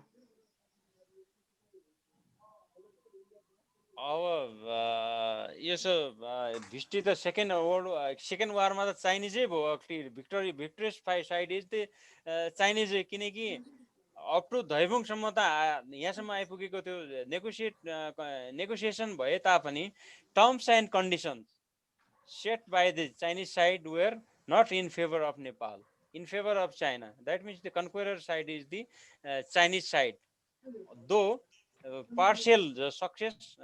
अब यसो भिस्टी त सेकेन्ड वारमा त चाइनिजै भयो। Victorious side is the चाइनिजै, किनकि up to धैबुङसम्म त यहाँसम्म आइपुगेको थियो। नेगोसिएसन भए तापनि terms and conditions set by the Chinese side were not in favour of Nepal, in favour of China. That means the conqueror side is the Chinese side, though partial success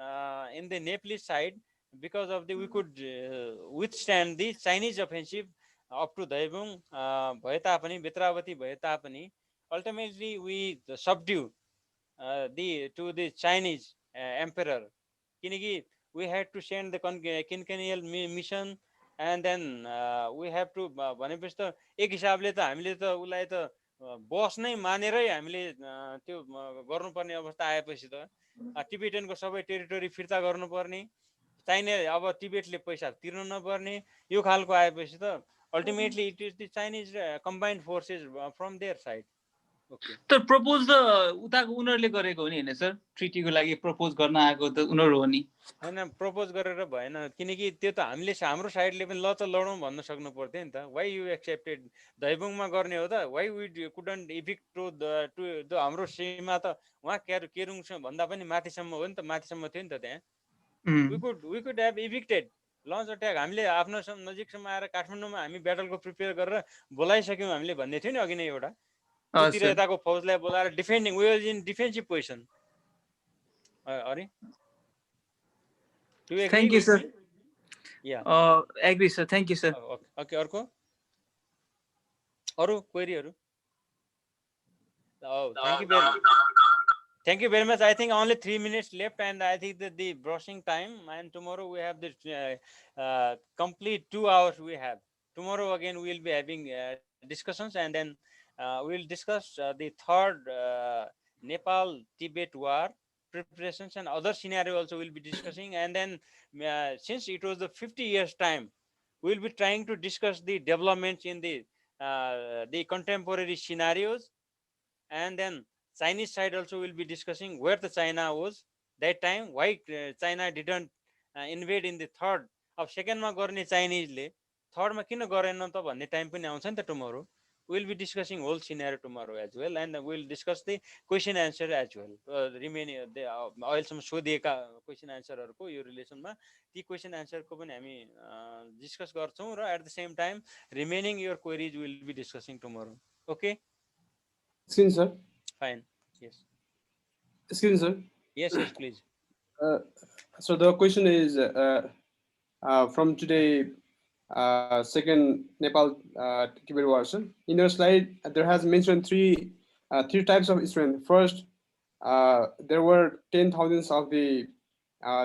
in the Nepalese side because of the we could withstand the Chinese offensive up to Daibung bhaye tapani, Betravati bhaye tapani, ultimately we subdue to the Chinese emperor. Kiniki we had to send the quinquennial mission, and then we have to भनेपछि त एक हिसाबले त हामीले त उसलाई त बस नै मानेरै हामीले त्यो गर्नुपर्ने अवस्था आएपछि त टिबेटनको सबै टेरिटोरी फिर्ता गर्नुपर्ने, चाहिने अब टिबेटले पैसा तिर्नु नपर्ने, यो खालको आएपछि त ultimately it is the Chinese combined forces from their side. तर प्रपोज त उताको उनीहरूले गरेको हो नि हैन सर? ट्रिटीको लागि प्रपोज गर्न आएको त उनीहरू हो नि हैन? प्रपोज गरेर भएन, किनकि त्यो त हामीले हाम्रो साइडले पनि ल त लडौँ भन्न सक्नु पर्थ्यो नि त। Why you accepted? दैबुङमा गर्ने हो त, वाइ वी कुडन्ट इभिक्ट टु हाम्रो सीमा त उहाँ केरुङसँग भन्दा पनि माथिसम्म हो नि त, माथिसम्म थियो नि त त्यहाँ। We could have evicted launch attack. हामीले आफ्नो नजिकसम्म आएर काठमाडौँमा हामी ब्याटलको प्रिपेयर गरेर बोलाइसक्यौँ हामीले भन्ने थियो नि अघि नै एउटा। त्यतिर यताको फौजलाई बोलाएर defending, we was in defensive position. अरे Thank you, sir. Yeah. Agree, sir. Thank you, sir. Okay, अर्को अरू क्वेरीहरू? Oh, thank you very Thank you very much. I think only 3 minutes left, and I think that the brushing time. And tomorrow we have the complete 2 hours. We have tomorrow again. We'll be having discussions, and then we'll discuss the third Nepal Tibet war preparations and other scenario also we'll be discussing. And then since it was the 50 years time, we'll be trying to discuss the developments in the contemporary scenarios. And then Chinese side also will be discussing where the China was that time, why China didn't invade in the third. अब सेकेन्डमा गर्ने चाइनिजले थर्डमा किन गरेन त भन्ने time पनि आउँछ नि त tomorrow. We'll be discussing whole scenario tomorrow as well, and we'll discuss the question answer as well. Remaining अहिलेसम्म सोधिएका क्वेसन एन्सरहरूको यो रिलेसनमा ती क्वेसन एन्सरको पनि हामी डिस्कस गर्छौँ र at the same time remaining your queries will be discussing tomorrow. Okay? Excuse me, sir. Fine. Yes. Excuse me, sir. Yes, please. So the question is from today, second Nepal Tibet war. Sir. In your slide, there has mentioned three types of strength. First, there were 10,000 of the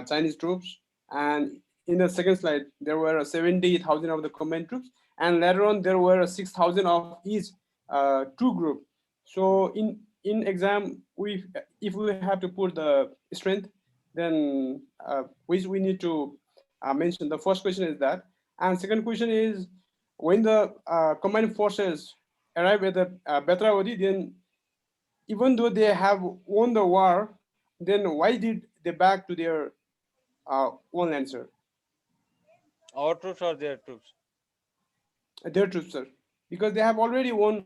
Chinese troops, and in the second slide, there were 70,000 of the combined troops, and later on there were 6,000 of each two group. So in exam, if we have to put the strength, then which we need to mention. The first question is that, and second question is when the combined forces arrive at the Betravati, then even though they have won the war, then why did they back to their own land, sir? Our troops or their troops? Their troops, sir, because they have already won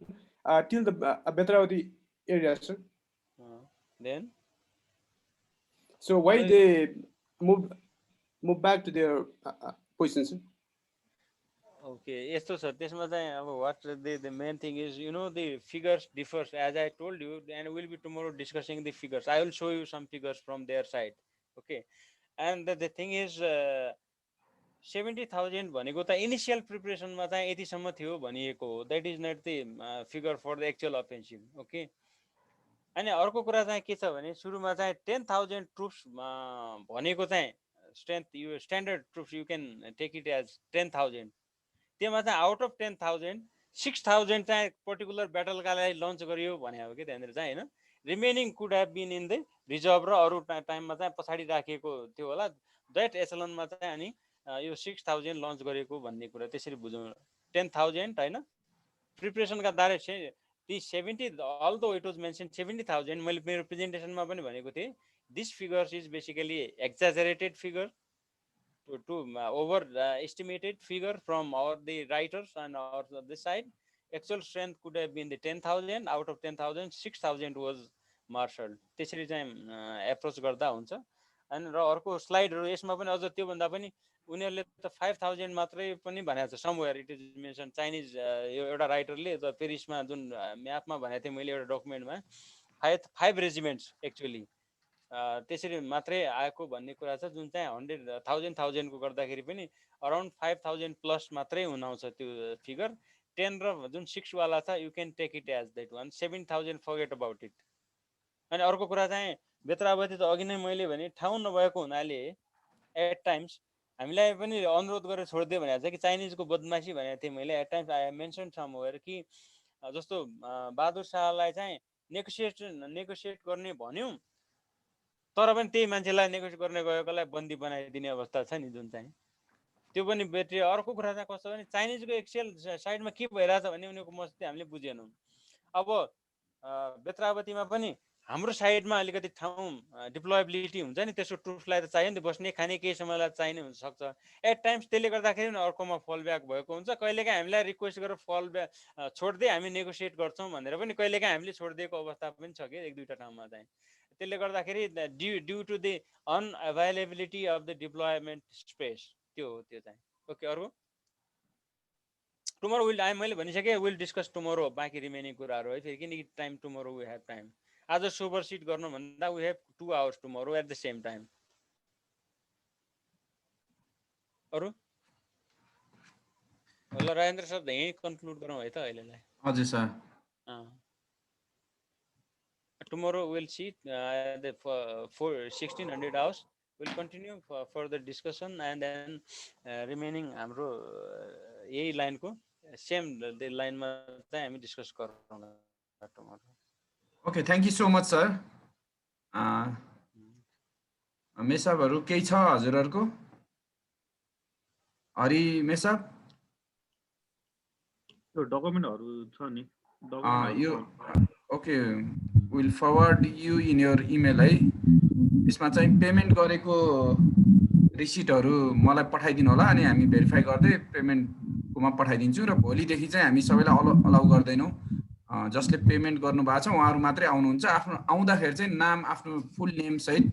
till the Betravati area, sir. Then? So why they move back to their position, sir? Okay, यस्तो छ त्यसमा चाहिँ अब what the main thing is, you know, the figures differs as I told you, and we'll be tomorrow discussing the figures. I will show you some figures from their side. Okay, and the thing is 70,000 भनेको त initial प्रिपरेसनमा चाहिँ यतिसम्म थियो भनिएको हो. That is not the figure for the actual offensive. Okay, अनि अर्को कुरा चाहिँ के छ भने सुरुमा चाहिँ 10,000 ट्रुप्स भनेको चाहिँ स्ट्रेन्थ, यो standard troops you can take it as 10,000. त्योमा चाहिँ आउट अफ 10,000 6,000 चाहिँ पर्टिकुलर ब्याटलका लागि लन्च गरियो भने हो कि त्यहाँनिर चाहिँ होइन. Remaining could have been in the reserve र अरू टाइममा चाहिँ पछाडि राखिएको थियो होला. द्याट एसलनमा चाहिँ अनि यो 6,000 लन्च गरेको भन्ने कुरा त्यसरी बुझौँ. 10,000 होइन प्रिपरेसनका दायरा ती 70, अल्दो इट वाज मेन्सन 70,000. मैले मेरो प्रेजेन्टेसनमा पनि भनेको थिएँ this figures is basically exaggerated figure to overestimated figure from the writers and this side. Actual strength could have been the 10,000. Out of 10,000 6,000 was marshaled. त्यसरी चाहिँ एप्रोच गर्दा हुन्छ. अनि र अर्को स्लाइडहरू यसमा पनि अझ त्योभन्दा पनि उनीहरूले त 5,000 मात्रै पनि भनेको छ. Somewhere it is mention Chinese यो एउटा राइटरले त पेरिसमा जुन म्यापमा भनेको थिएँ मैले एउटा डकुमेन्टमा 5 रेजिमेन्ट्स एक्चुअली त्यसरी मात्रै आएको भन्ने कुरा छ. जुन चाहिँ 100,000 को गर्दाखेरि पनि अराउन्ड 5,000 प्लस मात्रै हुन आउँछ त्यो फिगर. 10 र जुन 6 वाला छ you can take it as that one. 7,000 forget about it. अनि अर्को कुरा चाहिँ बेत्रावती त अघि नै मैले भने ठाउँ नभएको हुनाले एट टाइम्स हामीलाई पनि अनुरोध गरेर छोडिदियो भनेको छ कि चाइनिजको बदमासी भनेको थिएँ मैले. At times I mention somewhere कि जस्तो बहादुर शाहलाई चाहिँ नेगोसिएट गर्ने भन्यौँ तर पनि त्यही मान्छेलाई नेगोसिएट गर्ने गएकोलाई बन्दी बनाइदिने अवस्था छ नि जुन चाहिँ त्यो पनि बेट्री. अर्को कुरा चाहिँ कस्तो भने चाइनिजको एक्सेल साइडमा के भइरहेछ भने उनीहरूको मस्ती हामीले बुझेनौँ. अब बेत्रावतीमा पनि हाम्रो साइडमा अलिकति ठाउँ डिप्लोएबिलिटी हुन्छ नि, त्यसको ट्रुप्सलाई त चाहियो नि त बस्ने खाने केही समयलाई चाहिने हुनसक्छ. एट टाइम्स त्यसले गर्दाखेरि पनि अर्कोमा फल ब्याक भएको हुन्छ. कहिलेकाहीँ हामीलाई रिक्वेस्ट गरेर फल ब्याक छोडिदिए हामी नेगोसिएट गर्छौँ भनेर पनि कहिलेकाहीँ हामीले छोडिदिएको अवस्था पनि छ कि एक दुईवटा ठाउँमा चाहिँ. त्यसले गर्दाखेरि due to the unavailability of the deployment space त्यो हो त्यो चाहिँ. ओके, अरू टुमोरो विल मैले भनिसकेँ विल डिस्कस टुमोरो बाँकी रिमेनिङ कुराहरू है फेरि, किनकि time tomorrow we have time. आज सुपरसिट गर्नुभन्दा we have 2 hours tomorrow at the same time. अरू ल राजेन्द्र सर यहीँ कन्क्लुड गरौँ है त अहिलेलाई. हजुर sir tomorrow we'll see the for 1600 hours we'll continue for further discussion and then remaining हाम्रो यही लाइनको सेम लाइनमा चाहिँ हामी डिस्कस गरौँला tomorrow. Okay thank you so much sir मेसाबहरु केही छ हजुरहरुको हरि मेसाब यो डकुमेन्टहरु छ नि यो okay will forward you in your email है यसमा चाहिँ पेमेन्ट गरेको रिसिटहरु मलाई पठाइदिनु होला अनि हामी भेरिफाई गर्दै पेमेन्टकोमा पठाइदिन्छु र भोलिदेखि चाहिँ हामी सबैलाई अलाउ गर्दैनौ जसले पेमेन्ट गर्नु भएको छ उहाँहरु मात्रै आउनुहुन्छ आफ्नो आउँदाखेरि चाहिँ नाम आफ्नो फुल नेम सहित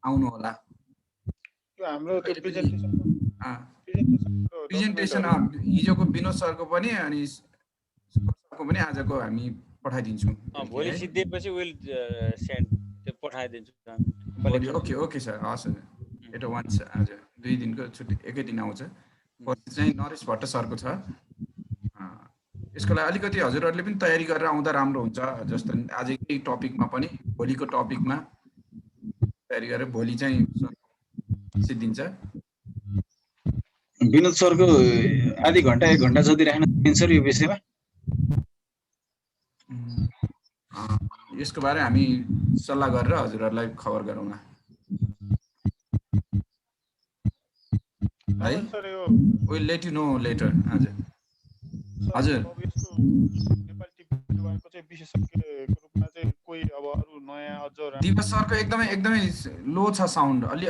आउनु होला यो हाम्रो त्यो प्रेजेन्टेसन हिजोको विनोद सरको पनि अनि सरको पनि आजको हामी पठाइदिन्छौँ भोलि सिद्धिएपछि विल सेन्ड त्यो पठाइदिन्छु ओके ओके सर हस् एट वान्स आज 2 दिनको छुट्टी एकै दिन आउँछ पछि चाहिँ नरेश भट्ट सरको छ यसको लागि अलिकति हजुरहरुले पनि तयारी गरेर आउँदा राम्रो हुन्छ जस्तो आजकै टपिकमा पनि भोलिको टपिकमा तयारी गरेर भोलि चाहिँ सिद्धिन्छ विनोद सरको आधी घण्टा 1 घण्टा जति राख्न सकिन्छ यो विषयमा यसको बारे हामी सल्लाह गरेर हजुरहरुलाई खबर गरौँला है will let you know later हजुर नेपाली टिबेटको चाहिँ विशेषज्ञको रूपमा चाहिँ कोही अब अरु नयाँ अझ दिवस सरको एकदमै लो छ साउन्ड अलि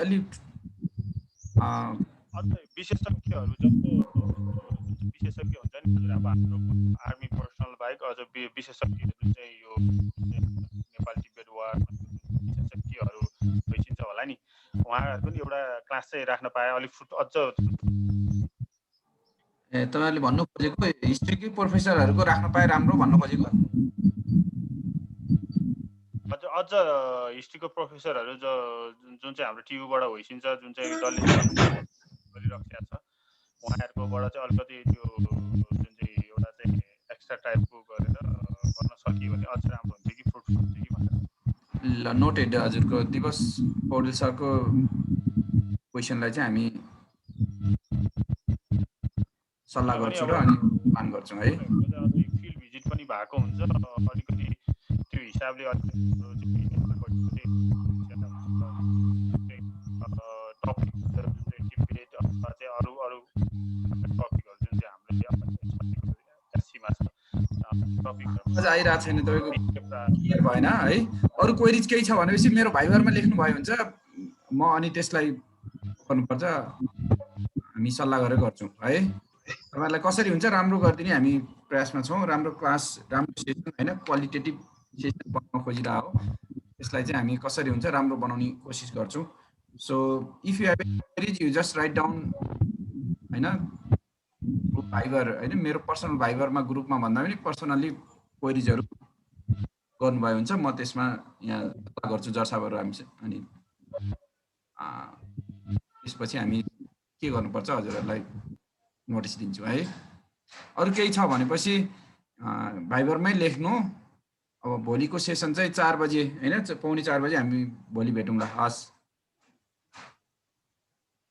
विशेषज्ञहरु जस्तो विशेषज्ञ हुन्छ नि अब हाम्रो आर्मी पर्सनल बाहेक अझ विशेषज्ञहरु चाहिँ यो नेपाली टिबेट वार विशेषज्ञहरु भइसिन्छ होला नि उहाँहरु पनि एउटा क्लास चाहिँ राख्न पाए अलि अझ तपाईहरुले भन्नु खोजेको हिस्ट्रीकै प्रोफेसरहरुको राख्न पाए राम्रो भन्नु खोजेको अझ हिस्ट्रीको प्रोफेसरहरु जुन चाहिँ हाम्रो टियुबाट होइसिन्छ जुन चाहिँ दलले गरिराखेको छ उहाँहरुकोबाट चाहिँ अलिकति त्यो जुन चाहिँ एउटा चाहिँ एक्स्ट्रा टाइपको गरेर गर्न सकियो भने अझ राम्रो हुन्थ्यो कि फ्रुटफुल हुन्थ्यो कि भनेर ल नोटेड हजुरको दिवस पौडेल सरको क्वेशनलाई चाहिँ हामी सल्लाह गर्छौं र अनि प्लान गर्छौं है फिल्ड भिजिट पनि भएको हुन्छ अलिकति त्यो हिसाबले टपिक डिबेट अथवा चाहिँ अरु टपिकहरु जुन चाहिँ हामीले एससीमा छ टपिकहरु आज आइरा छैन तपाईको क्लियर भएन है अरु क्वेरीज केही छ भनेपछि मेरो भाइबरमा लेख्नु भयो हुन्छ म अनि त्यसलाई गर्नुपर्छ हामी सल्लाह गरेर गर्छौं है तपाईहरुलाई कसरी हुन्छ राम्रो गर्दिने हामी प्रयासमा छौं राम्रो क्लास राम्रो सेसन हैन क्वालिटेटिभ सेसन बनाउन खोजिरा हो त्यसलाई चाहिँ हामी कसरी हुन्छ राम्रो बनाउने कोसिस गर्छौं so if you have queries you just write down हैन भाइबर हैन मेरो पर्सनल भाइबरमा ग्रुपमा भन्दा पनि पर्सनली क्वेरीजहरु गर्नुभयो हुन्छ म त्यसमा यहाँ सल्लाह गर्छु जर्साबहरु हामी अनि त्यसपछि हामी के गर्नुपर्छ हजुरहरुलाई नोटिस दिन्छु है अरु केही छ भनेपछि भाइबरमै लेख्नु अब भोलिको सेसन चाहिँ 4 बजे हैन 3:45 बजे हामी भोलि भेटौँला हस्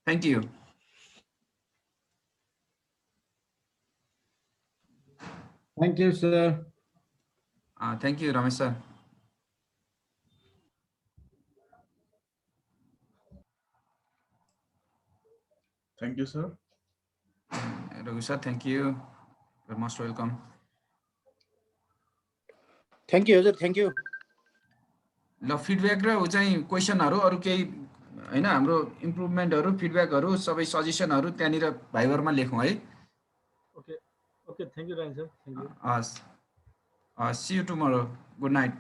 thank you thank you sir thank you Ramesh sir thank you sir Raghu sir, thank you. You're most welcome. Thank you हजुर थ्यांक यू ल फिडब्याक र चाहिँ क्वेशनहरु अरु केही हैन हाम्रो इम्प्रुभमेन्टहरु फिडब्याकहरु सबै सजेसनहरु त्यहाँनिर भाइबरमा लेखौं है ओके ओके थ्यांक यू राइन sir thank you see you tomorrow. Good night.